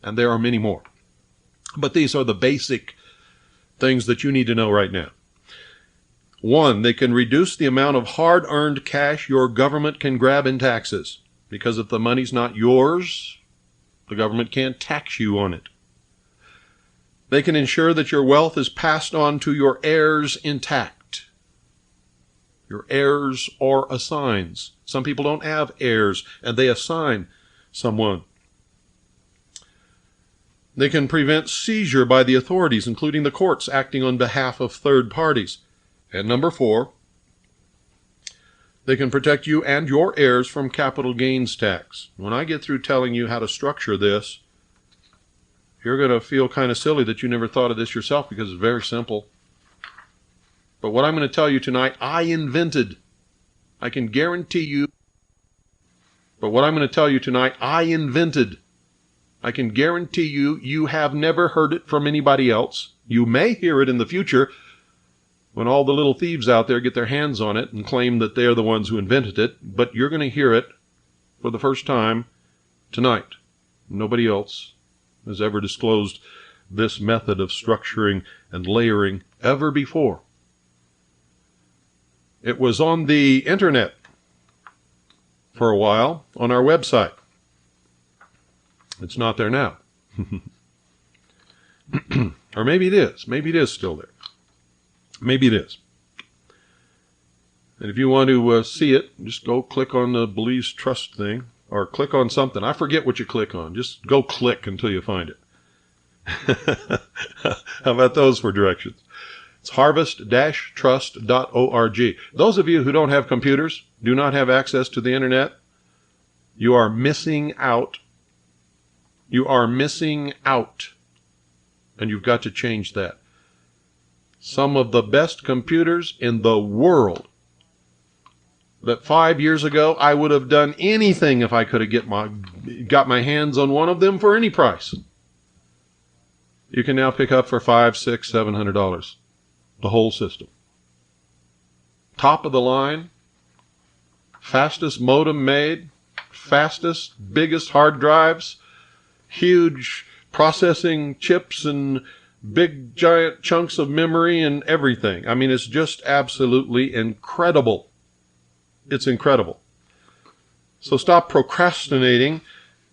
and there are many more. But these are the basic things that you need to know right now. 1, they can reduce the amount of hard-earned cash your government can grab in taxes. Because if the money's not yours, the government can't tax you on it. They can ensure that your wealth is passed on to your heirs intact. Your heirs or assigns. Some people don't have heirs, and they assign someone. They can prevent seizure by the authorities, including the courts, acting on behalf of third parties. And number 4, they can protect you and your heirs from capital gains tax. When I get through telling you how to structure this, you're going to feel kind of silly that you never thought of this yourself, because it's very simple. But what I'm going to tell you tonight, I invented. I can guarantee you. But what I'm going to tell you tonight, I invented. I can guarantee you, you have never heard it from anybody else. You may hear it in the future, when all the little thieves out there get their hands on it and claim that they're the ones who invented it, but you're going to hear it for the first time tonight. Nobody else has ever disclosed this method of structuring and layering ever before. It was on the internet for a while on our website. It's not there now. Or maybe it is. Maybe it is still there. Maybe it is. And if you want to see it, just go click on the Belize Trust thing, or click on something. I forget what you click on. Just go click until you find it. How about those for directions? It's harvest-trust.org. Those of you who don't have computers, do not have access to the internet, you are missing out. You are missing out. And you've got to change that. Some of the best computers in the world that 5 years ago I would have done anything if I could have got my hands on one of them for any price. You can now pick up for $500, $600, $700 the whole system. Top of the line, fastest modem made, fastest, biggest hard drives, huge processing chips and big giant chunks of memory and everything. I mean, it's just absolutely incredible. It's incredible. So stop procrastinating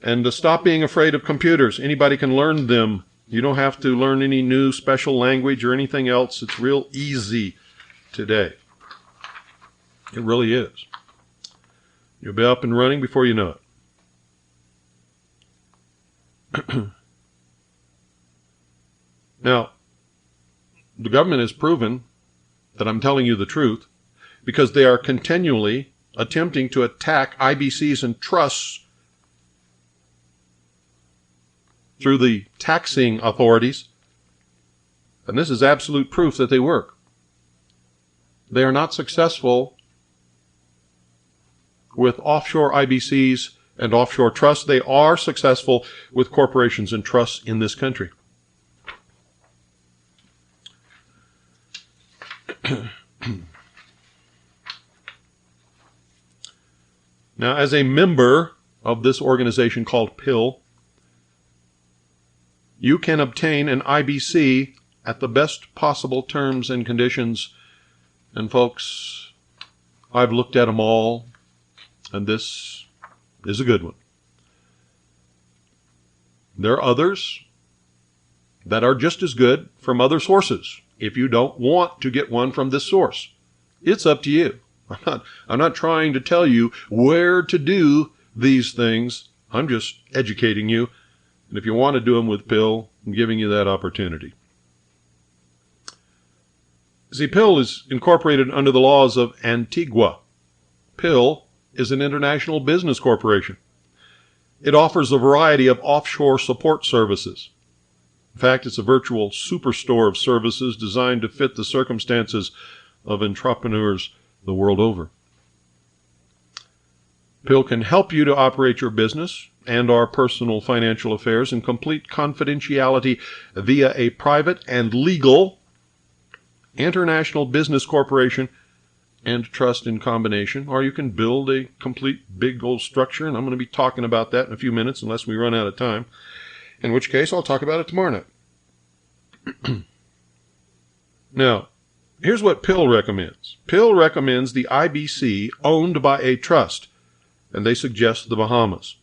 and stop being afraid of computers. Anybody can learn them. You don't have to learn any new special language or anything else. It's real easy today. It really is. You'll be up and running before you know it. Now, the government has proven that I'm telling you the truth because they are continually attempting to attack IBCs and trusts through the taxing authorities. And this is absolute proof that they work. They are not successful with offshore IBCs and offshore trusts. They are successful with corporations and trusts in this country. Now, as a member of this organization called PIL, you can obtain an IBC at the best possible terms and conditions. And folks, I've looked at them all, and this is a good one. There are others that are just as good from other sources. If you don't want to get one from this source, it's up to you. I'm not trying to tell you where to do these things. I'm just educating you. And if you want to do them with PIL, I'm giving you that opportunity. See, PIL is incorporated under the laws of Antigua. PIL is an international business corporation. It offers a variety of offshore support services. In fact, it's a virtual superstore of services designed to fit the circumstances of entrepreneurs the world over. PIL can help you to operate your business and our personal financial affairs in complete confidentiality via a private and legal international business corporation and trust in combination, or you can build a complete big old structure, and I'm going to be talking about that in a few minutes unless we run out of time, in which case I'll talk about it tomorrow night. Now, here's what PIL recommends. PIL recommends the IBC owned by a trust, and they suggest the Bahamas.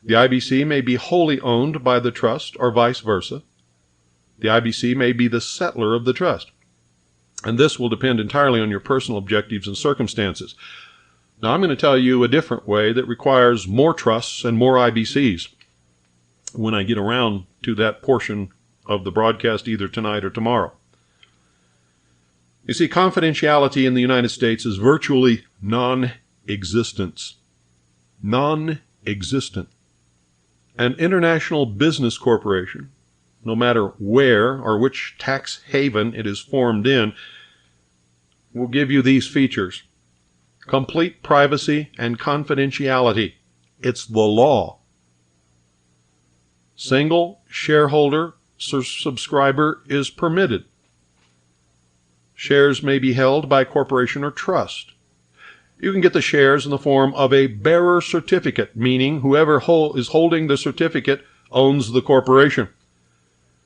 The IBC may be wholly owned by the trust or vice versa. The IBC may be the settler of the trust. And this will depend entirely on your personal objectives and circumstances. Now, I'm going to tell you a different way that requires more trusts and more IBCs when I get around to that portion of the broadcast either tonight or tomorrow. You see, confidentiality in the United States is virtually non-existent. Non-existent. An international business corporation, no matter where or which tax haven it is formed in, will give you these features: complete privacy and confidentiality. It's the law. Single shareholder subscriber is permitted. Shares may be held by corporation or trust. You can get the shares in the form of a bearer certificate, meaning whoever is holding the certificate owns the corporation,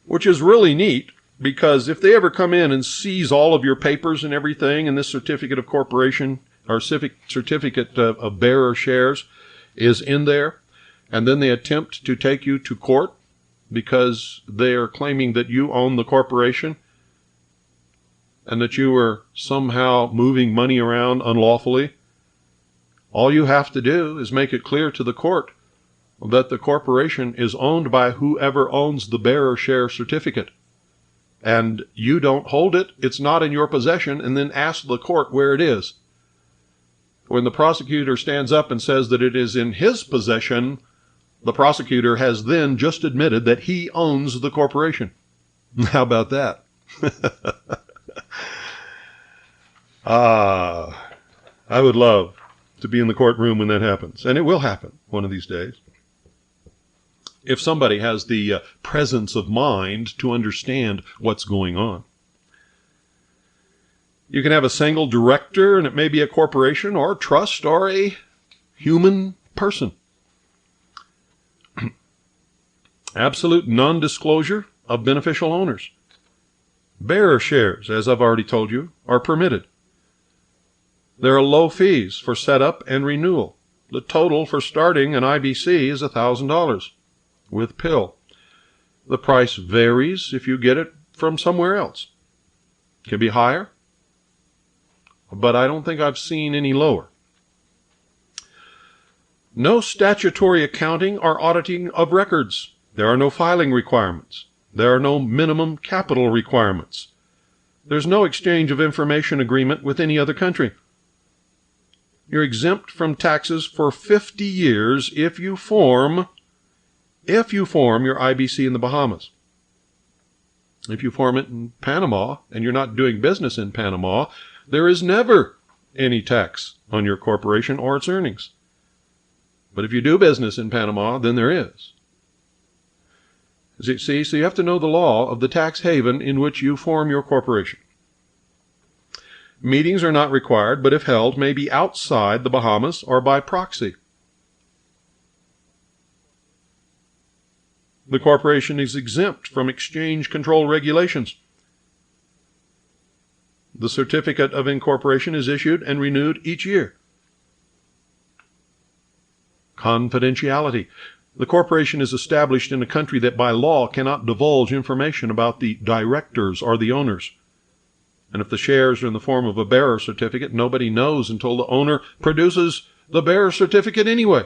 which is really neat because if they ever come in and seize all of your papers and everything, and this certificate of corporation or certificate of bearer shares is in there, and then they attempt to take you to court because they are claiming that you own the corporation and that you were somehow moving money around unlawfully, all you have to do is make it clear to the court that the corporation is owned by whoever owns the bearer share certificate. And you don't hold it, it's not in your possession, and then ask the court where it is. When the prosecutor stands up and says that it is in his possession, the prosecutor has then just admitted that he owns the corporation. How about that? I would love to be in the courtroom when that happens. And it will happen one of these days. If somebody has the presence of mind to understand what's going on. You can have a single director, and it may be a corporation or a trust or a human person. Absolute non-disclosure of beneficial owners. Bearer shares, as I've already told you, are permitted. There are low fees for setup and renewal. The total for starting an IBC is $1,000 with PIL. The price varies if you get it from somewhere else. It can be higher, but I don't think I've seen any lower. No statutory accounting or auditing of records. There are no filing requirements. There are no minimum capital requirements. There's no exchange of information agreement with any other country. You're exempt from taxes for 50 years if you form your IBC in the Bahamas. If you form it in Panama and you're not doing business in Panama, there is never any tax on your corporation or its earnings. But if you do business in Panama, then there is. See, so you have to know the law of the tax haven in which you form your corporation. Meetings are not required, but if held, may be outside the Bahamas or by proxy. The corporation is exempt from exchange control regulations. The certificate of incorporation is issued and renewed each year. Confidentiality. The corporation is established in a country that by law cannot divulge information about the directors or the owners. And if the shares are in the form of a bearer certificate, nobody knows until the owner produces the bearer certificate anyway.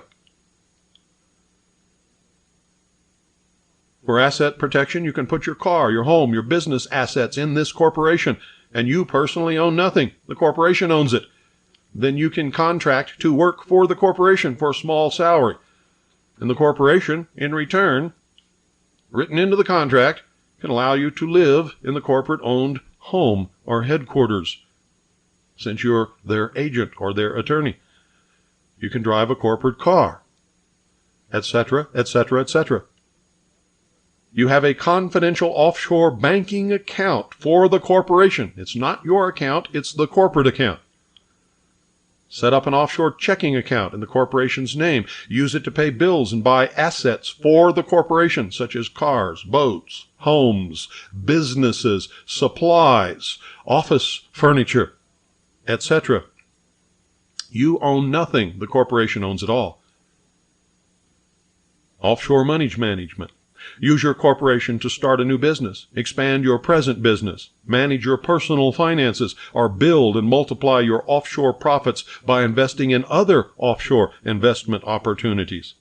For asset protection, you can put your car, your home, your business assets in this corporation, and you personally own nothing. The corporation owns it. Then you can contract to work for the corporation for a small salary. And the corporation, in return, written into the contract, can allow you to live in the corporate-owned home or headquarters, since you're their agent or their attorney. You can drive a corporate car, etc., etc., etc. You have a confidential offshore banking account for the corporation. It's not your account, it's the corporate account. Set up an offshore checking account in the corporation's name. Use it to pay bills and buy assets for the corporation, such as cars, boats, homes, businesses, supplies, office furniture, etc. You own nothing. The corporation owns it all. Offshore money management. Use your corporation to start a new business, expand your present business, manage your personal finances, or build and multiply your offshore profits by investing in other offshore investment opportunities.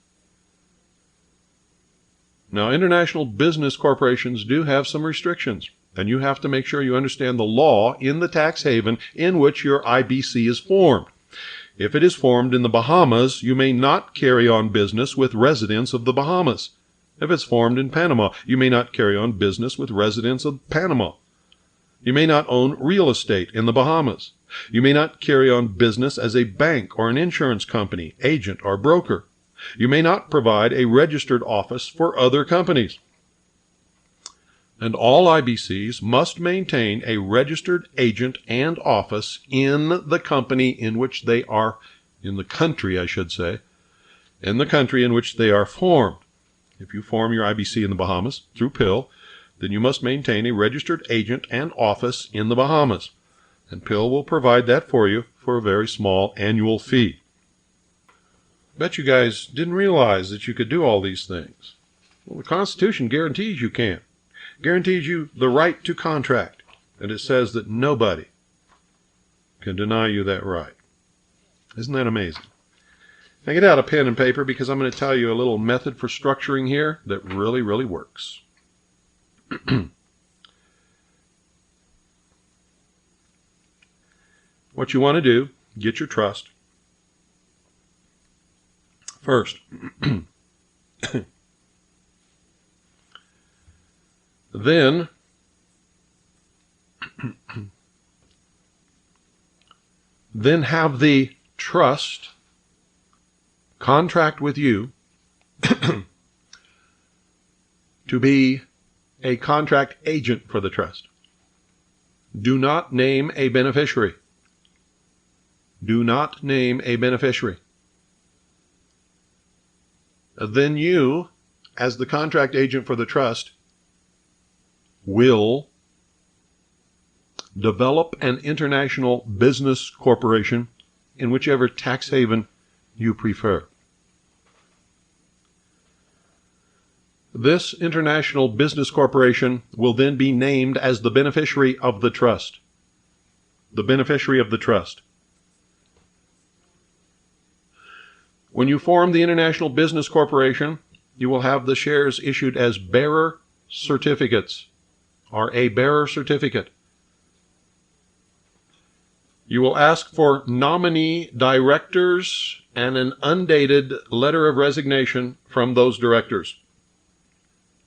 Now, international business corporations do have some restrictions, and you have to make sure you understand the law in the tax haven in which your IBC is formed. If it is formed in the Bahamas, you may not carry on business with residents of the Bahamas. If it's formed in Panama, you may not carry on business with residents of Panama. You may not own real estate in the Bahamas. You may not carry on business as a bank or an insurance company, agent, or broker. You may not provide a registered office for other companies. And all IBCs must maintain a registered agent and office in the company in which they are, in the country, I should say, in the country in which they are formed. If you form your IBC in the Bahamas through PIL, then you must maintain a registered agent and office in the Bahamas. And PIL will provide that for you for a very small annual fee. Bet you guys didn't realize that you could do all these things. Well, the Constitution guarantees you can. Guarantees you the right to contract. And it says that nobody can deny you that right. Isn't that amazing? Now get out a pen and paper because I'm going to tell you a little method for structuring here that really, really works. What you want to do, get your trust. First, then have the trust contract with you to be a contract agent for the trust. Do not name a beneficiary. Do not name a beneficiary. Then you, as the contract agent for the trust, will develop an international business corporation in whichever tax haven you prefer. This international business corporation will then be named as the beneficiary of the trust. The beneficiary of the trust. When you form the international business corporation, you will have the shares issued as bearer certificates, or a bearer certificate. You will ask for nominee directors and an undated letter of resignation from those directors.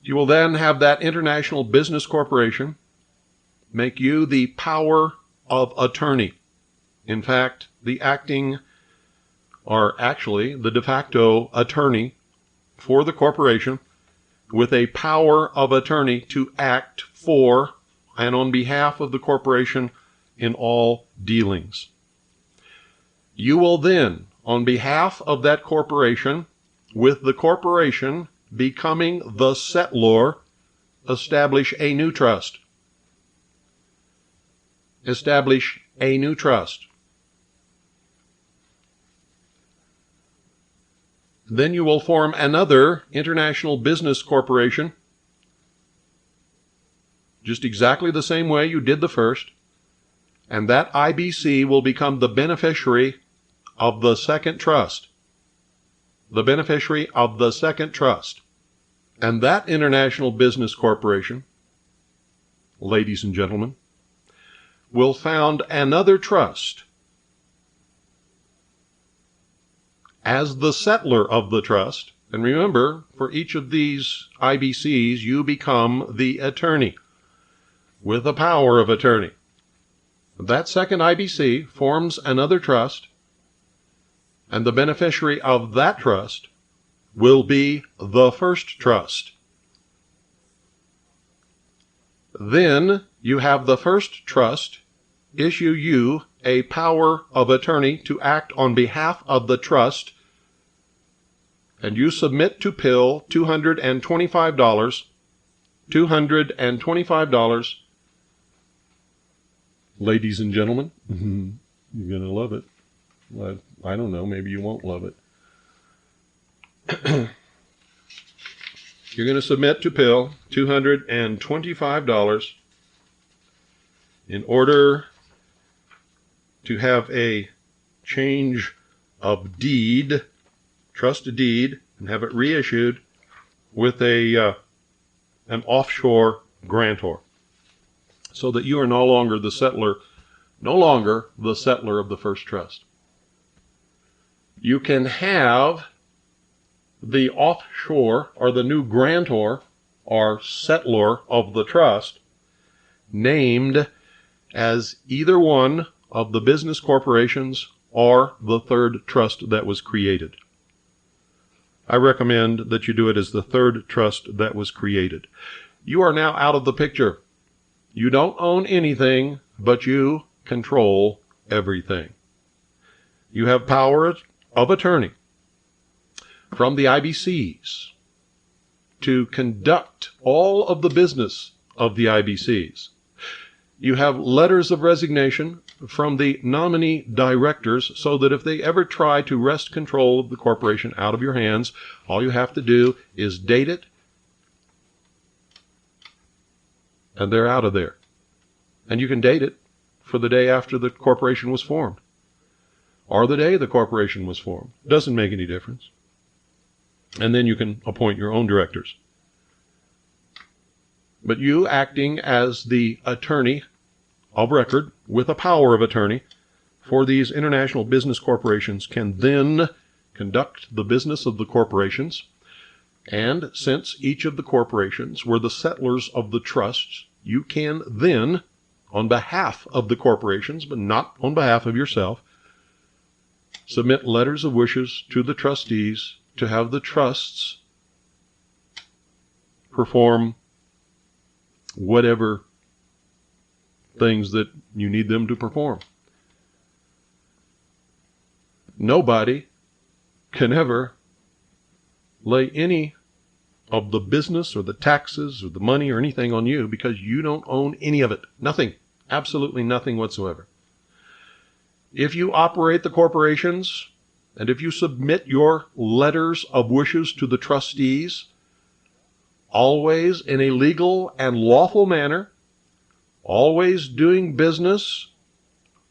You will then have that international business corporation make you the power of attorney. In fact, the acting, or actually the de facto attorney for the corporation, with a power of attorney to act for and on behalf of the corporation in all dealings. You will then, on behalf of that corporation, with the corporation becoming the settlor, establish a new trust. Establish a new trust. Then you will form another international business corporation, just exactly the same way you did the first, and that IBC will become the beneficiary of the second trust. The beneficiary of the second trust. And that international business corporation, ladies and gentlemen, will found another trust as the settlor of the trust. And remember, for each of these IBCs, you become the attorney with the power of attorney. That second IBC forms another trust, and the beneficiary of that trust will be the first trust. Then you have the first trust issue you a power of attorney to act on behalf of the trust, and you submit to PIL $225. $225. Ladies and gentlemen, you're going to love it. Well, I don't know, maybe you won't love it. You're going to submit to PIL $225 in order to have a change of deed, trust deed, and have it reissued with an offshore grantor, so that you are no longer the settlor of the first trust. You can have the offshore, or the new grantor, or settlor of the trust, named as either one of the business corporations or the third trust that was created. I recommend that you do it as the third trust that was created. You are now out of the picture. You don't own anything, but you control everything. You have power of attorney from the IBCs to conduct all of the business of the IBCs. You have letters of resignation from the nominee directors, so that if they ever try to wrest control of the corporation out of your hands, all you have to do is date it, and they're out of there. And you can date it for the day after the corporation was formed, or the day the corporation was formed. Doesn't make any difference. And then you can appoint your own directors. But you, acting as the attorney of record with a power of attorney for these international business corporations, can then conduct the business of the corporations. And since each of the corporations were the settlers of the trusts, you can then, on behalf of the corporations, but not on behalf of yourself, submit letters of wishes to the trustees to have the trusts perform whatever things that you need them to perform. Nobody can ever lay any of the business or the taxes or the money or anything on you, because you don't own any of it. Nothing. Absolutely nothing whatsoever. If you operate the corporations, and if you submit your letters of wishes to the trustees, always in a legal and lawful manner, always doing business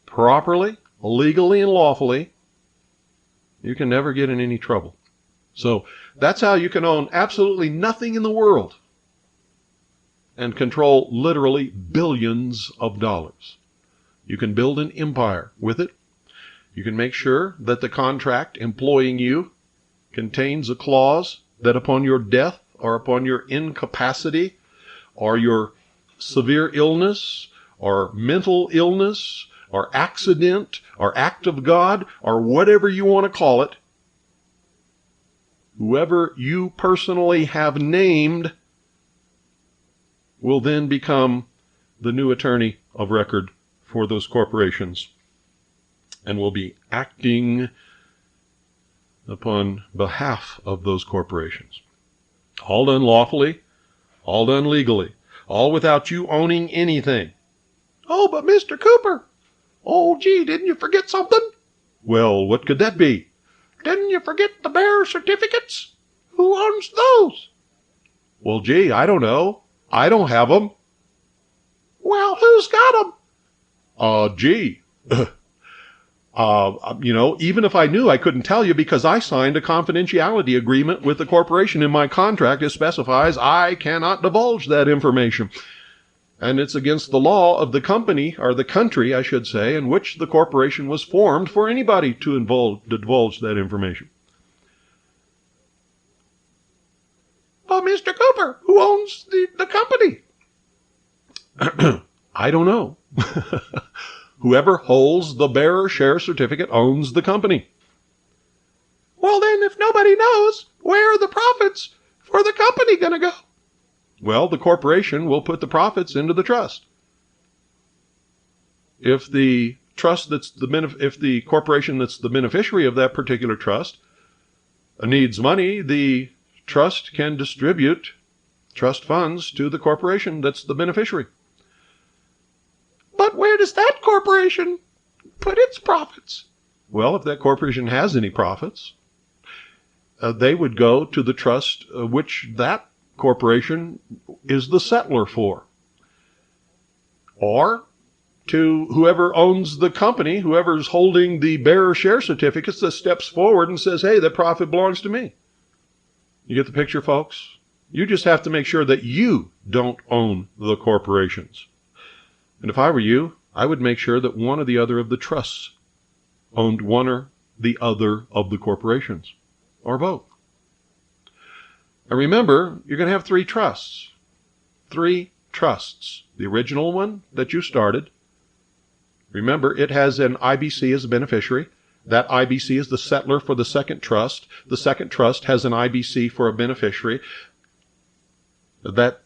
properly, legally and lawfully, you can never get in any trouble. So that's how you can own absolutely nothing in the world and control literally billions of dollars. You can build an empire with it. You can make sure that the contract employing you contains a clause that upon your death or upon your incapacity or your severe illness or mental illness or accident or act of God or whatever you want to call it, whoever you personally have named will then become the new attorney of record for those corporations and will be acting upon behalf of those corporations. All done lawfully, all done legally, all without you owning anything. Oh, but Mr. Cooper, oh, gee, didn't you forget something? Well, what could that be? Didn't you forget the bearer certificates? Who owns those? Well, gee, I don't know. I don't have them. Well, who's got them? Gee. Even if I knew, I couldn't tell you because I signed a confidentiality agreement with the corporation in my contract. It specifies I cannot divulge that information. And it's against the law of the company, or the country, I should say, in which the corporation was formed for anybody to divulge that information. But Mr. Cooper, who owns the company? I don't know. Whoever holds the bearer share certificate owns the company. Well, then, if nobody knows, where are the profits for the company going to go? Well, the corporation will put the profits into the trust. If the corporation that's the beneficiary of that particular trust needs money, the trust can distribute trust funds to the corporation that's the beneficiary. But where does that corporation put its profits? Well, if that corporation has any profits, they would go to the trust which that corporation is the settlor for. Or to whoever owns the company, whoever's holding the bearer share certificates, that steps forward and says, hey, that profit belongs to me. You get the picture, folks? You just have to make sure that you don't own the corporations. And if I were you, I would make sure that one or the other of the trusts owned one or the other of the corporations, or both. And remember, you're going to have three trusts. Three trusts. The original one that you started. Remember, it has an IBC as a beneficiary. That IBC is the settlor for the second trust. The second trust has an IBC for a beneficiary. That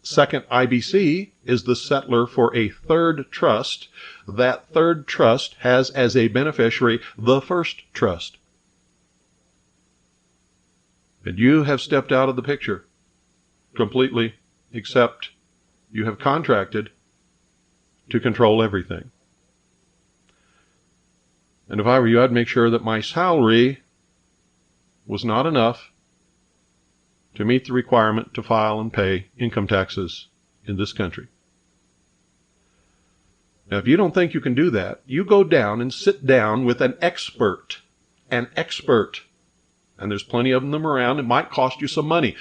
second IBC is the settlor for a third trust. That third trust has as a beneficiary the first trust. And you have stepped out of the picture completely, except you have contracted to control everything. And if I were you, I'd make sure that my salary was not enough to meet the requirement to file and pay income taxes in this country. Now, if you don't think you can do that, you go down and sit down with an expert. And there's plenty of them around. It might cost you some money.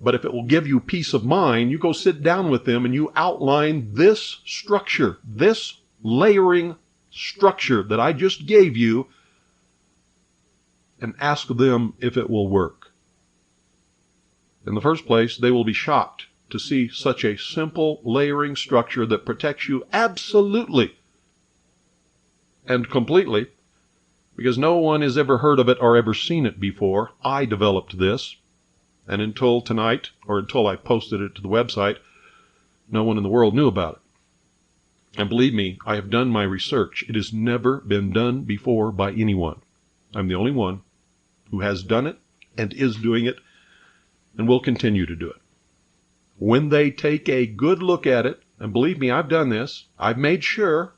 But if it will give you peace of mind, you go sit down with them and you outline this structure, this layering structure that I just gave you, and ask them if it will work. In the first place, they will be shocked to see such a simple layering structure that protects you absolutely and completely, because no one has ever heard of it or ever seen it before. I developed this, and until tonight, or until I posted it to the website, no one in the world knew about it. And believe me, I have done my research. It has never been done before by anyone. I'm the only one who has done it and is doing it and will continue to do it. When they take a good look at it, and believe me, I've done this, I've made sure,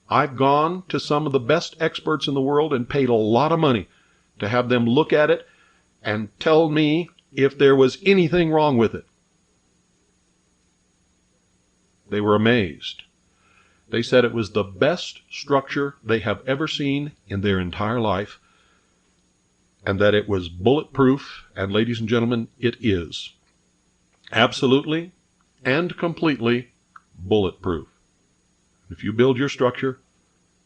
I've gone to some of the best experts in the world and paid a lot of money to have them look at it and tell me if there was anything wrong with it. They were amazed. They said it was the best structure they have ever seen in their entire life, and that it was bulletproof, and ladies and gentlemen, it is. Absolutely and completely bulletproof. if you build your structure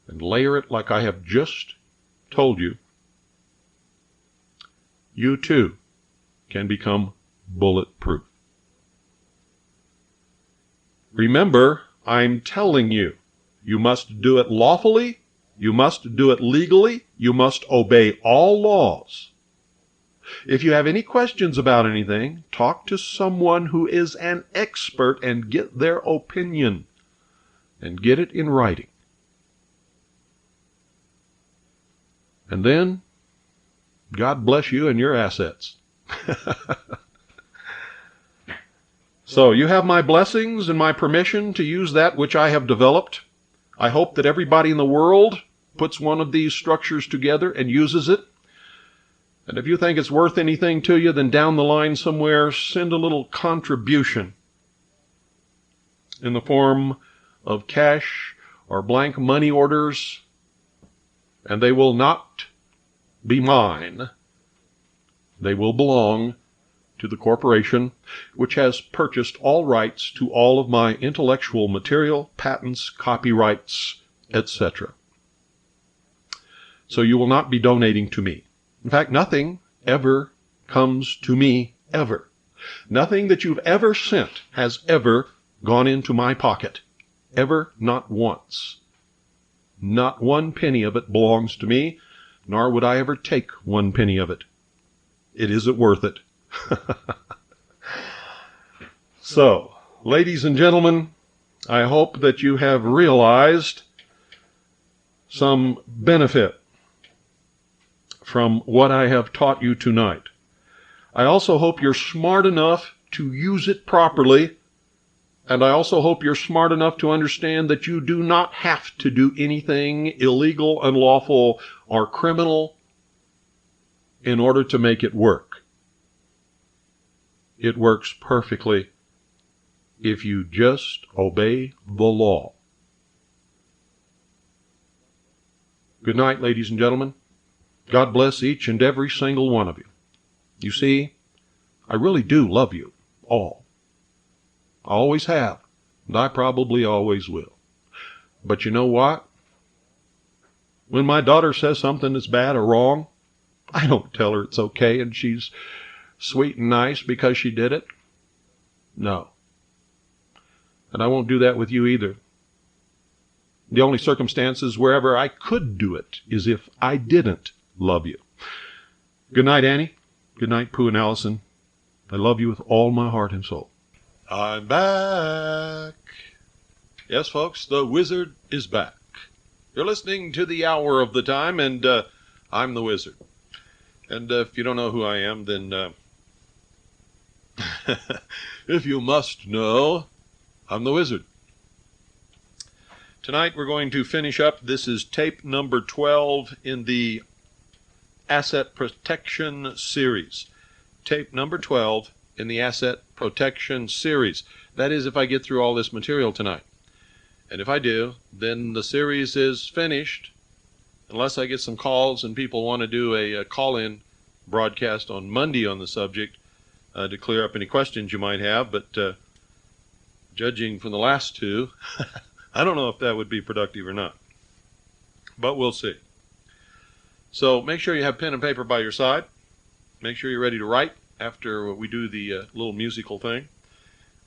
and layer it like I have just told you, you too can become bulletproof. Remember, I'm telling you, you must do it lawfully, you must do it legally, you must obey all laws. If you have any questions about anything, talk to someone who is an expert and get their opinion, and get it in writing. And then, God bless you and your assets. So, you have my blessings and my permission to use that which I have developed. I hope that everybody in the world puts one of these structures together and uses it. And if you think it's worth anything to you, then down the line somewhere, send a little contribution in the form of cash or blank money orders, and they will not be mine. They will belong to the corporation which has purchased all rights to all of my intellectual material, patents, copyrights, etc. So you will not be donating to me. In fact, nothing ever comes to me, ever. Nothing that you've ever sent has ever gone into my pocket. Ever, not once. Not one penny of it belongs to me, nor would I ever take one penny of it. It isn't worth it. So, ladies and gentlemen, I hope that you have realized some benefit from what I have taught you tonight. I also hope you're smart enough to use it properly, and I also hope you're smart enough to understand that you do not have to do anything illegal, unlawful, or criminal in order to make it work. It works perfectly if you just obey the law. Good night, ladies and gentlemen. God bless each and every single one of you. You see, I really do love you all. I always have, and I probably always will. But you know what? When my daughter says something is bad or wrong, I don't tell her it's okay and she's sweet and nice because she did it. No. And I won't do that with you either. The only circumstances wherever I could do it is if I didn't love you. Good night, Annie. Good night, Pooh and Allison. I love you with all my heart and soul. I'm back. Yes, folks, the wizard is back. You're listening to the hour of the time, and I'm the wizard. And if you don't know who I am, then if you must know, I'm the wizard. Tonight we're going to finish up. This is tape number 12 in the Asset Protection Series. Tape number 12 in the Asset Protection Series. That is, if I get through all this material tonight. And if I do, then the series is finished, unless I get some calls and people want to do a call-in broadcast on Monday on the subject to clear up any questions you might have. But judging from the last two, I don't know if that would be productive or not. But we'll see. So make sure you have pen and paper by your side. Make sure you're ready to write after we do the little musical thing.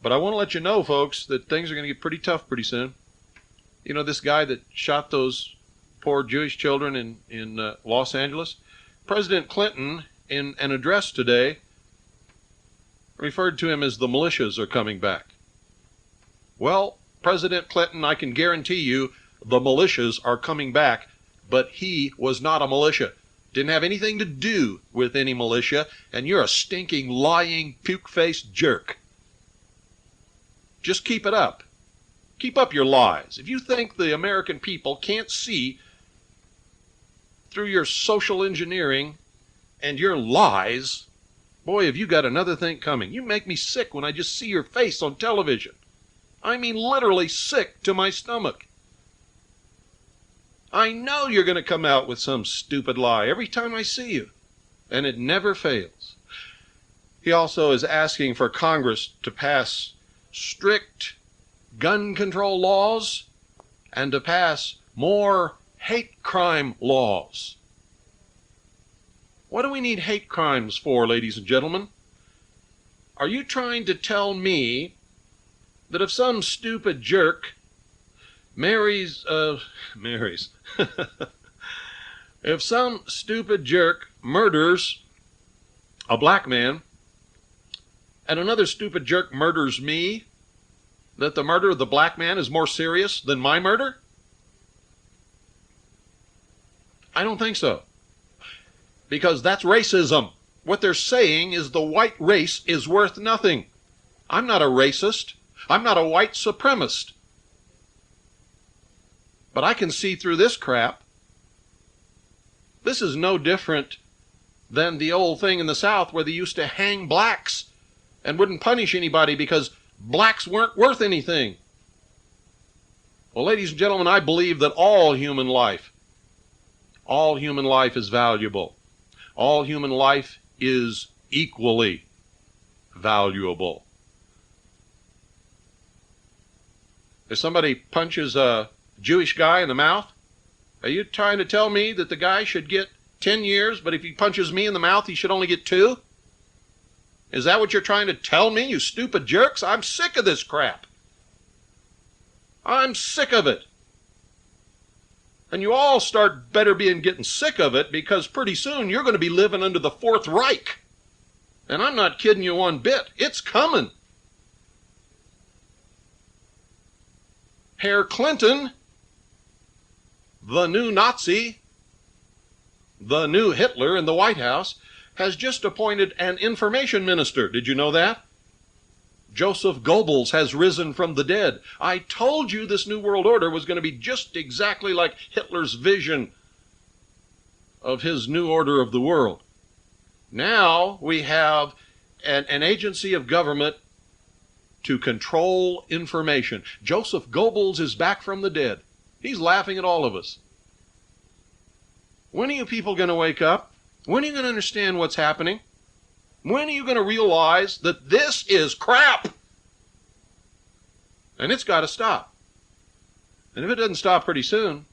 But I want to let you know, folks, that things are going to get pretty tough pretty soon. You know, this guy that shot those poor Jewish children in Los Angeles? President Clinton, in an address today, referred to him as the militias are coming back. Well, President Clinton, I can guarantee you the militias are coming back, but he was not a militia. Didn't have anything to do with any militia, and you're a stinking, lying, puke-faced jerk. Just keep it up. Keep up your lies. If you think the American people can't see through your social engineering and your lies, boy, have you got another thing coming. You make me sick when I just see your face on television. I mean literally sick to my stomach. I know you're going to come out with some stupid lie every time I see you, and it never fails. He also is asking for Congress to pass strict gun control laws and to pass more hate crime laws. What do we need hate crimes for, ladies and gentlemen? Are you trying to tell me that if some stupid jerk marries, if some stupid jerk murders a black man and another stupid jerk murders me, that the murder of the black man is more serious than my murder? I don't think so. Because that's racism. What they're saying is the white race is worth nothing. I'm not a racist. I'm not a white supremacist. But I can see through this crap. This is no different than the old thing in the South where they used to hang blacks and wouldn't punish anybody because blacks weren't worth anything. Well, ladies and gentlemen, I believe that all human life is valuable. All human life is equally valuable. If somebody punches a Jewish guy in the mouth, are you trying to tell me that the guy should get 10 years, but if he punches me in the mouth, he should only get 2? Is that what you're trying to tell me, you stupid jerks? I'm sick of this crap. I'm sick of it. And you all start better getting sick of it, because pretty soon you're going to be living under the Fourth Reich. And I'm not kidding you one bit. It's coming. Herr Clinton, the new Nazi, the new Hitler in the White House, has just appointed an information minister. Did you know that? Joseph Goebbels has risen from the dead. I told you this New World Order was going to be just exactly like Hitler's vision of his new order of the world. Now we have an agency of government to control information. Joseph Goebbels is back from the dead. He's laughing at all of us. When are you people going to wake up? When are you going to understand what's happening? When are you going to realize that this is crap? And it's got to stop. And if it doesn't stop pretty soon,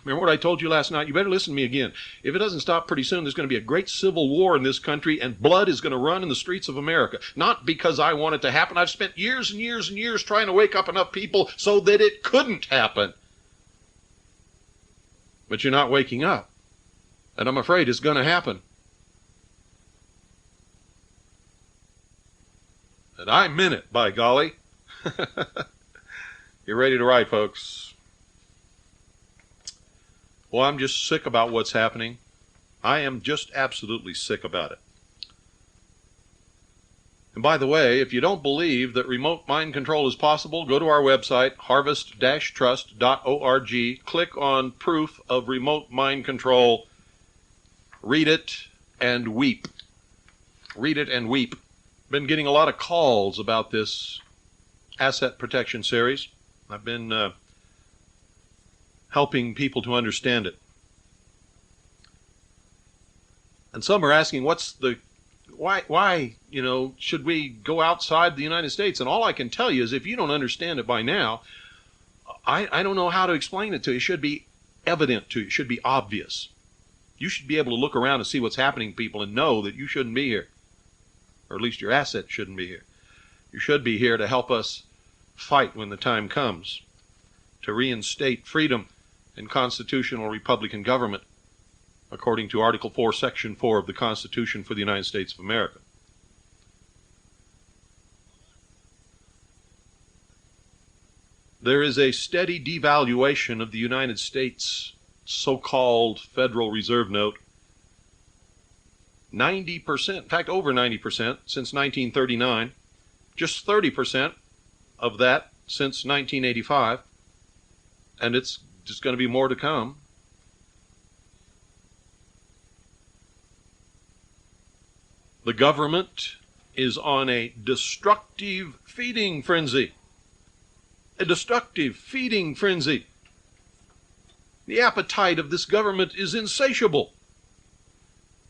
remember what I told you last night? You better listen to me again. If it doesn't stop pretty soon, there's going to be a great civil war in this country, and blood is going to run in the streets of America. Not because I want it to happen. I've spent years and years and years trying to wake up enough people so that it couldn't happen. But you're not waking up. And I'm afraid it's going to happen. And I meant it, by golly. You're ready to ride, folks. Well, I'm just sick about what's happening. I am just absolutely sick about it. And by the way, if you don't believe that remote mind control is possible, go to our website, harvest-trust.org, click on Proof of Remote Mind Control, read it, and weep. Read it and weep. Been getting a lot of calls about this asset protection series. I've been helping people to understand it. And some are asking, why, should we go outside the United States? And all I can tell you is if you don't understand it by now, I don't know how to explain it to you. It should be evident to you. It should be obvious. You should be able to look around and see what's happening to people and know that you shouldn't be here. Or at least your assets shouldn't be here. You should be here to help us fight when the time comes to reinstate freedom and constitutional Republican government according to Article 4, Section 4 of the Constitution for the United States of America. There is a steady devaluation of the United States so-called Federal Reserve note. 90%, in fact over 90% since 1939, just 30% of that since 1985, and it's just going to be more to come. The government is on a destructive feeding frenzy. A destructive feeding frenzy. The appetite of this government is insatiable.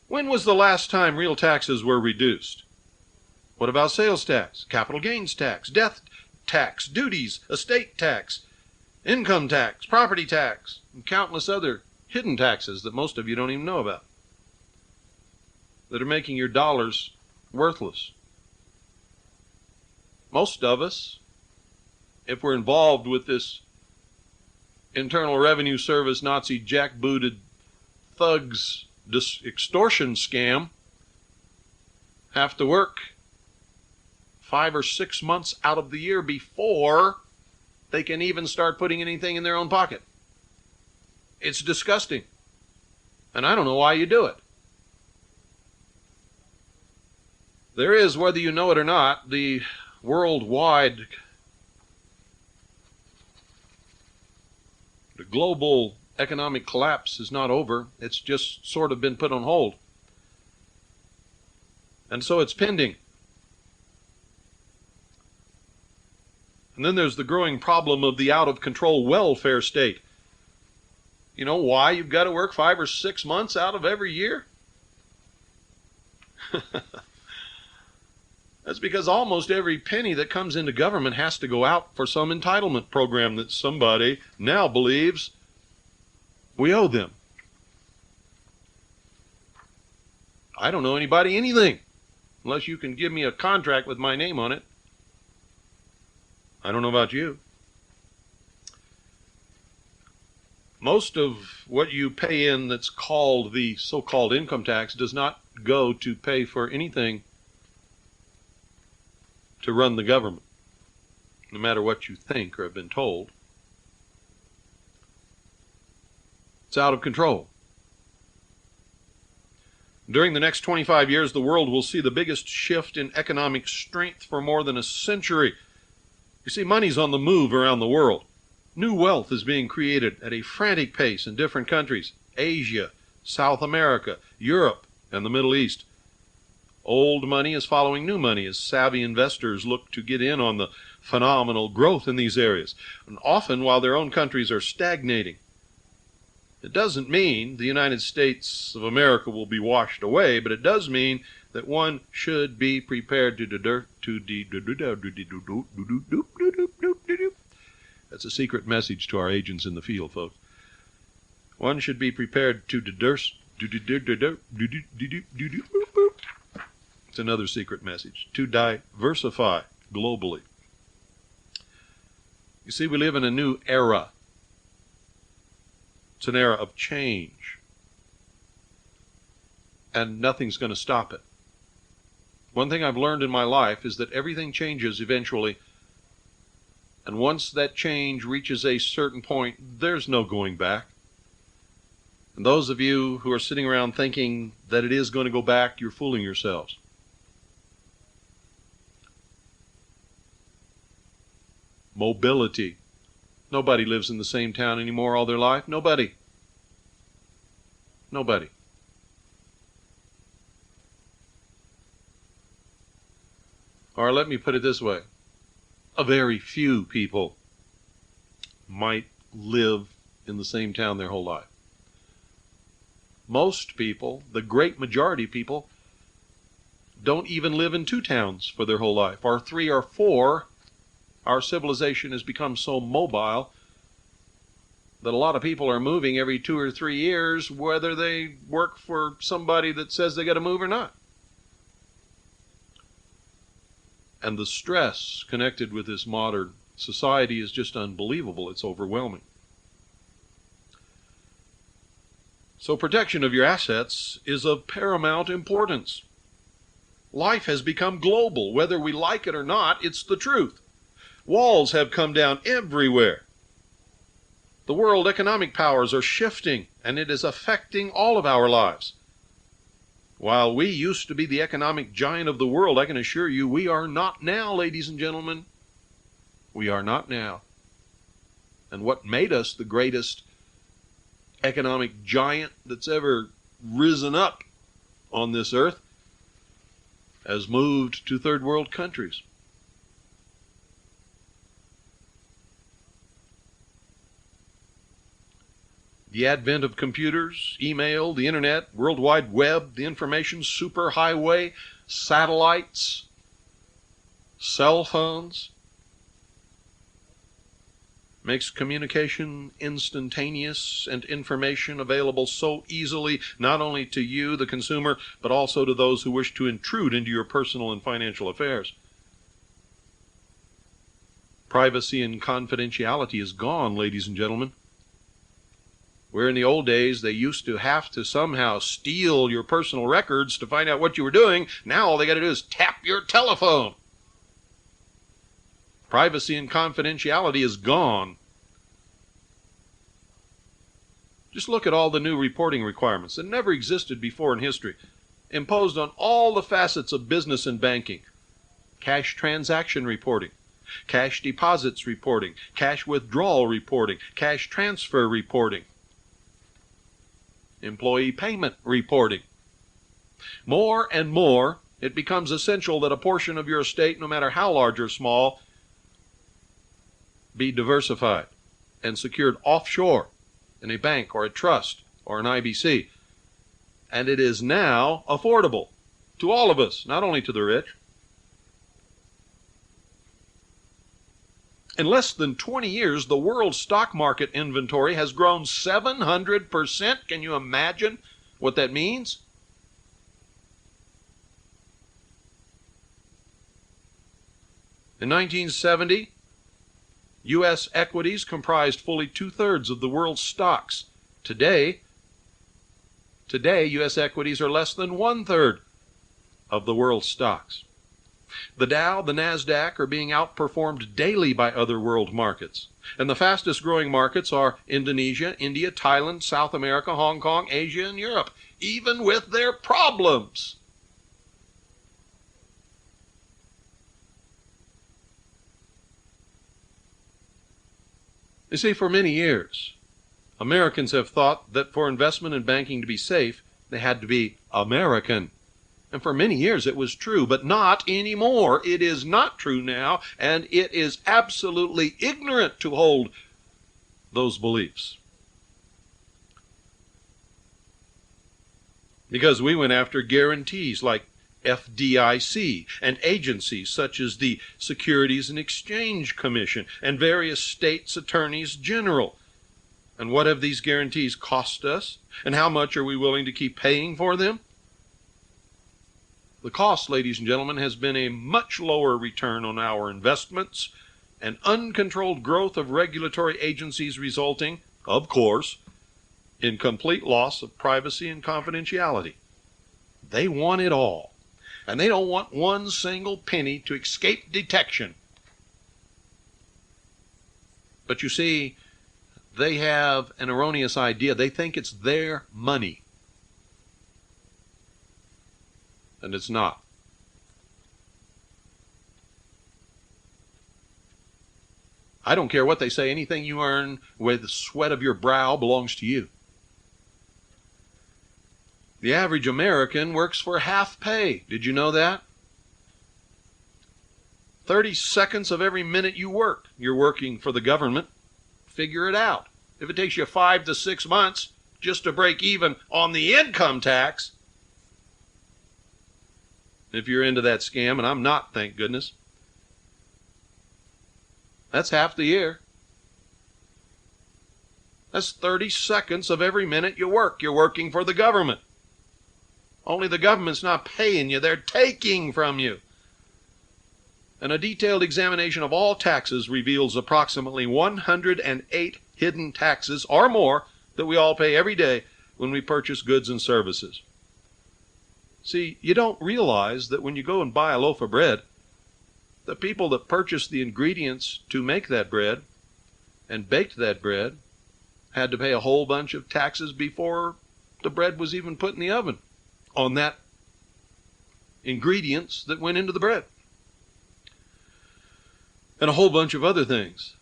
When was the last time real taxes were reduced? What about sales tax, capital gains tax, death tax, duties, estate tax, income tax, property tax, and countless other hidden taxes that most of you don't even know about, that are making your dollars worthless. Most of us, if we're involved with this Internal Revenue Service Nazi jackbooted thugs extortion scam, have to work 5 or 6 months out of the year before they can even start putting anything in their own pocket. It's disgusting. And I don't know why you do it. There is, whether you know it or not, the worldwide, the global economic collapse is not over. It's just sort of been put on hold. And so it's pending. And then there's the growing problem of the out-of-control welfare state. You know why you've got to work 5 or 6 months out of every year? That's because almost every penny that comes into government has to go out for some entitlement program that somebody now believes we owe them. I don't owe anybody anything, unless you can give me a contract with my name on it. I don't know about you. Most of what you pay in that's called the so-called income tax does not go to pay for anything to run the government, no matter what you think or have been told. It's out of control. During the next 25 years, the world will see the biggest shift in economic strength for more than a century. You see, money's on the move around the world. New wealth is being created at a frantic pace in different countries: Asia, South America, Europe, and the Middle East. Old money is following new money as savvy investors look to get in on the phenomenal growth in these areas, and often while their own countries are stagnating. It doesn't mean the United States of America will be washed away, but it does mean that one should be prepared to That's a secret message to our agents in the field, folks. One should be prepared to It's another secret message. To diversify globally. You see, we live in a new era. It's an era of change. And nothing's going to stop it. One thing I've learned in my life is that everything changes eventually. And once that change reaches a certain point, there's no going back. And those of you who are sitting around thinking that it is going to go back, you're fooling yourselves. Mobility. Nobody lives in the same town anymore all their life. Nobody. Nobody. Or let me put it this way. A very few people might live in the same town their whole life. Most people, the great majority of people, don't even live in 2 towns for their whole life, or 3 or 4. Our civilization has become so mobile that a lot of people are moving every 2 or 3 years, whether they work for somebody that says they got to move or not. And the stress connected with this modern society is just unbelievable. It's overwhelming. So protection of your assets is of paramount importance. Life has become global. Whether we like it or not, it's the truth. Walls have come down everywhere. The world economic powers are shifting, and it is affecting all of our lives. While we used to be the economic giant of the world, I can assure you we are not now, ladies and gentlemen. We are not now. And what made us the greatest economic giant that's ever risen up on this earth has moved to third world countries. The advent of computers, email, the internet, World Wide Web, the information superhighway, satellites, cell phones, Makes communication instantaneous and information available so easily, not only to you, the consumer, but also to those who wish to intrude into your personal and financial affairs. Privacy and confidentiality is gone, ladies and gentlemen. Where in the old days they used to have to somehow steal your personal records to find out what you were doing, now all they got to do is tap your telephone. Privacy and confidentiality is gone. Just look at all the new reporting requirements that never existed before in history, imposed on all the facets of business and banking. Cash transaction reporting, cash deposits reporting, cash withdrawal reporting, cash transfer reporting, employee payment reporting. More and more, it becomes essential that a portion of your estate, no matter how large or small, be diversified and secured offshore in a bank or a trust or an IBC. And it is now affordable to all of us, not only to the rich. In less than 20 years, the world stock market inventory has grown 700%. Can you imagine what that means? In 1970, U.S. equities comprised fully 2/3 of the world's stocks. Today, U.S. equities are less than 1/3 of the world's stocks. The Dow, the NASDAQ are being outperformed daily by other world markets. And the fastest growing markets are Indonesia, India, Thailand, South America, Hong Kong, Asia, and Europe, even with their problems. You see, for many years, Americans have thought that for investment and banking to be safe, they had to be American. And for many years it was true, but not anymore. It is not true now, and it is absolutely ignorant to hold those beliefs. Because we went after guarantees like FDIC and agencies such as the Securities and Exchange Commission and various states' attorneys general. And what have these guarantees cost us? And how much are we willing to keep paying for them? The cost, ladies and gentlemen, has been a much lower return on our investments and uncontrolled growth of regulatory agencies resulting, of course, in complete loss of privacy and confidentiality. They want it all. And they don't want one single penny to escape detection. But you see, they have an erroneous idea. They think it's their money. And it's not. I don't care what they say. Anything you earn with the sweat of your brow belongs to you. The average American works for half pay. Did you know that? 30 seconds of every minute you work, you're working for the government. Figure it out. If it takes you 5 to 6 months just to break even on the income tax, if you're into that scam, and I'm not, thank goodness, that's half the year. That's 30 seconds of every minute you work. You're working for the government. Only the government's not paying you, they're taking from you. And a detailed examination of all taxes reveals approximately 108 hidden taxes or more that we all pay every day when we purchase goods and services. See, you don't realize that when you go and buy a loaf of bread, the people that purchased the ingredients to make that bread and baked that bread had to pay a whole bunch of taxes before the bread was even put in the oven on that ingredients that went into the bread. And a whole bunch of other things.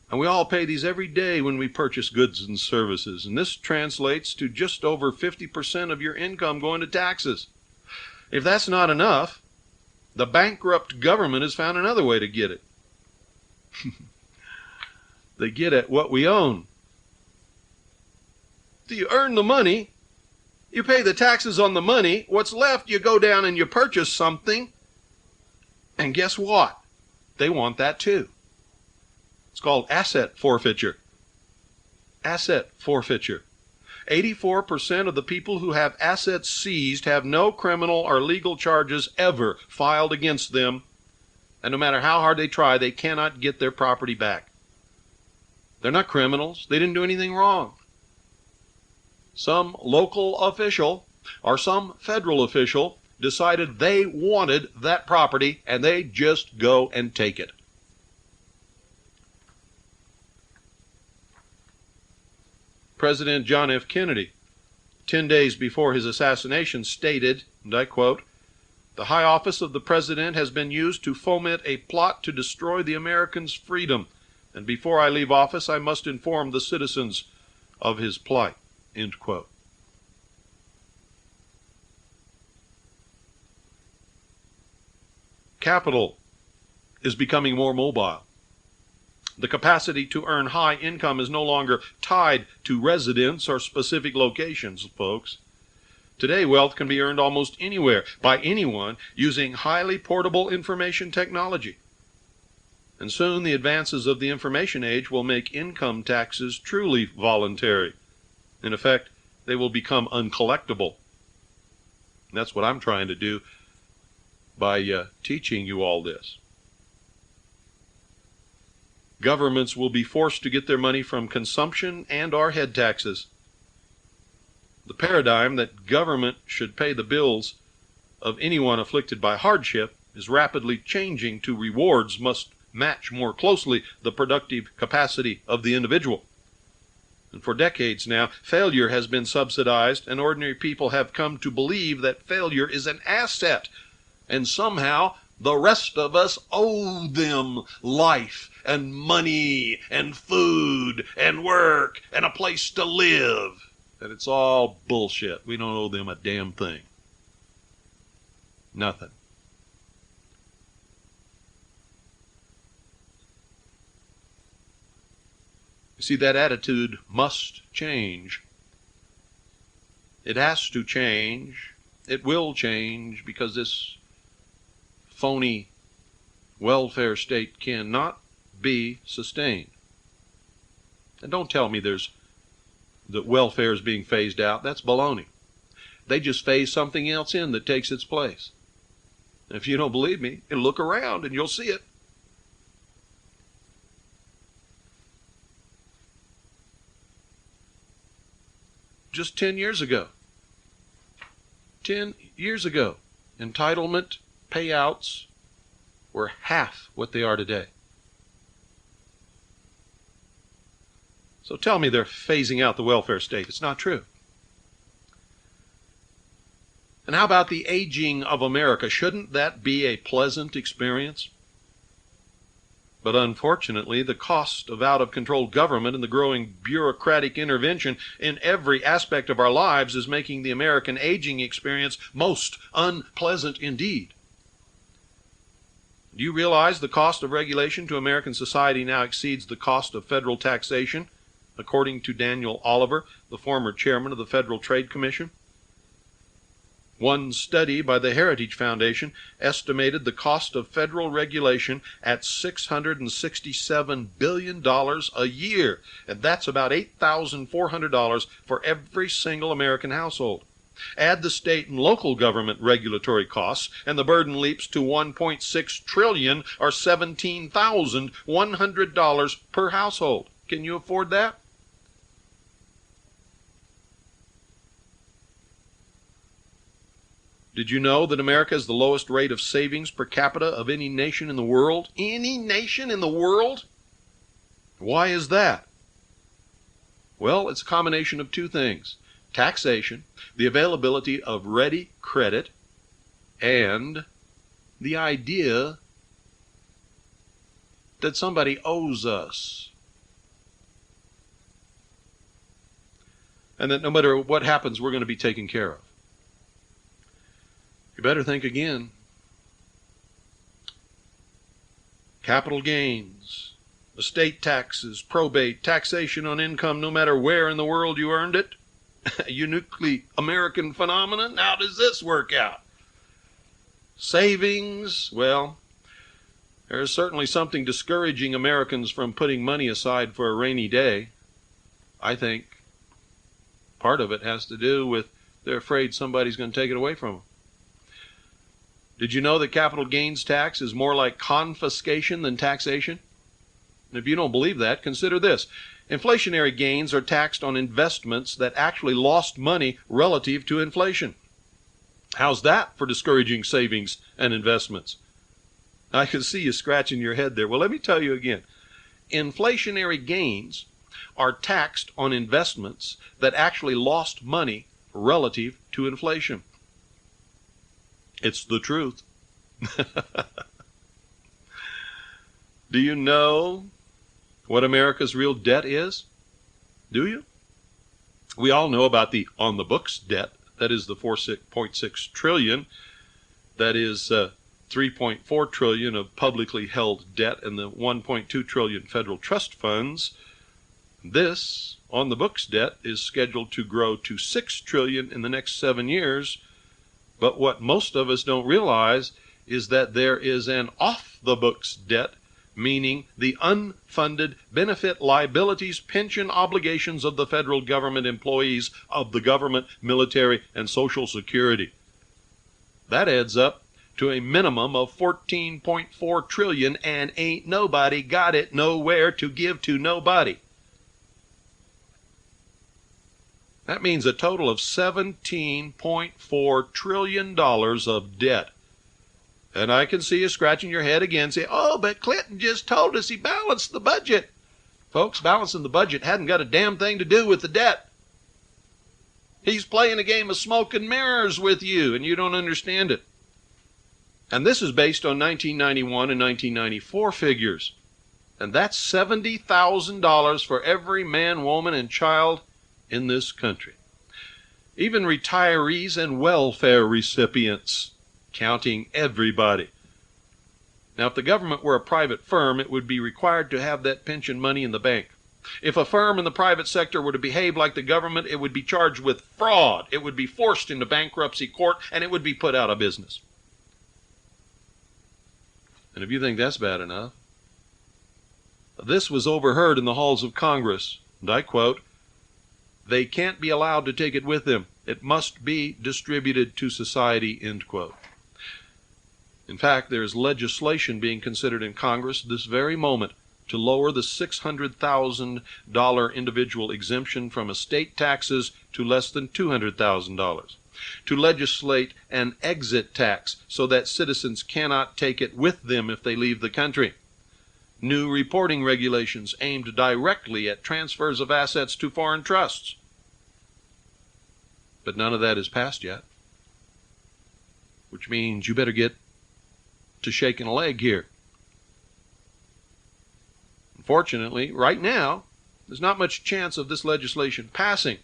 And we all pay these every day when we purchase goods and services. And this translates to just over 50% of your income going to taxes. If that's not enough, the bankrupt government has found another way to get it. They get at what we own. So you earn the money, you pay the taxes on the money, what's left you go down and you purchase something, and guess what? They want that too. It's called asset forfeiture. Asset forfeiture. 84% of the people who have assets seized have no criminal or legal charges ever filed against them, and no matter how hard they try, they cannot get their property back. They're not criminals. They didn't do anything wrong. Some local official or some federal official decided they wanted that property, and they just go and take it. President John F. Kennedy, 10 days before his assassination, stated, and I quote, "The high office of the president has been used to foment a plot to destroy the Americans' freedom, and before I leave office, I must inform the citizens of his plight." End quote. Capital is becoming more mobile. The capacity to earn high income is no longer tied to residence or specific locations, folks. Today, wealth can be earned almost anywhere by anyone using highly portable information technology. And soon the advances of the information age will make income taxes truly voluntary. In effect, they will become uncollectible. And that's what I'm trying to do by teaching you all this. Governments will be forced to get their money from consumption and our head taxes. The paradigm that government should pay the bills of anyone afflicted by hardship is rapidly changing to rewards must match more closely the productive capacity of the individual. And for decades now, failure has been subsidized, and ordinary people have come to believe that failure is an asset, and somehow the rest of us owe them life and money and food and work and a place to live. And it's all bullshit. We don't owe them a damn thing. Nothing. You see, that attitude must change. It has to change. It will change, because this phony welfare state cannot be sustained. And don't tell me that welfare is being phased out. That's baloney. They just phase something else in that takes its place. If you don't believe me, look around and you'll see it. Just 10 years ago, entitlement payouts were half what they are today. So tell me they're phasing out the welfare state. It's not true. And how about the aging of America? Shouldn't that be a pleasant experience? But unfortunately, the cost of out-of-control government and the growing bureaucratic intervention in every aspect of our lives is making the American aging experience most unpleasant indeed. Do you realize the cost of regulation to American society now exceeds the cost of federal taxation, according to Daniel Oliver, the former chairman of the Federal Trade Commission? One study by the Heritage Foundation estimated the cost of federal regulation at $667 billion a year, and that's about $8,400 for every single American household. Add the state and local government regulatory costs, and the burden leaps to $1.6 trillion, or $17,100 per household. Can you afford that? Did you know that America has the lowest rate of savings per capita of any nation in the world? Any nation in the world? Why is that? Well, it's a combination of two things: taxation, the availability of ready credit, and the idea that somebody owes us. And that no matter what happens, we're going to be taken care of. You better think again. Capital gains, estate taxes, probate, taxation on income no matter where in the world you earned it. A uniquely American phenomenon. How does this work out? Savings, well, There is certainly something discouraging Americans from putting money aside for a rainy day. I think part of it has to do with they're afraid somebody's going to take it away from them. Did you know that capital gains tax is more like confiscation than taxation? And if you don't believe that, consider this. Inflationary gains are taxed on investments that actually lost money relative to inflation. How's that for discouraging savings and investments? I can see you scratching your head there. Well, let me tell you again. Inflationary gains are taxed on investments that actually lost money relative to inflation. It's the truth. Do you know what America's real debt is? Do you? We all know about the on-the-books debt. That is the 4.6 trillion. That is 3.4 trillion of publicly held debt and the 1.2 trillion federal trust funds. This on-the-books debt is scheduled to grow to 6 trillion in the next 7 years. But what most of us don't realize is that there is an off-the-books debt, meaning the unfunded benefit liabilities, pension obligations of the federal government employees of the government, military, and Social Security. That adds up to a minimum of 14.4 trillion, and ain't nobody got it nowhere to give to nobody. That means a total of $17.4 trillion of debt. And I can see you scratching your head again, say, oh, but Clinton just told us he balanced the budget. Folks, balancing the budget hadn't got a damn thing to do with the debt. He's playing a game of smoke and mirrors with you, and you don't understand it. And this is based on 1991 and 1994 figures. And that's $70,000 for every man, woman, and child in this country. Even retirees and welfare recipients, counting everybody. Now, if the government were a private firm, it would be required to have that pension money in the bank. If a firm in the private sector were to behave like the government, it would be charged with fraud. It would be forced into bankruptcy court, and it would be put out of business. And if you think that's bad enough, this was overheard in the halls of Congress, and I quote, "They can't be allowed to take it with them. It must be distributed to society," end quote. In fact, there is legislation being considered in Congress this very moment to lower the $600,000 individual exemption from estate taxes to less than $200,000, to legislate an exit tax so that citizens cannot take it with them if they leave the country, new reporting regulations aimed directly at transfers of assets to foreign trusts. But none of that is passed yet, which means you better get to shaking a leg here. Unfortunately, right now, there's not much chance of this legislation passing.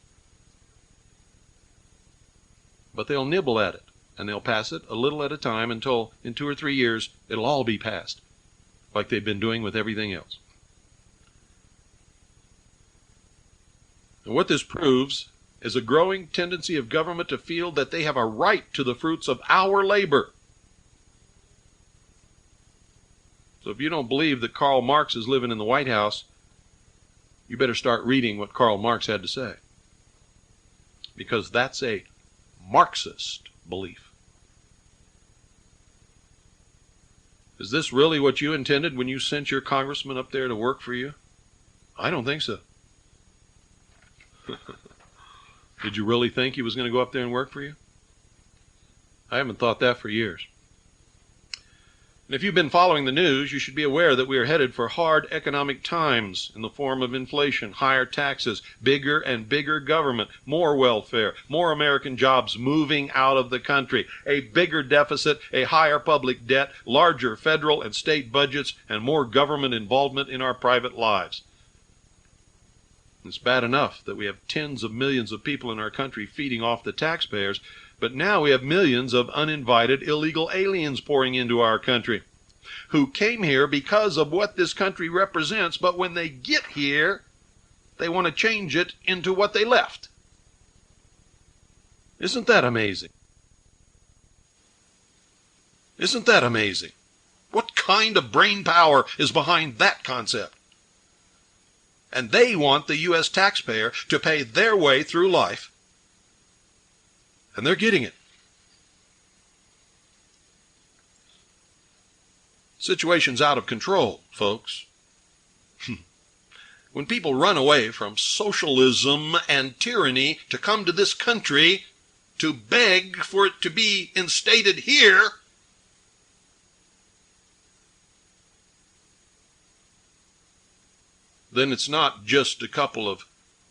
But they'll nibble at it, and they'll pass it a little at a time until in 2 or 3 years it'll all be passed, like they've been doing with everything else. And what this proves is a growing tendency of government to feel that they have a right to the fruits of our labor. So if you don't believe that Karl Marx is living in the White House, you better start reading what Karl Marx had to say. Because that's a Marxist belief. Is this really what you intended when you sent your congressman up there to work for you? I don't think so. Did you really think he was going to go up there and work for you? I haven't thought that for years. And if you've been following the news, you should be aware that we are headed for hard economic times in the form of inflation, higher taxes, bigger and bigger government, more welfare, more American jobs moving out of the country, a bigger deficit, a higher public debt, larger federal and state budgets, and more government involvement in our private lives. It's bad enough that we have tens of millions of people in our country feeding off the taxpayers, but now we have millions of uninvited illegal aliens pouring into our country who came here because of what this country represents, but when they get here, they want to change it into what they left. Isn't that amazing? Isn't that amazing? What kind of brain power is behind that concept. And they want the U.S. taxpayer to pay their way through life. And they're getting it. Situation's out of control, folks. When people run away from socialism and tyranny to come to this country to beg for it to be instated here, then it's not just a couple of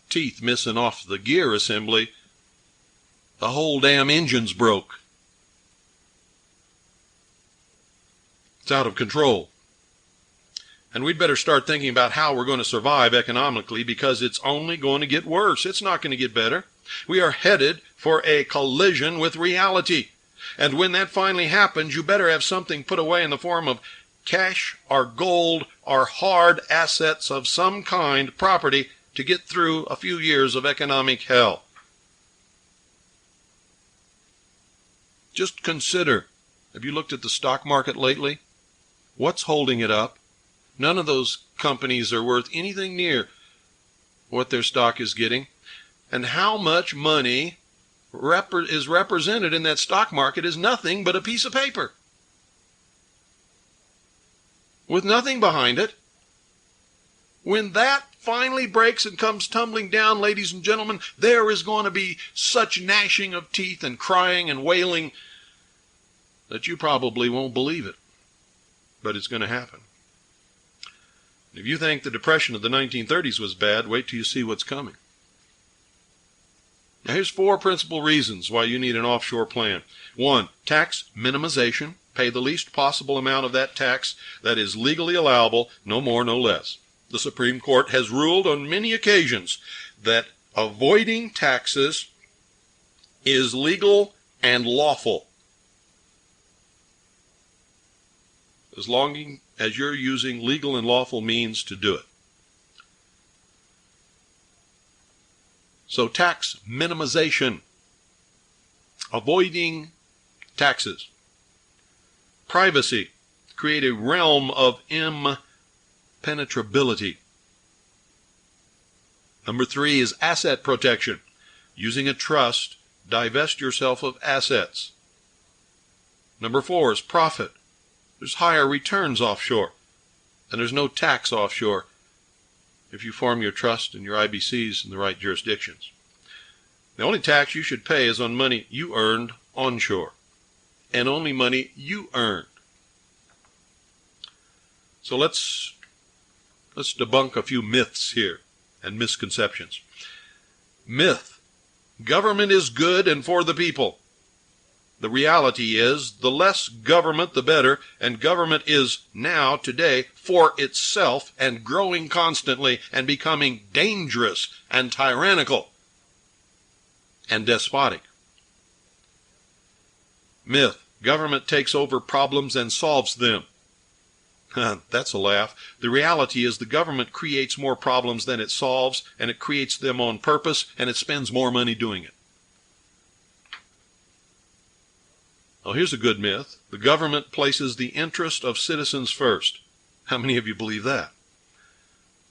teeth missing off the gear assembly. The whole damn engine's broke. It's out of control. And we'd better start thinking about how we're going to survive economically, because it's only going to get worse. It's not going to get better. We are headed for a collision with reality. And when that finally happens, you better have something put away in the form of cash or gold or hard assets of some kind, property, to get through a few years of economic hell. Just consider, have you looked at the stock market lately? What's holding it up? None of those companies are worth anything near what their stock is getting. And how much money is represented in that stock market is nothing but a piece of paper with nothing behind it. When that finally breaks and comes tumbling down, ladies and gentlemen, there is going to be such gnashing of teeth and crying and wailing that you probably won't believe it. But it's going to happen. If you think the Depression of the 1930s was bad, wait till you see what's coming. Now, here's 4 principal reasons why you need an offshore plan. 1, tax minimization. Pay the least possible amount of that tax that is legally allowable, no more, no less. The Supreme Court has ruled on many occasions that avoiding taxes is legal and lawful, as long as you're using legal and lawful means to do it. So tax minimization, avoiding taxes. Privacy, create a realm of impenetrability. Number 3 is asset protection. Using a trust, divest yourself of assets. Number 4 is profit. There's higher returns offshore, and there's no tax offshore if you form your trust and your IBCs in the right jurisdictions. The only tax you should pay is on money you earned onshore, and only money you earned. So let's debunk a few myths here and misconceptions. Myth: government is good and for the people. The reality is, the less government, the better, and government is now, today, for itself and growing constantly and becoming dangerous and tyrannical and despotic. Myth: government takes over problems and solves them. That's a laugh. The reality is the government creates more problems than it solves, and it creates them on purpose, and it spends more money doing it. Well, here's a good myth. The government places the interest of citizens first. How many of you believe that?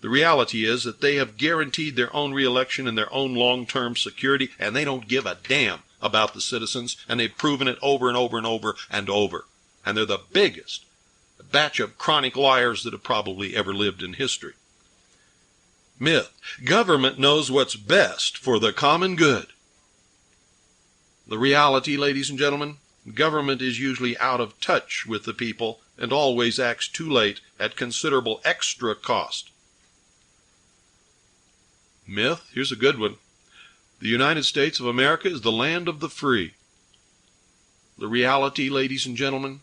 The reality is that they have guaranteed their own re-election and their own long-term security, and they don't give a damn about the citizens, and they've proven it over and over and over and over. And they're the biggest batch of chronic liars that have probably ever lived in history. Myth: government knows what's best for the common good. The reality, ladies and gentlemen, government is usually out of touch with the people and always acts too late at considerable extra cost. Myth: here's a good one. The United States of America is the land of the free. The reality, ladies and gentlemen,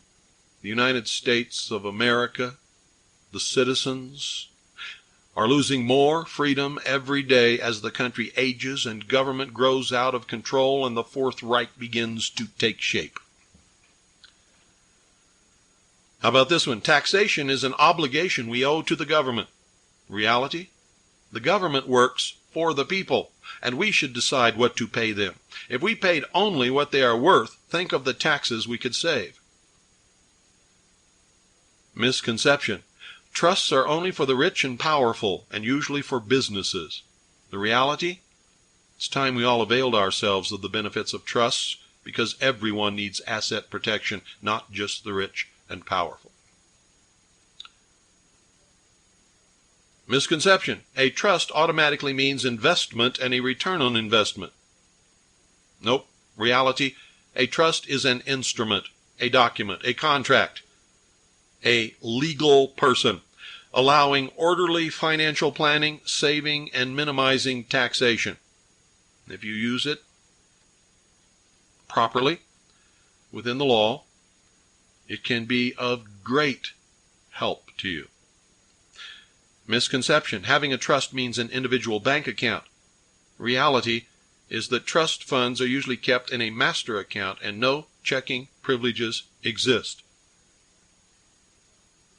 the United States of America, the citizens, are losing more freedom every day as the country ages and government grows out of control and the Fourth Reich begins to take shape. How about this one? Taxation is an obligation we owe to the government. Reality? The government works for the people, and we should decide what to pay them. If we paid only what they are worth, think of the taxes we could save. Misconception. Trusts are only for the rich and powerful, and usually for businesses. The reality? It's time we all availed ourselves of the benefits of trusts, because everyone needs asset protection, not just the rich and powerful. Misconception. A trust automatically means investment and a return on investment. Nope. Reality. A trust is an instrument, a document, a contract, a legal person, allowing orderly financial planning, saving, and minimizing taxation. If you use it properly within the law, it can be of great help to you. Misconception. Having a trust means an individual bank account. Reality is that trust funds are usually kept in a master account and no checking privileges exist.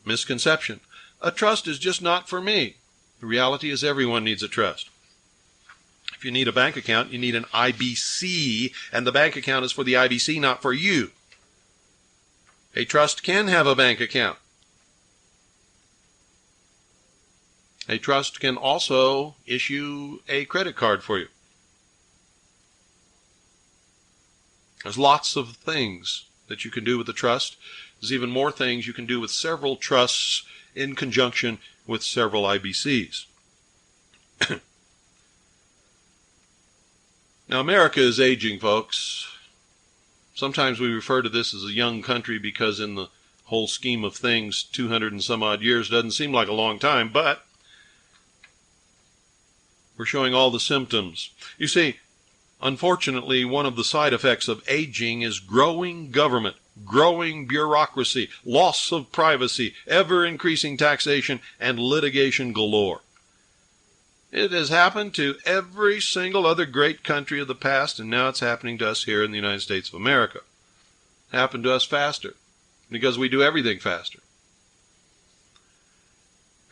Misconception. A trust is just not for me. The reality is everyone needs a trust. If you need a bank account, you need an IBC, and the bank account is for the IBC, not for you. A trust can have a bank account. A trust can also issue a credit card for you. There's lots of things that you can do with the trust. There's even more things you can do with several trusts in conjunction with several IBCs. Now, America is aging, folks. Sometimes we refer to this as a young country because in the whole scheme of things, 200 and some odd years doesn't seem like a long time, but we're showing all the symptoms. You see, unfortunately, one of the side effects of aging is growing government, growing bureaucracy, loss of privacy, ever-increasing taxation, and litigation galore. It has happened to every single other great country of the past, and now it's happening to us here in the United States of America. It happened to us faster, because we do everything faster.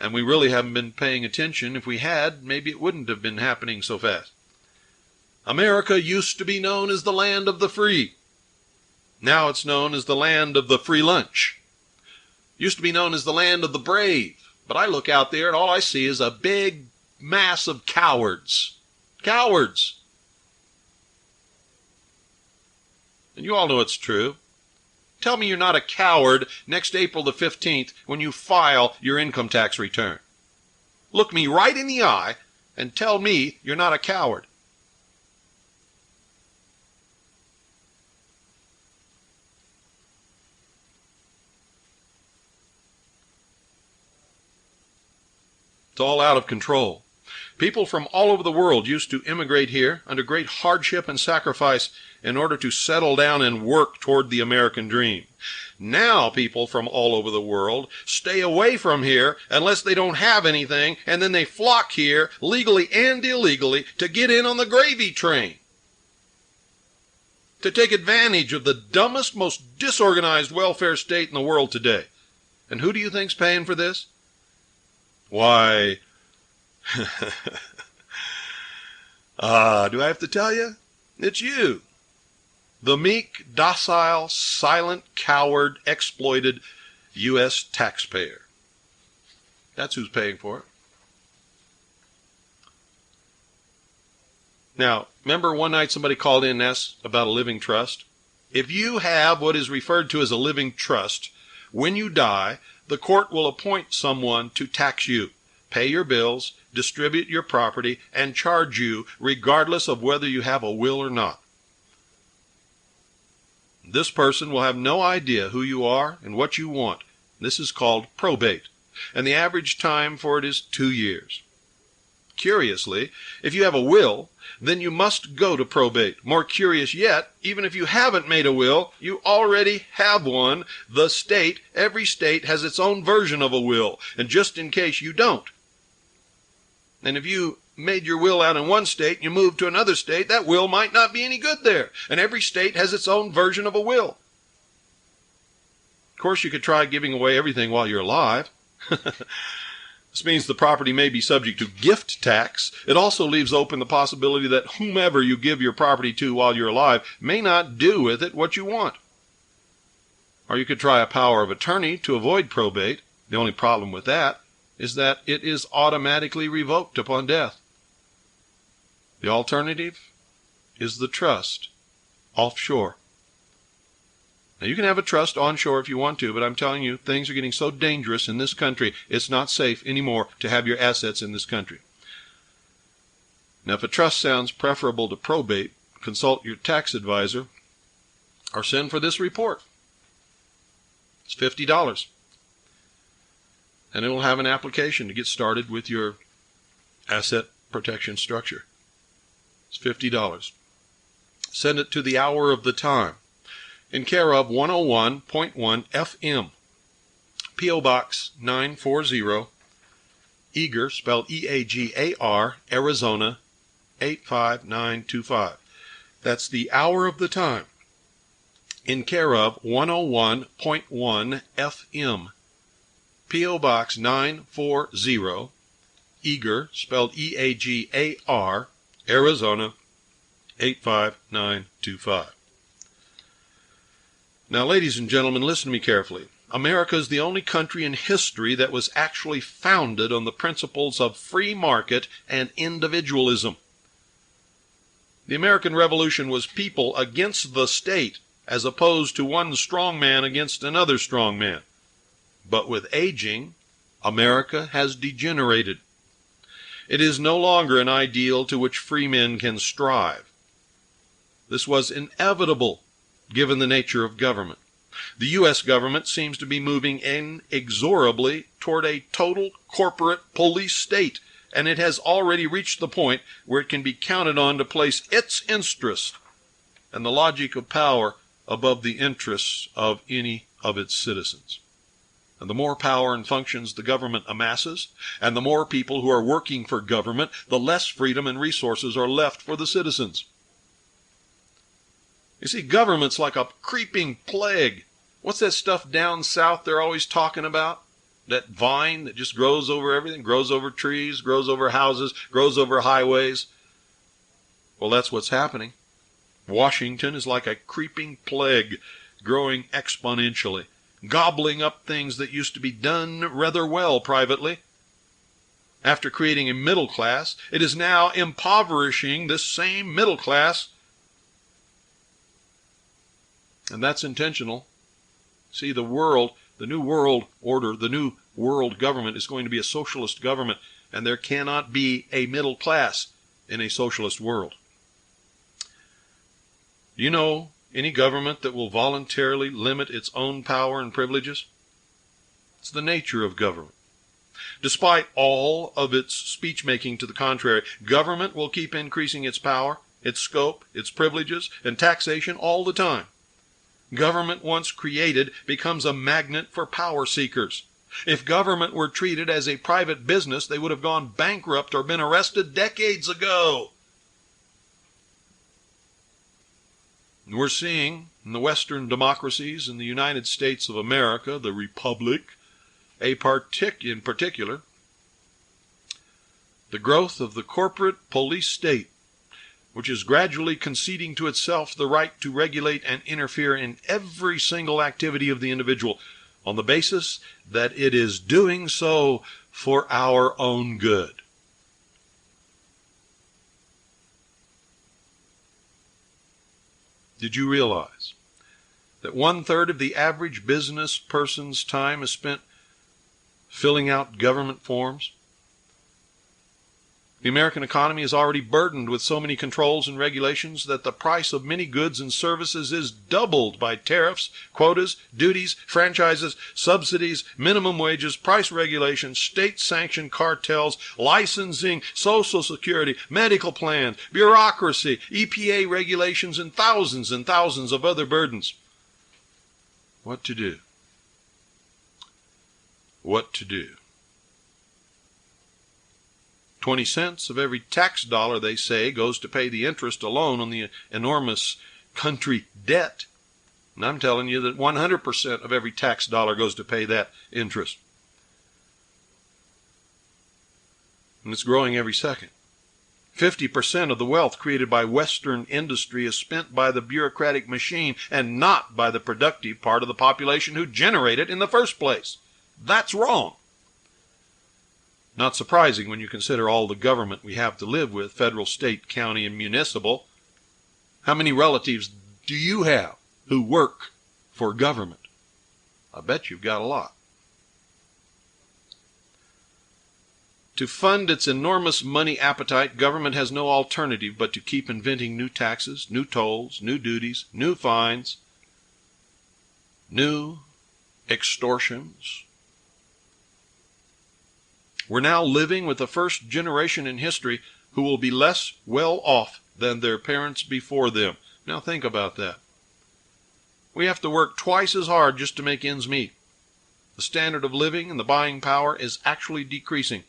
And we really haven't been paying attention. If we had, maybe it wouldn't have been happening so fast. America used to be known as the land of the free. Now it's known as the land of the free lunch. Used to be known as the land of the brave. But I look out there and all I see is a big mass of cowards. Cowards. And you all know it's true. Tell me you're not a coward next April the 15th when you file your income tax return. Look me right in the eye and tell me you're not a coward. It's all out of control. People from all over the world used to immigrate here under great hardship and sacrifice in order to settle down and work toward the American dream. Now people from all over the world stay away from here unless they don't have anything, and then they flock here, legally and illegally, to get in on the gravy train. To take advantage of the dumbest, most disorganized welfare state in the world today. And who do you think's paying for this? Why, do I have to tell you? It's you. The meek, docile, silent, coward, exploited U.S. taxpayer. That's who's paying for it. Now, remember one night somebody called in and asked about a living trust? If you have what is referred to as a living trust, when you die, the court will appoint someone to tax you, pay your bills, distribute your property, and charge you regardless of whether you have a will or not. This person will have no idea who you are and what you want. This is called probate, and the average time for it is 2 years. Curiously, if you have a will, then you must go to probate. More curious yet, even if you haven't made a will, you already have one. The state, every state has its own version of a will, and just in case you don't. And if you made your will out in one state and you moved to another state, that will might not be any good there. And every state has its own version of a will. Of course, you could try giving away everything while you're alive. This means the property may be subject to gift tax. It also leaves open the possibility that whomever you give your property to while you're alive may not do with it what you want. Or you could try a power of attorney to avoid probate. The only problem with that is that it is automatically revoked upon death. The alternative is the trust offshore. Now, you can have a trust onshore if you want to, but I'm telling you, things are getting so dangerous in this country, it's not safe anymore to have your assets in this country. Now, if a trust sounds preferable to probate, consult your tax advisor or send for this report. It's $50. And it will have an application to get started with your asset protection structure. It's $50. Send it to the hour of the time, in care of 101.1 FM, P.O. Box 940, Eagar, spelled E-A-G-A-R, Arizona 85925. That's the hour of the time, in care of 101.1 FM, P.O. Box 940, Eagar, spelled E-A-G-A-R, Arizona 85925. Now, ladies and gentlemen, listen to me carefully. America is the only country in history that was actually founded on the principles of free market and individualism. The American Revolution was people against the state, as opposed to one strong man against another strong man. But with aging, America has degenerated. It is no longer an ideal to which free men can strive. This was inevitable, given the nature of government. The U.S. government seems to be moving inexorably toward a total corporate police state, and it has already reached the point where it can be counted on to place its interest and the logic of power above the interests of any of its citizens. And the more power and functions the government amasses, and the more people who are working for government, the less freedom and resources are left for the citizens. You see, government's like a creeping plague. What's that stuff down south they're always talking about? That vine that just grows over everything, grows over trees, grows over houses, grows over highways. Well, that's what's happening. Washington is like a creeping plague, growing exponentially, gobbling up things that used to be done rather well privately. After creating a middle class, it is now impoverishing this same middle class. And that's intentional. See, the world, the new world order, the new world government is going to be a socialist government, and there cannot be a middle class in a socialist world. Do you know any government that will voluntarily limit its own power and privileges? It's the nature of government. Despite all of its speech-making to the contrary, government will keep increasing its power, its scope, its privileges, and taxation all the time. Government, once created, becomes a magnet for power seekers. If government were treated as a private business, they would have gone bankrupt or been arrested decades ago. And we're seeing in the Western democracies, in the United States of America, the Republic, in particular, the growth of the corporate police state, which is gradually conceding to itself the right to regulate and interfere in every single activity of the individual on the basis that it is doing so for our own good. Did you realize that 1/3 of the average business person's time is spent filling out government forms? The American economy is already burdened with so many controls and regulations that the price of many goods and services is doubled by tariffs, quotas, duties, franchises, subsidies, minimum wages, price regulations, state-sanctioned cartels, licensing, Social Security, medical plans, bureaucracy, EPA regulations, and thousands of other burdens. What to do? What to do? 20 cents of every tax dollar, they say, goes to pay the interest alone on the enormous country debt. And I'm telling you that 100% of every tax dollar goes to pay that interest. And it's growing every second. 50% of the wealth created by Western industry is spent by the bureaucratic machine and not by the productive part of the population who generate it in the first place. That's wrong. Not surprising when you consider all the government we have to live with, federal, state, county, and municipal. How many relatives do you have who work for government? I bet you've got a lot. To fund its enormous money appetite, government has no alternative but to keep inventing new taxes, new tolls, new duties, new fines, new extortions. We're now living with the first generation in history who will be less well off than their parents before them. Now think about that. We have to work twice as hard just to make ends meet. The standard of living and the buying power is actually decreasing.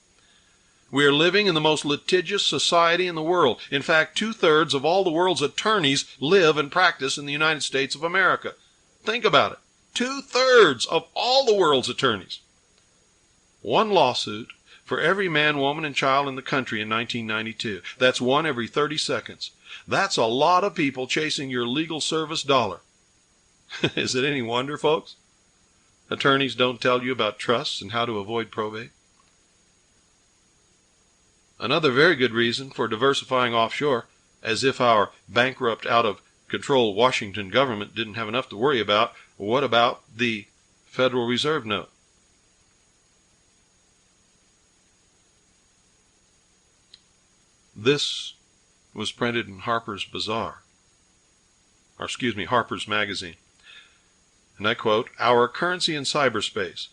We are living in the most litigious society in the world. In fact, 2/3 of all the world's attorneys live and practice in the United States of America. Think about it. 2/3 of all the world's attorneys. One lawsuit for every man, woman, and child in the country in 1992. That's one every 30 seconds. That's a lot of people chasing your legal service dollar. Is it any wonder, folks? Attorneys don't tell you about trusts and how to avoid probate. Another very good reason for diversifying offshore, as if our bankrupt, out-of-control Washington government didn't have enough to worry about, what about the Federal Reserve note? This was printed in Harper's Magazine. And I quote, "Our currency in cyberspace.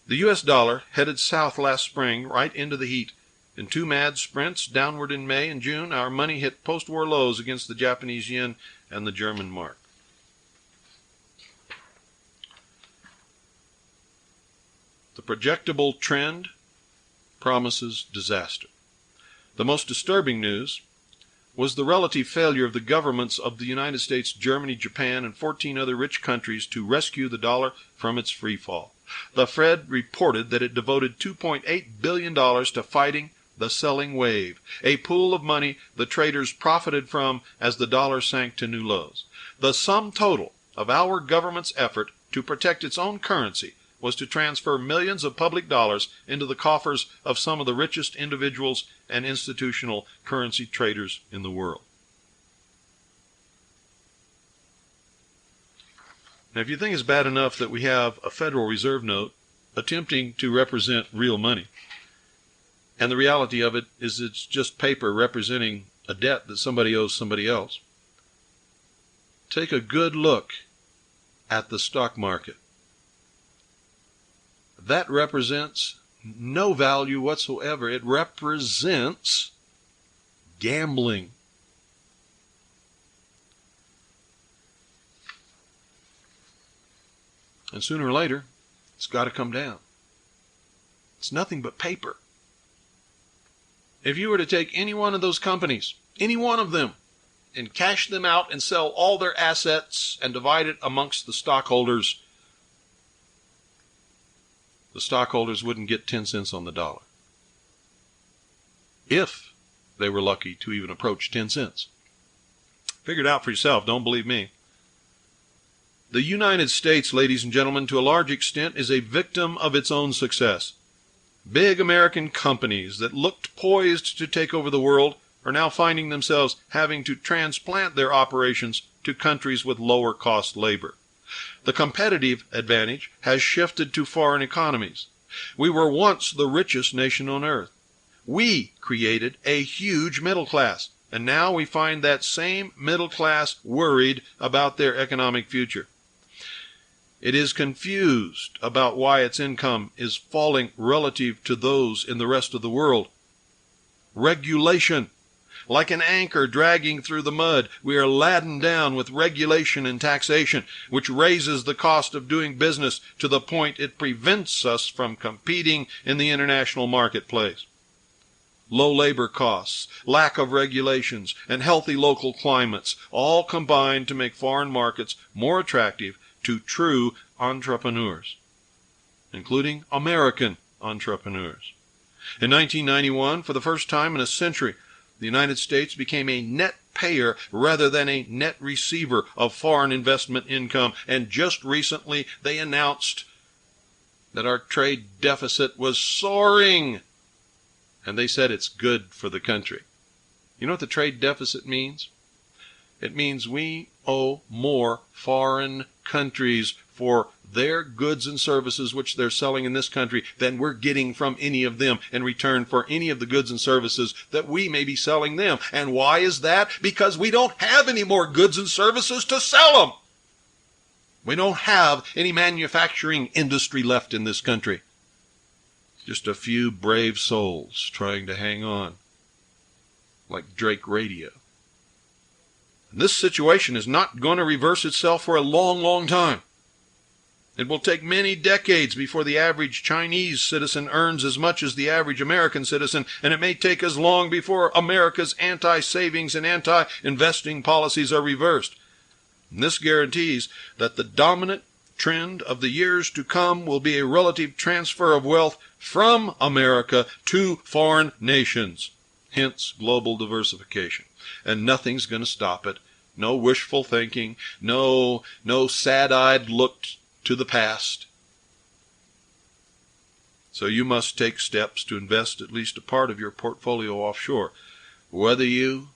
The U.S. dollar headed south last spring right into the heat. In 2 mad sprints downward in May and June, our money hit post-war lows against the Japanese yen and the German mark." The projectable trend promises disaster. The most disturbing news was the relative failure of the governments of the United States, Germany, Japan, and 14 other rich countries to rescue the dollar from its free fall. The Fed reported that it devoted $2.8 billion to fighting the selling wave, a pool of money the traders profited from as the dollar sank to new lows. The sum total of our government's effort to protect its own currency was to transfer millions of public dollars into the coffers of some of the richest individuals and institutional currency traders in the world. Now, if you think it's bad enough that we have a Federal Reserve note attempting to represent real money, and the reality of it is it's just paper representing a debt that somebody owes somebody else, take a good look at the stock market. That represents no value whatsoever. It represents gambling. And sooner or later, it's got to come down. It's nothing but paper. If you were to take any one of those companies, any one of them, and cash them out and sell all their assets and divide it amongst the stockholders wouldn't get 10 cents on the dollar. If they were lucky to even approach 10 cents. Figure it out for yourself. Don't believe me. The United States, ladies and gentlemen, to a large extent is a victim of its own success. Big American companies that looked poised to take over the world are now finding themselves having to transplant their operations to countries with lower cost labor. The competitive advantage has shifted to foreign economies. We were once the richest nation on earth. We created a huge middle class, and now we find that same middle class worried about their economic future. It is confused about why its income is falling relative to those in the rest of the world. Regulation. Like an anchor dragging through the mud, we are laden down with regulation and taxation, which raises the cost of doing business to the point it prevents us from competing in the international marketplace. Low labor costs, lack of regulations, and healthy local climates all combine to make foreign markets more attractive to true entrepreneurs, including American entrepreneurs. In 1991, for the first time in a century, The United States became a net payer rather than a net receiver of foreign investment income. And just recently they announced that our trade deficit was soaring. And they said it's good for the country. You know what the trade deficit means? It means we owe more foreign countries for their goods and services which they're selling in this country than we're getting from any of them in return for any of the goods and services that we may be selling them. And why is that? Because we don't have any more goods and services to sell them. We don't have any manufacturing industry left in this country. Just a few brave souls trying to hang on, like Drake Radio. This situation is not going to reverse itself for a long, long time. It will take many decades before the average Chinese citizen earns as much as the average American citizen, and it may take as long before America's anti-savings and anti-investing policies are reversed. And this guarantees that the dominant trend of the years to come will be a relative transfer of wealth from America to foreign nations, hence global diversification. And nothing's going to stop it. No wishful thinking, no sad-eyed look to the past. So you must take steps to invest at least a part of your portfolio offshore. Whether you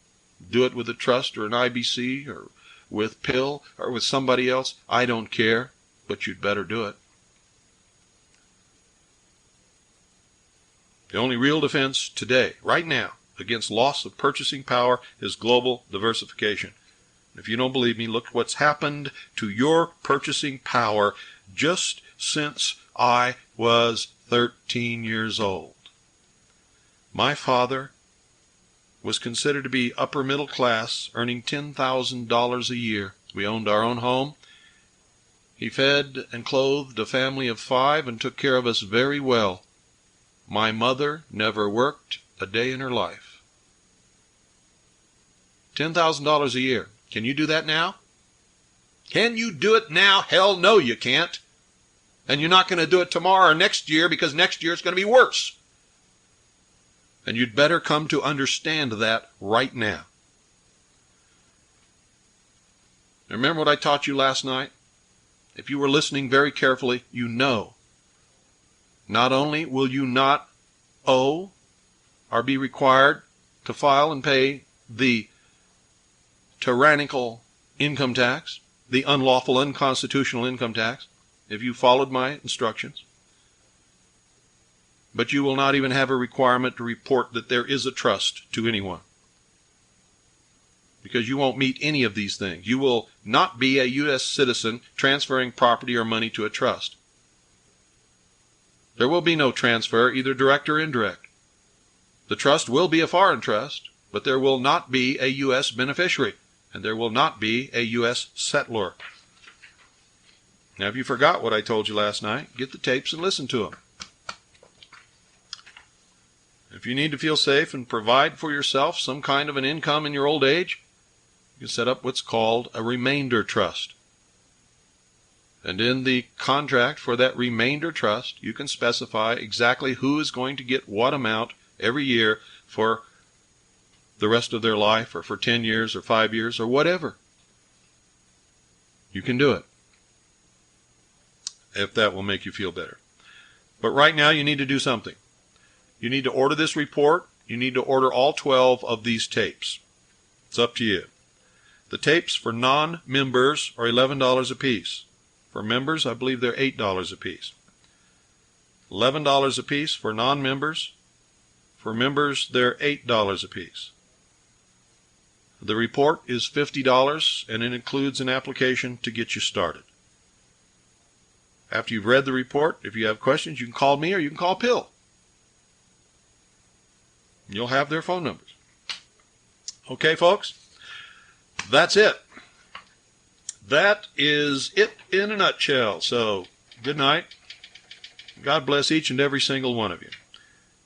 do it with a trust or an IBC or with Pill or with somebody else, I don't care, but you'd better do it. The only real defense today, right now, against loss of purchasing power is global diversification. If you don't believe me, look what's happened to your purchasing power just since I was 13 years old. My father was considered to be upper middle class, earning $10,000 a year. We owned our own home. He fed and clothed a family of 5 and took care of us very well. My mother never worked a day in her life. $10,000 a year. Can you do that now? Can you do it now? Hell no, you can't. And you're not going to do it tomorrow or next year because next year it's going to be worse. And you'd better come to understand that right now. Remember what I taught you last night? If you were listening very carefully, you know. Not only will you not owe or be required to file and pay the tyrannical income tax, the unlawful, unconstitutional income tax, if you followed my instructions, but you will not even have a requirement to report that there is a trust to anyone, because you won't meet any of these things. You will not be a U.S. citizen transferring property or money to a trust. There will be no transfer, either direct or indirect. The trust will be a foreign trust, but there will not be a U.S. beneficiary, and there will not be a U.S. settlor. Now, if you forgot what I told you last night, get the tapes and listen to them. If you need to feel safe and provide for yourself some kind of an income in your old age, you can set up what's called a remainder trust. And in the contract for that remainder trust, you can specify exactly who is going to get what amount every year for the rest of their life, or for 10 years or 5 years or whatever. You can do it, if that will make you feel better. But right now you need to do something. You need to order this report. You need to order all 12 of these tapes. It's up to you. The tapes for non-members are $11 a piece. For members, I believe they're $8 a piece. $11 a piece for non-members. For members, they're $8 a piece. The report is $50, and it includes an application to get you started. After you've read the report, if you have questions, you can call me or you can call Pill. You'll have their phone numbers. Okay, folks? That's it. That is it in a nutshell. So, good night. God bless each and every single one of you.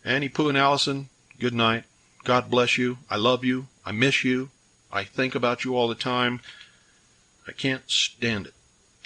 Annie, Pooh, and Allison, good night. God bless you. I love you. I miss you. I think about you all the time. I can't stand it.